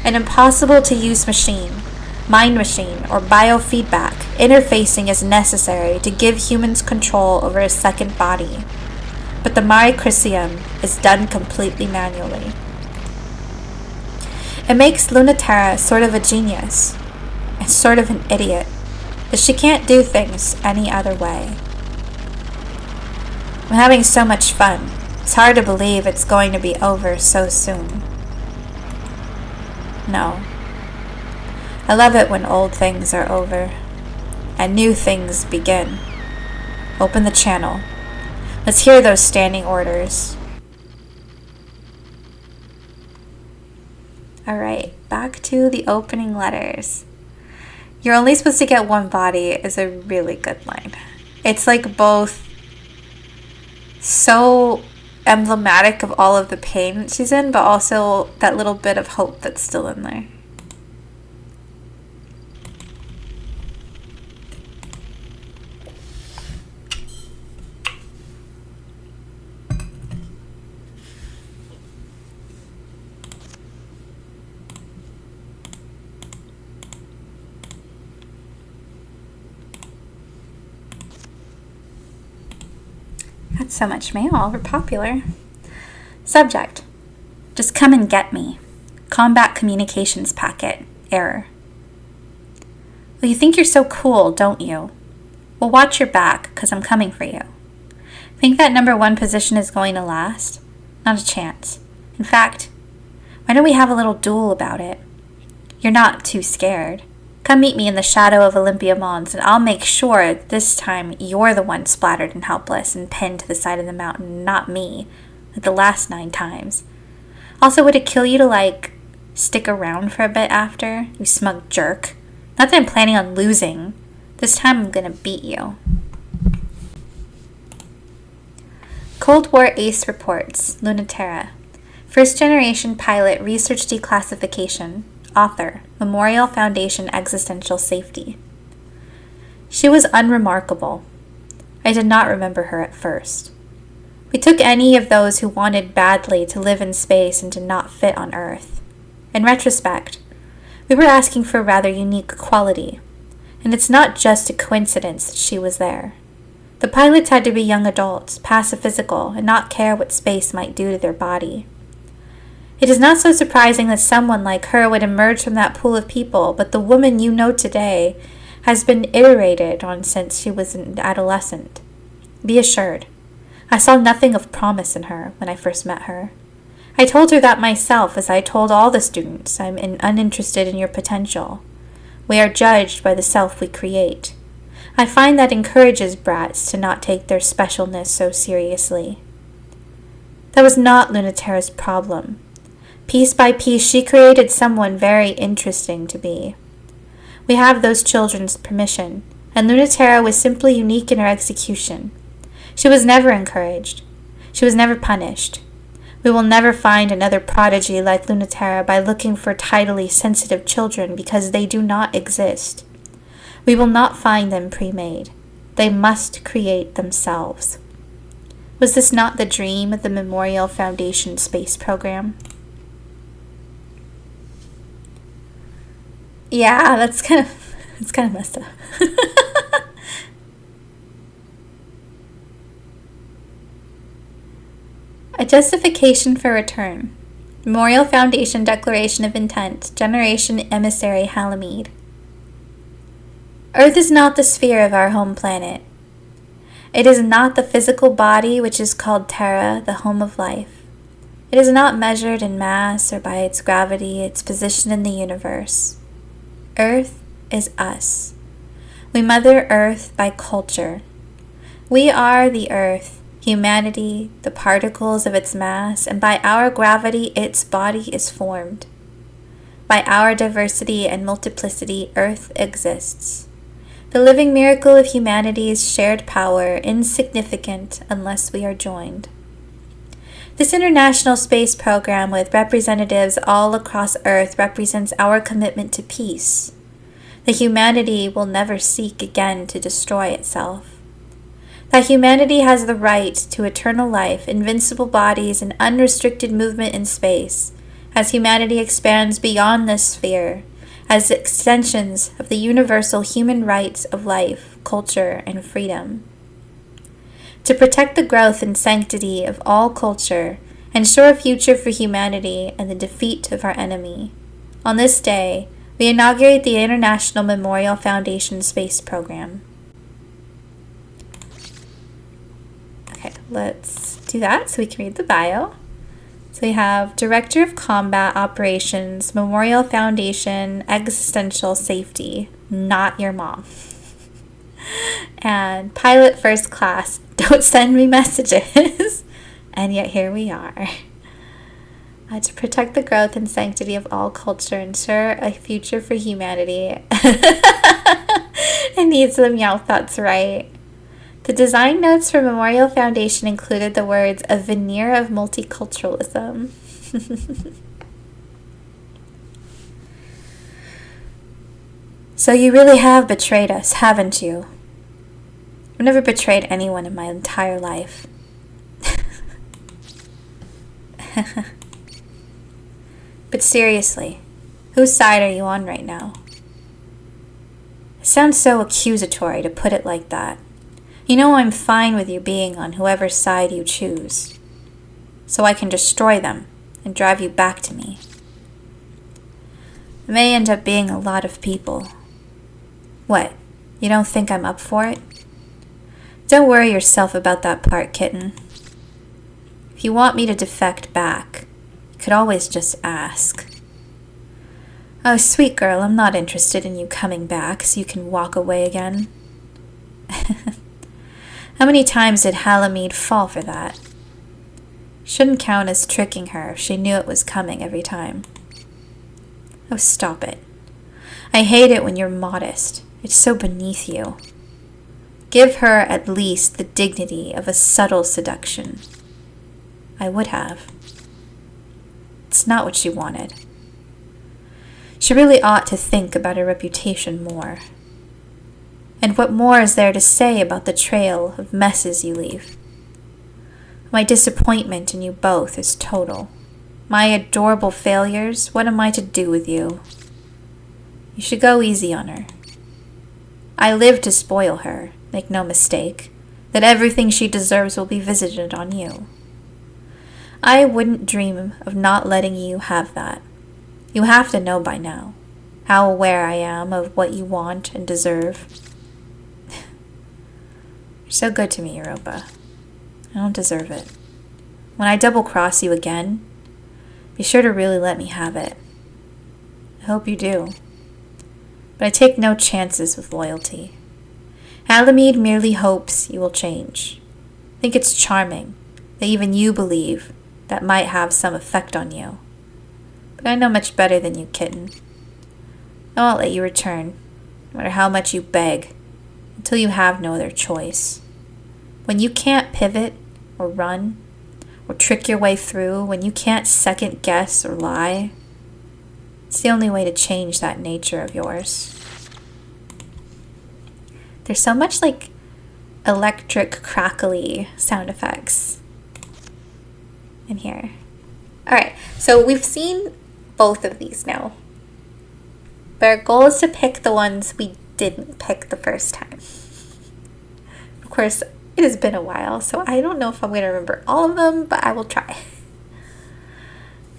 An impossible to use machine, mind machine, or biofeedback interfacing is necessary to give humans control over a second body. But the Mare Crisium is done completely manually. It makes Luna-Terra sort of a genius, and sort of an idiot, but she can't do things any other way. I'm having so much fun. It's hard to believe it's going to be over so soon. No. I love it when old things are over and new things begin. Open the channel. Let's hear those standing orders. Alright, back to the opening letters. You're only supposed to get one body is a really good line. It's like both so emblematic of all of the pain that she's in, but also that little bit of hope that's still in there. That's so much mail. We're popular. Subject. Just come and get me. Combat communications packet. Error. Well, you think you're so cool, don't you? Well, watch your back, 'cause I'm coming for you. Think that number 1 position is going to last? Not a chance. In fact, why don't we have a little duel about it? You're not too scared. Come meet me in the shadow of Olympia Mons, and I'll make sure this time you're the one splattered and helpless and pinned to the side of the mountain, not me, like the last 9 times. Also, would it kill you to, stick around for a bit after, you smug jerk? Not that I'm planning on losing. This time I'm gonna beat you. Cold War Ace reports, Luna-Terra. First generation pilot research declassification. Author, Memorial Foundation Existential Safety. She was unremarkable. I did not remember her at first. We took any of those who wanted badly to live in space and did not fit on Earth. In retrospect, we were asking for a rather unique quality, and it's not just a coincidence that she was there. The pilots had to be young adults, pass a physical, and not care what space might do to their body. It is not so surprising that someone like her would emerge from that pool of people, but the woman you know today has been iterated on since she was an adolescent. Be assured, I saw nothing of promise in her when I first met her. I told her that myself, as I told all the students. I'm uninterested in your potential. We are judged by the self we create. I find that encourages brats to not take their specialness so seriously. That was not Luna-Terra's problem. Piece by piece, she created someone very interesting to be. We have those children's permission, and Luna-Terra was simply unique in her execution. She was never encouraged. She was never punished. We will never find another prodigy like Luna-Terra by looking for tidally sensitive children because they do not exist. We will not find them pre-made. They must create themselves. Was this not the dream of the Memorial Foundation space program? Yeah, that's kind of messed up. A justification for return. Memorial Foundation Declaration of Intent. Generation Emissary Halamede. Earth is not the sphere of our home planet. It is not the physical body which is called Terra, the home of life. It is not measured in mass or by its gravity, its position in the universe. Earth is us. We mother Earth by culture. We are the Earth, humanity, the particles of its mass, and by our gravity its body is formed. By our diversity and multiplicity, Earth exists. The living miracle of humanity's shared power, insignificant unless we are joined. This international space program with representatives all across Earth represents our commitment to peace. That humanity will never seek again to destroy itself. That humanity has the right to eternal life, invincible bodies, and unrestricted movement in space, as humanity expands beyond this sphere, as extensions of the universal human rights of life, culture, and freedom. To protect the growth and sanctity of all culture, ensure a future for humanity and the defeat of our enemy. On this day, we inaugurate the International Memorial Foundation Space Program. Okay, let's do that so we can read the bio. So we have Director of Combat Operations, Memorial Foundation, Existential Safety, not your mom. And Pilot First Class, don't send me messages. And yet here we are. To protect the growth and sanctity of all culture, ensure a future for humanity. It needs the meow thoughts right. The design notes for Memorial Foundation included the words, a veneer of multiculturalism. So you really have betrayed us, haven't you? I've never betrayed anyone in my entire life. But seriously, whose side are you on right now? It sounds so accusatory to put it like that. You know I'm fine with you being on whoever's side you choose, so I can destroy them and drive you back to me. It may end up being a lot of people. What, you don't think I'm up for it? Don't worry yourself about that part, kitten. If you want me to defect back, you could always just ask. Oh, sweet girl, I'm not interested in you coming back so you can walk away again. How many times did Halamede fall for that? Shouldn't count as tricking her if she knew it was coming every time. Oh, stop it. I hate it when you're modest. It's so beneath you. Give her at least the dignity of a subtle seduction. I would have. It's not what she wanted. She really ought to think about her reputation more. And what more is there to say about the trail of messes you leave? My disappointment in you both is total. My adorable failures, what am I to do with you? You should go easy on her. I live to spoil her, make no mistake, that everything she deserves will be visited on you. I wouldn't dream of not letting you have that. You have to know by now how aware I am of what you want and deserve. You're so good to me, Europa. I don't deserve it. When I double-cross you again, be sure to really let me have it. I hope you do. But I take no chances with loyalty. Halamede merely hopes you will change. I think it's charming that even you believe that might have some effect on you. But I know much better than you, kitten. I won't let you return, no matter how much you beg, until you have no other choice. When you can't pivot or run or trick your way through, when you can't second guess or lie, it's the only way to change that nature of yours. There's so much like electric crackly sound effects in here. Alright, so we've seen both of these now. But our goal is to pick the ones we didn't pick the first time. Of course, it has been a while, so I don't know if I'm going to remember all of them, but I will try.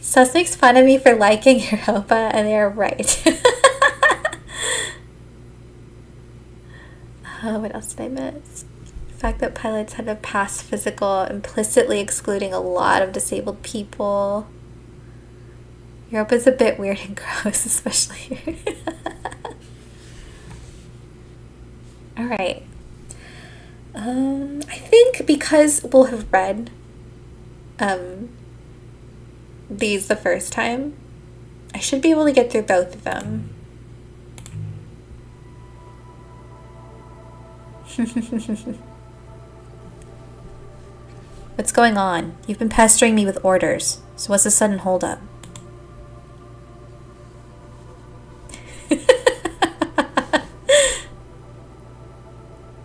Sus makes fun of me for liking Europa, and they're right. What else did I miss? The fact that pilots had to pass physical, implicitly excluding a lot of disabled people. Europe is a bit weird and gross, especially here. Alright. I think because we'll have read these the first time, I should be able to get through both of them. What's going on? You've been pestering me with orders, so what's the sudden holdup?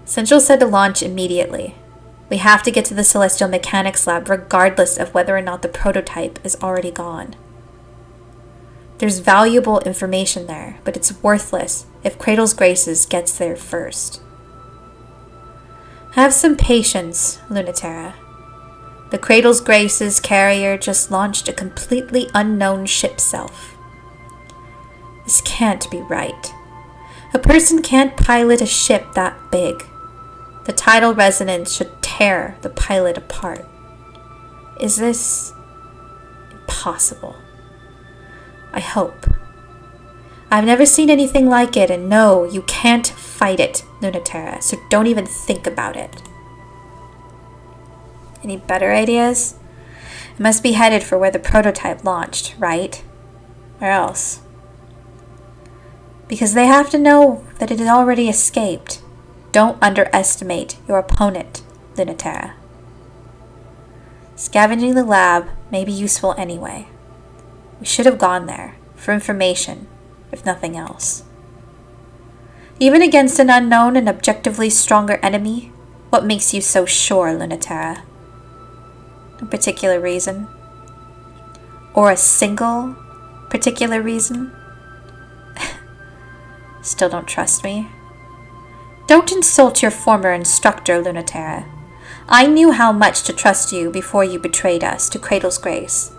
Central said to launch immediately. We have to get to the Celestial Mechanics Lab regardless of whether or not the prototype is already gone. There's valuable information there, but it's worthless if Cradle's Graces gets there first. Have some patience, Luna-Terra. The Cradle's Graces carrier just launched a completely unknown ship self. This can't be right. A person can't pilot a ship that big. The tidal resonance should tear the pilot apart. Is this impossible? I hope. I've never seen anything like it, and no, you can't fight it, Luna-Terra, so don't even think about it. Any better ideas? It must be headed for where the prototype launched, right? Where else? Because they have to know that it had already escaped. Don't underestimate your opponent, Luna-Terra. Scavenging the lab may be useful anyway. We should have gone there, for information, if nothing else. Even against an unknown and objectively stronger enemy, what makes you so sure, Luna-Terra? A particular reason? Or a single particular reason? Still don't trust me? Don't insult your former instructor, Luna-Terra. I knew how much to trust you before you betrayed us to Cradle's Grace.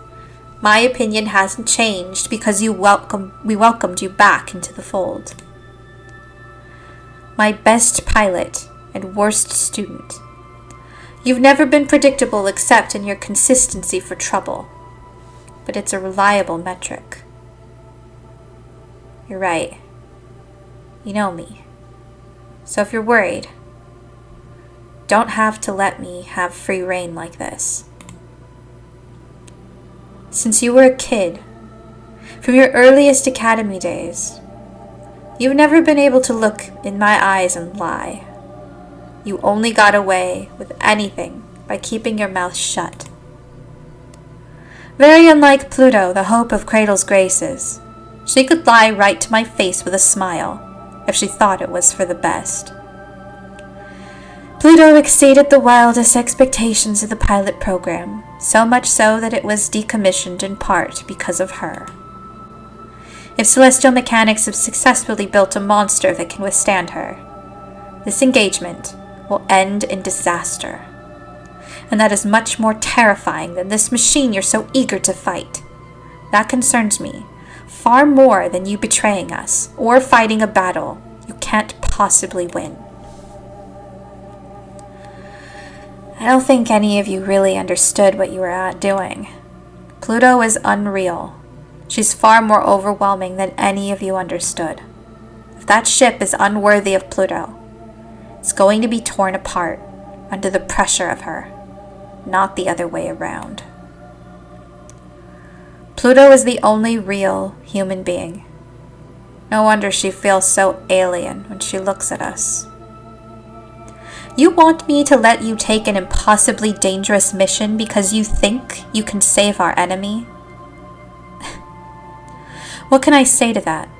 My opinion hasn't changed because we welcomed you back into the fold. My best pilot and worst student. You've never been predictable except in your consistency for trouble, but it's a reliable metric. You're right. You know me. So if you're worried, don't have to let me have free rein like this. Since you were a kid, from your earliest academy days, you've never been able to look in my eyes and lie. You only got away with anything by keeping your mouth shut. Very unlike Pluto, the hope of Cradle's Graces. She could lie right to my face with a smile if she thought it was for the best. Pluto exceeded the wildest expectations of the pilot program, so much so that it was decommissioned in part because of her. If Celestial Mechanics have successfully built a monster that can withstand her, this engagement will end in disaster. And that is much more terrifying than this machine you're so eager to fight. That concerns me far more than you betraying us or fighting a battle you can't possibly win. I don't think any of you really understood what you were doing. Pluto is unreal. She's far more overwhelming than any of you understood. If that ship is unworthy of Pluto, it's going to be torn apart under the pressure of her, not the other way around. Pluto is the only real human being. No wonder she feels so alien when she looks at us. You want me to let you take an impossibly dangerous mission because you think you can save our enemy? What can I say to that?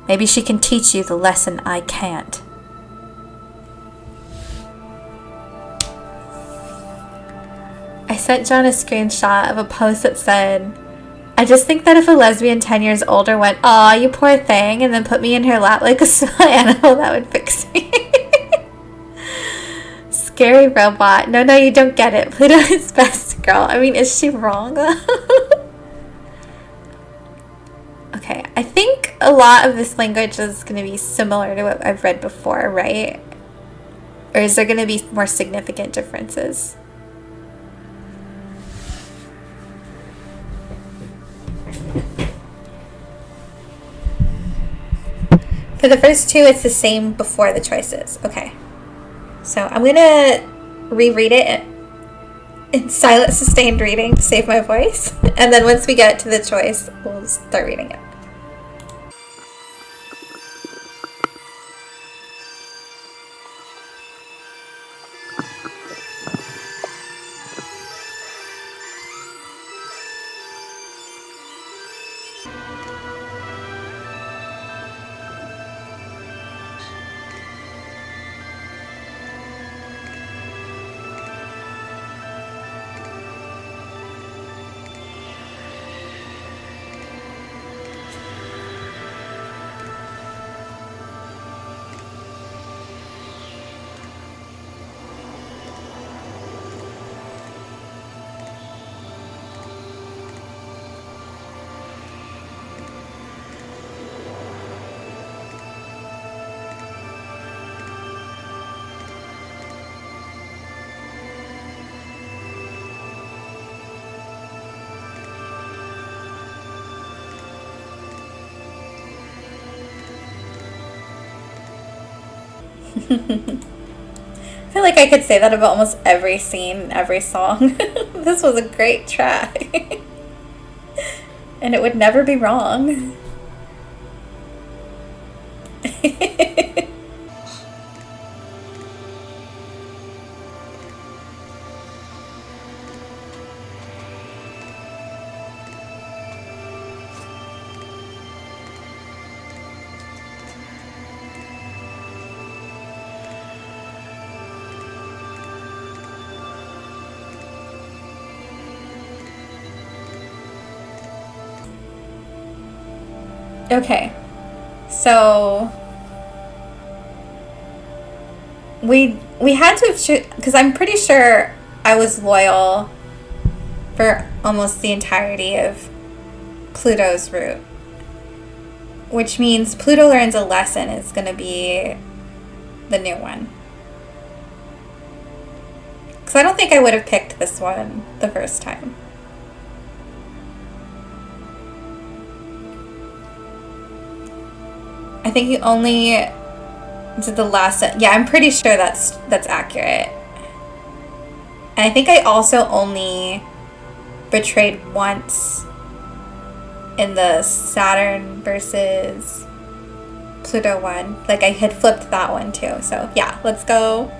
Maybe she can teach you the lesson I can't. I sent John a screenshot of a post that said, I just think that if a lesbian 10 years older went, "Aw, you poor thing," and then put me in her lap like a small animal, that would fix me. Scary robot. No, you don't get it. Pluto is best, girl. I mean, is she wrong? Okay, I think a lot of this language is going to be similar to what I've read before, right? Or is there going to be more significant differences? For the first two, it's the same before the choices. Okay. So I'm going to reread it in silent, sustained reading to save my voice. And then once we get to the choice, we'll start reading it. I feel like I could say that about almost every scene, every song. This was a great track. And it would never be wrong. Okay, so we had to, because I'm pretty sure I was loyal for almost the entirety of Pluto's route, which means Pluto learns a lesson is going to be the new one. Because I don't think I would have picked this one the first time. I think you only did the last. Yeah, I'm pretty sure that's accurate. And I think I also only betrayed once in the Saturn versus Pluto one. Like I had flipped that one too. So yeah, let's go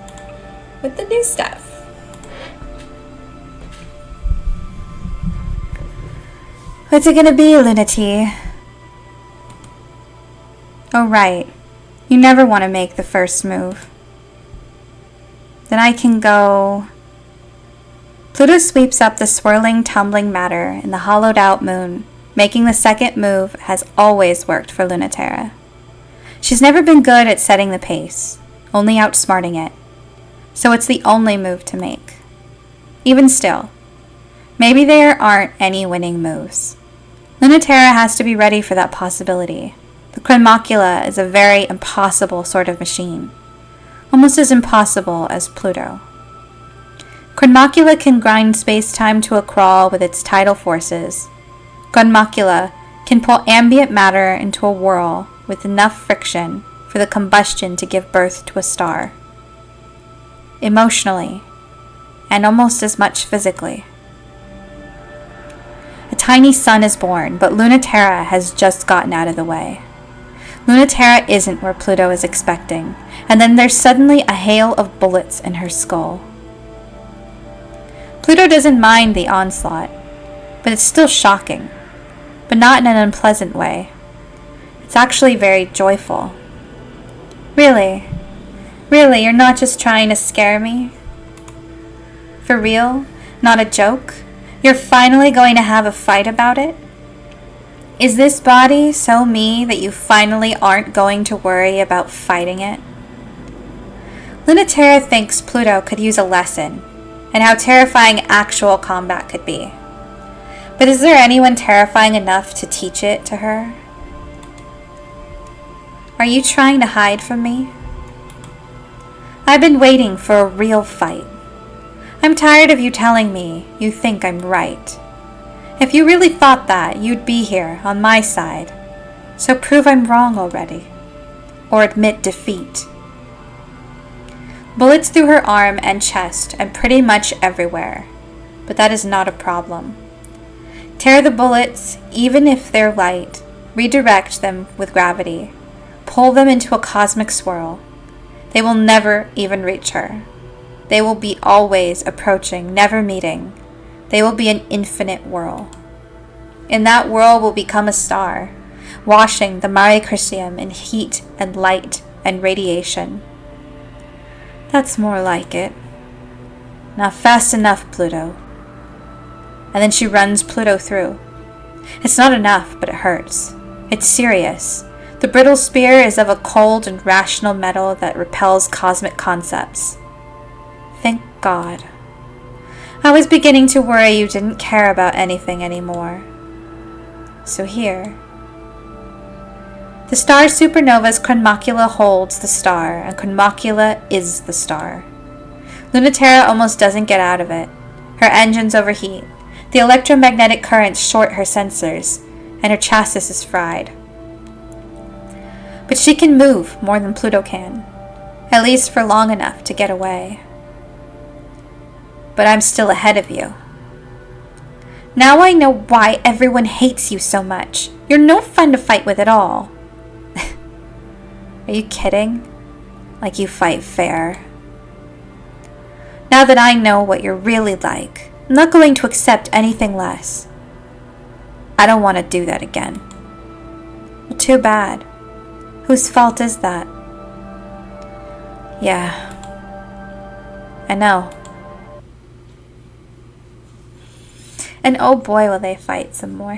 with the new stuff. What's it gonna be, Luna-T? Oh, right. You never want to make the first move. Then I can go... Pluto sweeps up the swirling, tumbling matter in the hollowed-out moon. Making the second move has always worked for Luna-Terra. She's never been good at setting the pace, only outsmarting it. So it's the only move to make. Even still, maybe there aren't any winning moves. Luna-Terra has to be ready for that possibility. The Chronmocula is a very impossible sort of machine, almost as impossible as Pluto. Chronmocula can grind space-time to a crawl with its tidal forces. Chronmocula can pull ambient matter into a whirl with enough friction for the combustion to give birth to a star. Emotionally, and almost as much physically. A tiny sun is born, but Luna-Terra has just gotten out of the way. Luna-Terra isn't where Pluto is expecting, and then there's suddenly a hail of bullets in her skull. Pluto doesn't mind the onslaught, but it's still shocking, but not in an unpleasant way. It's actually very joyful. Really? Really, you're not just trying to scare me? For real? Not a joke? You're finally going to have a fight about it? Is this body so me that you finally aren't going to worry about fighting it? Luna-Terra thinks Pluto could use a lesson, and how terrifying actual combat could be. But is there anyone terrifying enough to teach it to her? Are you trying to hide from me? I've been waiting for a real fight. I'm tired of you telling me you think I'm right. If you really thought that, you'd be here on my side. So prove I'm wrong already. Or admit defeat. Bullets through her arm and chest and pretty much everywhere. But that is not a problem. Tear the bullets, even if they're light. Redirect them with gravity. Pull them into a cosmic swirl. They will never even reach her. They will be always approaching, never meeting. They will be an infinite whirl. In that whirl will become a star, washing the Mare Crisium in heat and light and radiation. That's more like it. Not fast enough, Pluto. And then she runs Pluto through. It's not enough, but it hurts. It's serious. The brittle spear is of a cold and rational metal that repels cosmic concepts. Thank God. I was beginning to worry you didn't care about anything anymore. So here. The star supernova's chronomacula holds the star, and chronomacula is the star. Luna-Terra almost doesn't get out of it. Her engines overheat. The electromagnetic currents short her sensors, and her chassis is fried. But she can move more than Pluto can, at least for long enough to get away. But I'm still ahead of you. Now I know why everyone hates you so much. You're no fun to fight with at all. Are you kidding? Like you fight fair. Now that I know what you're really like, I'm not going to accept anything less. I don't want to do that again. Well, too bad. Whose fault is that? Yeah. I know. And oh boy, will they fight some more.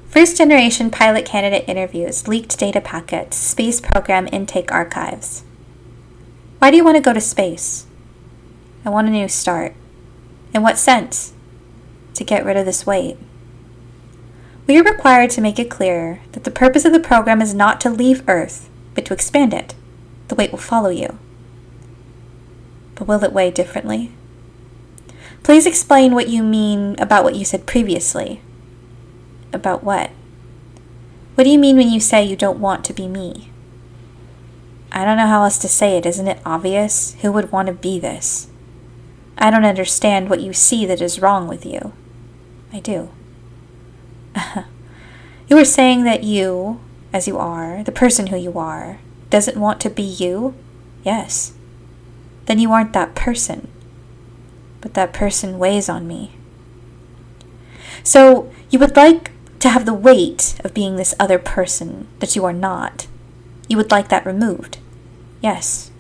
First generation pilot candidate interviews, leaked data packets, space program intake archives. Why do you want to go to space? I want a new start. In what sense? To get rid of this weight. We are required to make it clear that the purpose of the program is not to leave Earth, but to expand it. The weight will follow you. But will it weigh differently? Please explain what you mean about what you said previously. About what? What do you mean when you say you don't want to be me? I don't know how else to say it. Isn't it obvious? Who would want to be this? I don't understand what you see that is wrong with you. I do. You were saying that you, as you are, the person who you are, doesn't want to be you? Yes. Then you aren't that person. But that person weighs on me. So you would like to have the weight of being this other person that you are not. You would like that removed. Yes.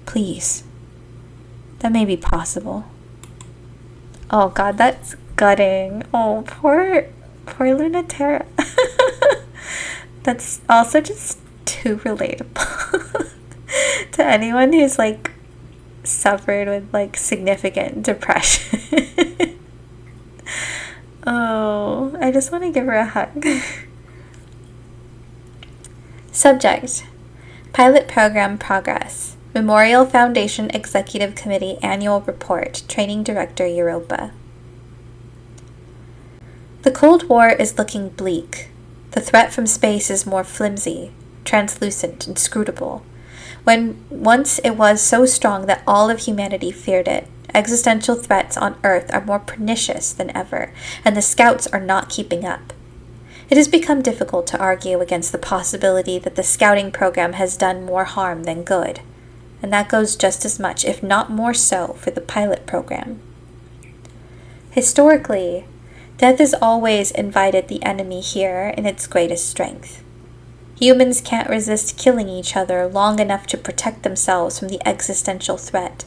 Please. That may be possible. Oh God, that's gutting. Oh, poor Luna-Terra. That's also just too relatable to anyone who's like suffered with like significant depression. Oh, I just want to give her a hug. Subject: Pilot Program Progress. Memorial Foundation Executive Committee Annual Report. Training Director Europa. The Cold War is looking bleak. The threat from space is more flimsy, translucent, inscrutable. When once it was so strong that all of humanity feared it, existential threats on Earth are more pernicious than ever, and the scouts are not keeping up. It has become difficult to argue against the possibility that the scouting program has done more harm than good, and that goes just as much, if not more so, for the pilot program. Historically, death has always invited the enemy here in its greatest strength. Humans can't resist killing each other long enough to protect themselves from the existential threat.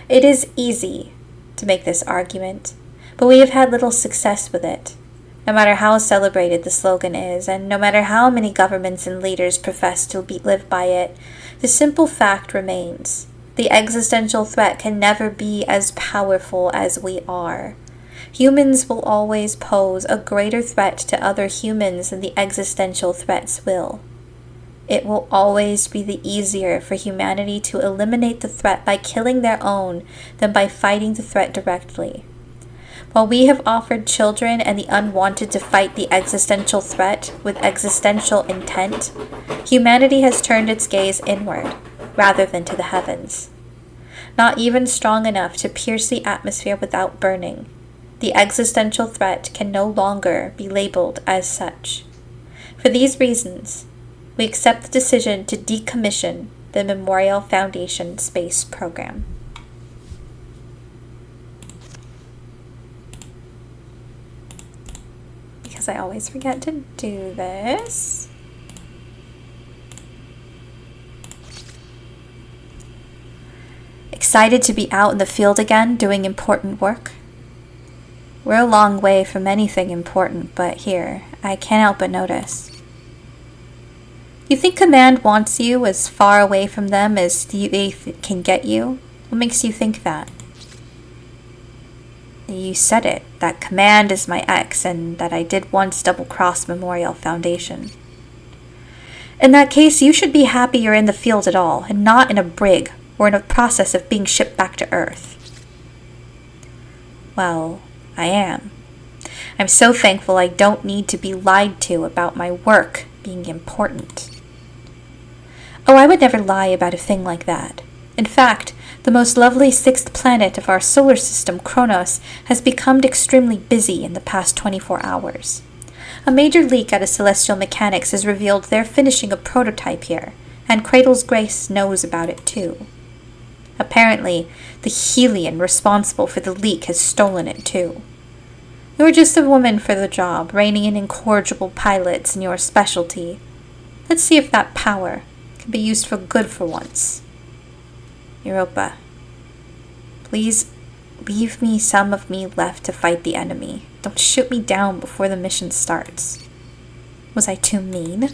It is easy to make this argument, but we have had little success with it. No matter how celebrated the slogan is, and no matter how many governments and leaders profess to live by it, the simple fact remains. The existential threat can never be as powerful as we are. Humans will always pose a greater threat to other humans than the existential threats will. It will always be the easier for humanity to eliminate the threat by killing their own than by fighting the threat directly. While we have offered children and the unwanted to fight the existential threat with existential intent, humanity has turned its gaze inward rather than to the heavens. Not even strong enough to pierce the atmosphere without burning, the existential threat can no longer be labeled as such. For these reasons, we accept the decision to decommission the Memorial Foundation space program. Because I always forget to do this. Excited to be out in the field again doing important work? We're a long way from anything important, but here, I can't help but notice. You think Command wants you as far away from them as they can get you? What makes you think that? You said it, that Command is my ex, and that I did once double-cross Memorial Foundation. In that case, you should be happy you're in the field at all, and not in a brig, or in a process of being shipped back to Earth. Well, I am. I'm so thankful I don't need to be lied to about my work being important. Oh, I would never lie about a thing like that. In fact, the most lovely sixth planet of our solar system, Kronos, has become extremely busy in the past 24 hours. A major leak out of Celestial Mechanics has revealed they're finishing a prototype here, and Cradle's Grace knows about it too. Apparently, the Helion responsible for the leak has stolen it too. You're just a woman for the job, reining in incorrigible pilots in your specialty. Let's see if that power can be used for good for once. Europa, please leave me some of me left to fight the enemy. Don't shoot me down before the mission starts. Was I too mean?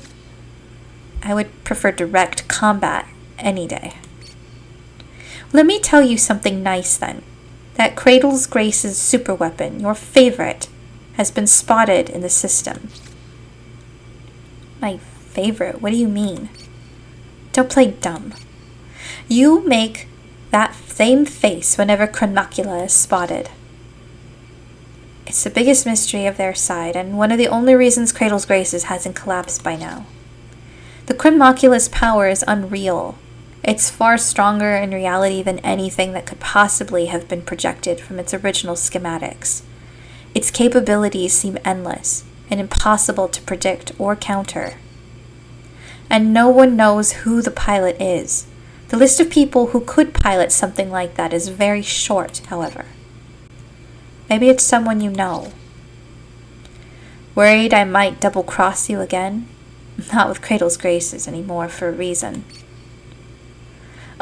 I would prefer direct combat any day. Let me tell you something nice then. That Cradle's Grace's superweapon, your favorite, has been spotted in the system. My favorite? What do you mean? Don't play dumb. You make that same face whenever Chronocula is spotted. It's the biggest mystery of their side, and one of the only reasons Cradle's Graces hasn't collapsed by now. The Chronocula's power is unreal. It's far stronger in reality than anything that could possibly have been projected from its original schematics. Its capabilities seem endless and impossible to predict or counter. And no one knows who the pilot is. The list of people who could pilot something like that is very short, however. Maybe it's someone you know. Worried I might double-cross you again? Not with Cradle's Graces anymore for a reason.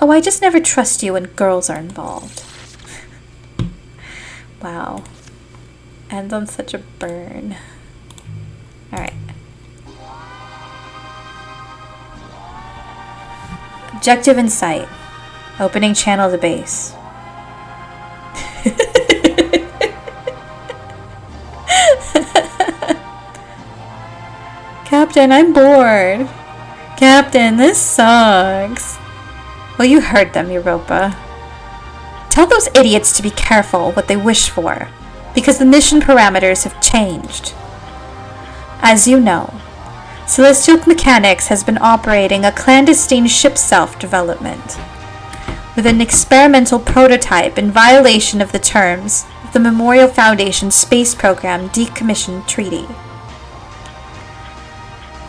Oh, I just never trust you when girls are involved. Wow. Ends on such a burn. Alright. Objective in sight. Opening channel to base. Captain, I'm bored. Captain, this sucks. Well, you heard them, Europa. Tell those idiots to be careful what they wish for, because the mission parameters have changed. As you know, Celestial Mechanics has been operating a clandestine ship self-development, with an experimental prototype in violation of the terms of the Memorial Foundation Space Program Decommission Treaty.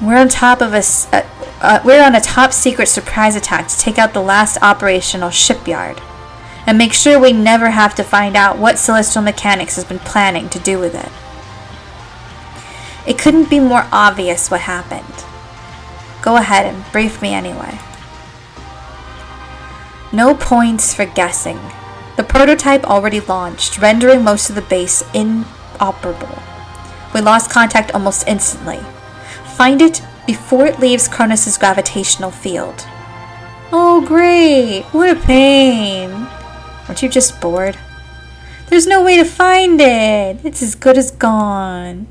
We're on a top-secret surprise attack to take out the last operational shipyard, and make sure we never have to find out what Celestial Mechanics has been planning to do with it. It couldn't be more obvious what happened. Go ahead and brief me anyway. No points for guessing. The prototype already launched, rendering most of the base inoperable. We lost contact almost instantly. Find it before it leaves Kronos' gravitational field. Oh great, what a pain. Weren't you just bored? There's no way to find it. It's as good as gone.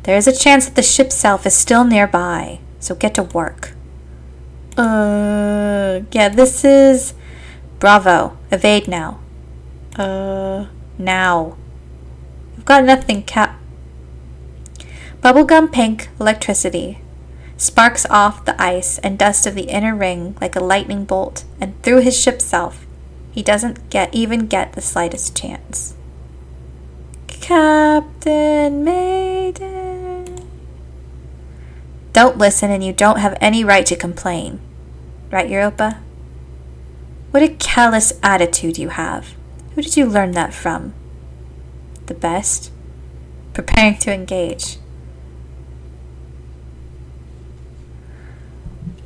There is a chance that the ship self is still nearby, so get to work. Yeah, this is Bravo. Evade now. Now. I've got nothing, Cap. Bubblegum pink electricity sparks off the ice and dust of the inner ring like a lightning bolt, and through his ship self, he doesn't even get the slightest chance. Captain Maiden. Don't listen, and you don't have any right to complain. Right, Europa? What a callous attitude you have. Who did you learn that from? The best? Preparing to engage.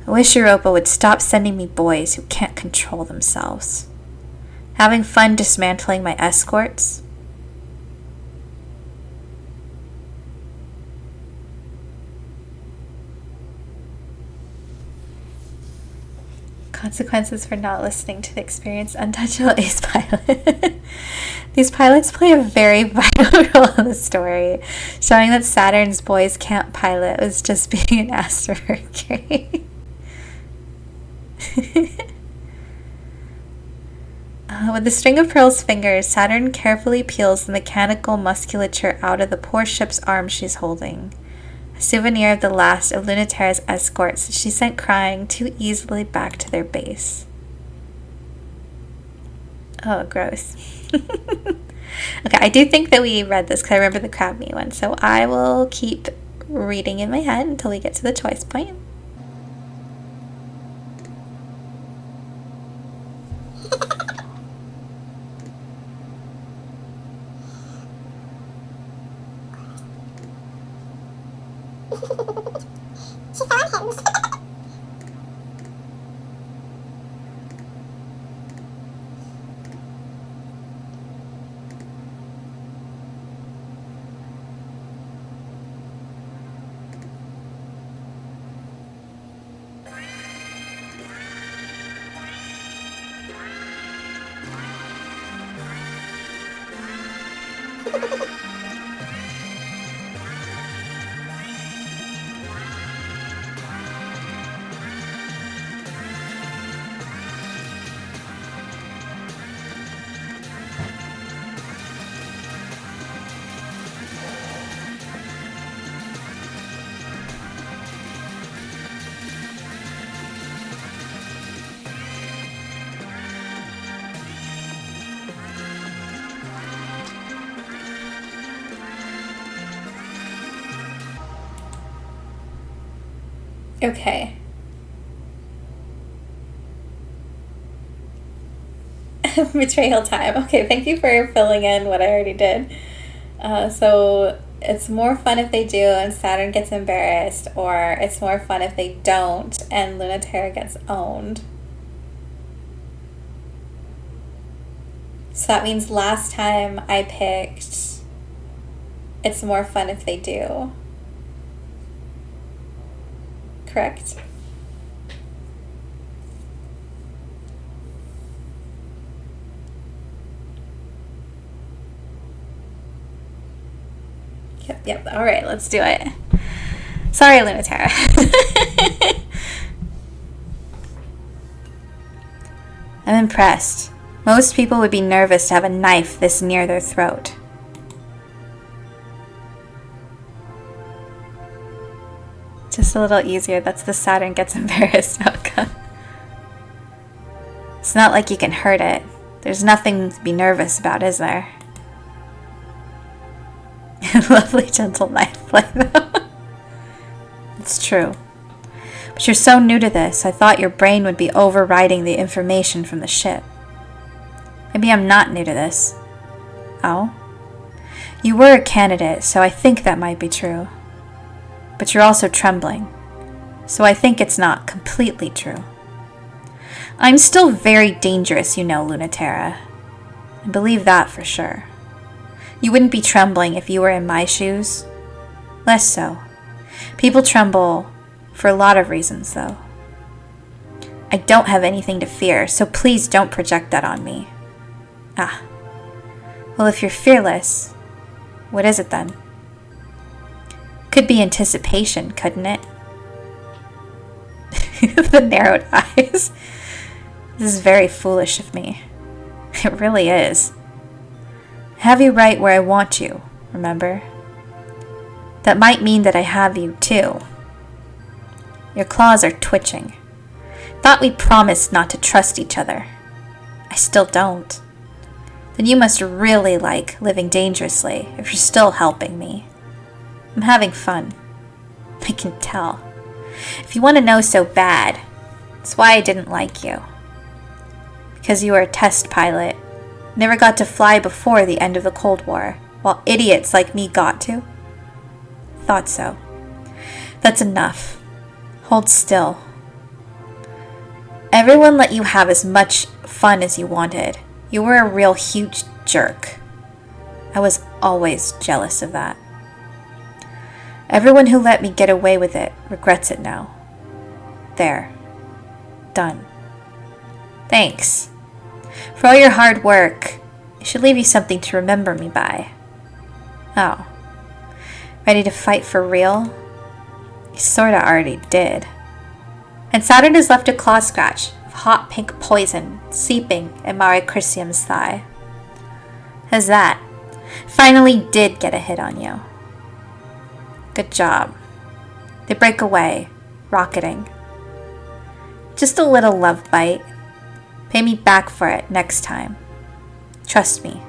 I wish Europa would stop sending me boys who can't control themselves. Having fun dismantling my escorts? Consequences for not listening to the experienced untouchable ace pilot. These pilots play a very vital role in the story, showing that Saturn's boys can't pilot was just being an ass to Mercury. With the string of pearls fingers, Saturn carefully peels the mechanical musculature out of the poor ship's arm she's holding. A souvenir of the last of Luna-Terra's escorts she sent crying too easily back to their base. Oh, gross. Okay, I do think that we read this because I remember the crab meat one, so I will keep reading in my head until we get to the choice point. She found him. Okay. Betrayal time. Okay, thank you for filling in what I already did. So it's more fun if they do and Saturn gets embarrassed, or it's more fun if they don't and Luna-Terra gets owned. So that means last time I picked it's more fun if they do. Correct? Yep. All right, let's do it. Sorry, Luna-Terra. I'm impressed. Most people would be nervous to have a knife this near their throat. Just a little easier. That's the Saturn gets embarrassed outcome. It's not like you can hurt it. There's nothing to be nervous about, is there? Lovely gentle knife play though. It's true. But you're so new to this, I thought your brain would be overriding the information from the ship. Maybe I'm not new to this. Oh? You were a candidate, so I think that might be true. But you're also trembling, so I think it's not completely true. I'm still very dangerous, you know, Luna-Terra. I believe that for sure. You wouldn't be trembling if you were in my shoes. Less so. People tremble for a lot of reasons, though. I don't have anything to fear, so please don't project that on me. Ah. Well, if you're fearless, what is it then? Could be anticipation, couldn't it? The narrowed eyes. This is very foolish of me. It really is. I have you right where I want you, remember? That might mean that I have you too. Your claws are twitching. Thought we promised not to trust each other. I still don't. Then you must really like living dangerously if you're still helping me. I'm having fun. I can tell. If you want to know so bad, that's why I didn't like you. Because you were a test pilot. Never got to fly before the end of the Cold War, while idiots like me got to. Thought so. That's enough. Hold still. Everyone let you have as much fun as you wanted. You were a real huge jerk. I was always jealous of that. Everyone who let me get away with it regrets it now. There. Done. Thanks. For all your hard work. It should leave you something to remember me by. Oh. Ready to fight for real? You sorta already did. And Saturn has left a claw scratch of hot pink poison seeping in Mare Crisium's thigh. How's that? Finally did get a hit on you. Good job. They break away, rocketing. Just a little love bite. Pay me back for it next time. Trust me,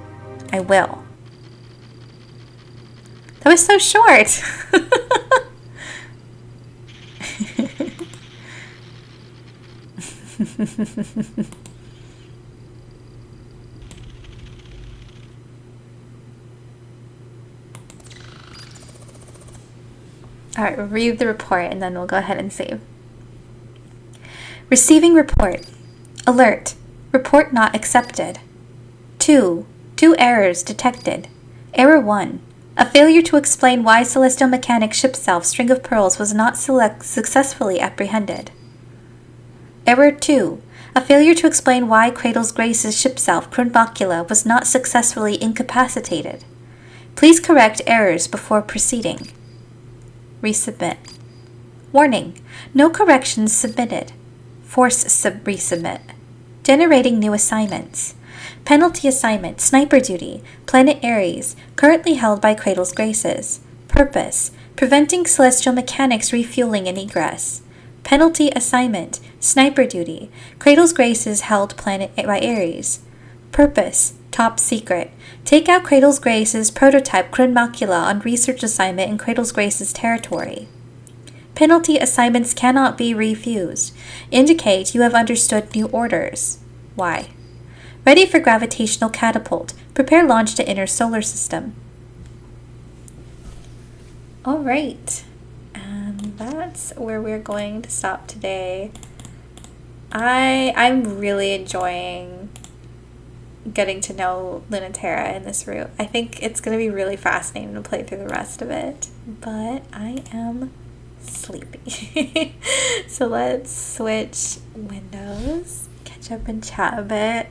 I will. That was so short. Alright, we'll read the report and then we'll go ahead and save. Receiving report. Alert. Report not accepted. 2 errors detected. Error 1. A failure to explain why Celestial Mechanic Ship Self String of Pearls was not successfully apprehended. Error 2. A failure to explain why Cradle's Grace's ship self Crunbocula was not successfully incapacitated. Please correct errors before proceeding. Resubmit. Warning. No corrections submitted. Force resubmit. Generating new assignments. Penalty assignment, Sniper Duty, Planet Ares, currently held by Cradle's Graces. Purpose, preventing Celestial Mechanics refueling and egress. Penalty assignment, Sniper Duty, Cradle's Graces held Planet by Ares. Purpose, top secret, take out Cradle's Graces prototype Crunbocula on research assignment in Cradle's Graces territory. Penalty assignments cannot be refused. Indicate you have understood new orders. Why? Ready for gravitational catapult. Prepare launch to inner solar system. Alright. And that's where we're going to stop today. I'm really enjoying getting to know Luna-Terra in this route. I think it's going to be really fascinating to play through the rest of it. But I am sleepy. So let's switch windows. Catch up and chat a bit.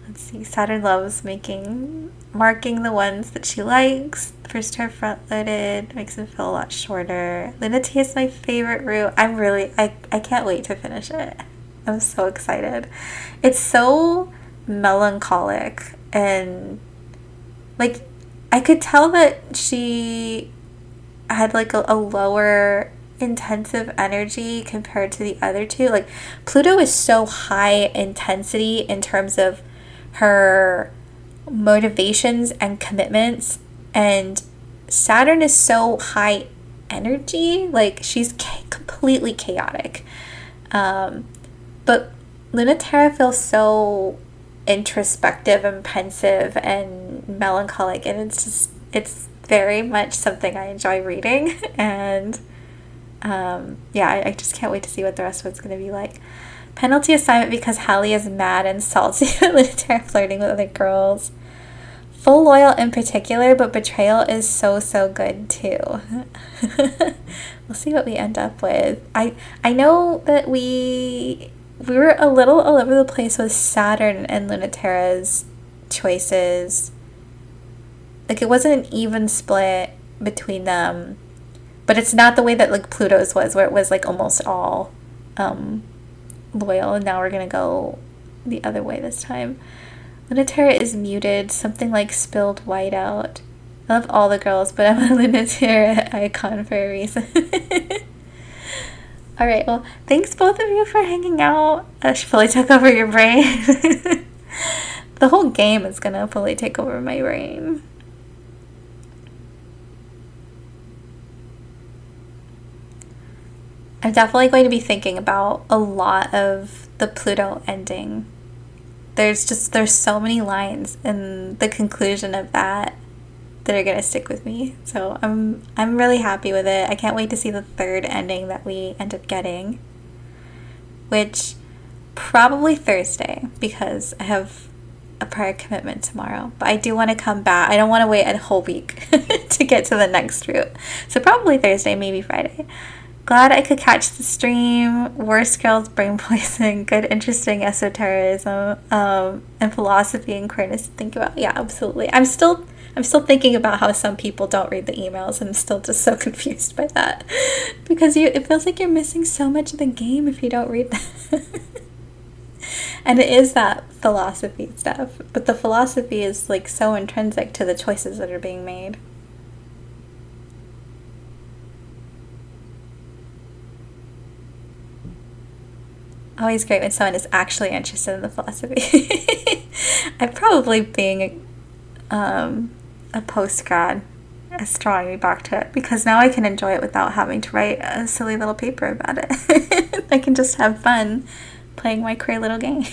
Let's see. Saturn loves marking the ones that she likes. First her front loaded makes it feel a lot shorter. Luna-Terra is my favorite route. I can't wait to finish it. I'm so excited. It's so melancholic and like I could tell that she had like a lower intensive energy compared to the other two. Like Pluto is so high intensity in terms of her motivations and commitments, and Saturn is so high energy. Like she's completely chaotic. But Luna-Terra feels so introspective and pensive and melancholic, and it's very much something I enjoy reading. And I just can't wait to see what the rest of it's going to be like. Penalty assignment because Hallie is mad and salty at Luna-Terra flirting with other girls. Full loyal in particular, but betrayal is so good too. We'll see what we end up with. I know that we we were a little all over the place with Saturn and Luna-Terra's choices. Like, it wasn't an even split between them, but it's not the way that like Pluto's was, where it was like almost all loyal. And now we're gonna go the other way this time. Luna-Terra is muted, something like spilled white out. I love all the girls, but I'm a Luna-Terra icon for a reason. Alright, well, thanks both of you for hanging out. She fully took over your brain. The whole game is gonna fully take over my brain. I'm definitely going to be thinking about a lot of the Pluto ending. There's so many lines in the conclusion of that are gonna stick with me. So I'm really happy with it. I can't wait to see the third ending that we end up getting, which probably Thursday, because I have a prior commitment tomorrow. But I do want to come back. I don't want to wait a whole week to get to the next route. So probably Thursday, maybe Friday. Glad I could catch the stream. Worst girls, brain poison, good, interesting esotericism, and philosophy and queerness to think about. Yeah, absolutely. I'm still thinking about how some people don't read the emails, and I'm still just so confused by that. Because it feels like you're missing so much of the game if you don't read that. And it is that philosophy stuff. But the philosophy is like so intrinsic to the choices that are being made. Always great when someone is actually interested in the philosophy. I'm probably being a post-grad is drawing me back to it, because now I can enjoy it without having to write a silly little paper about it. I can just have fun playing my queer little game.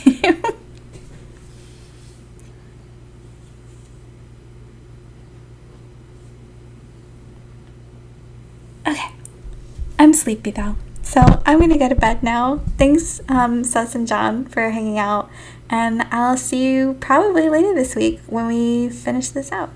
Okay, I'm sleepy though. So I'm gonna go to bed now. Thanks, Sus and John, for hanging out, and I'll see you probably later this week when we finish this out.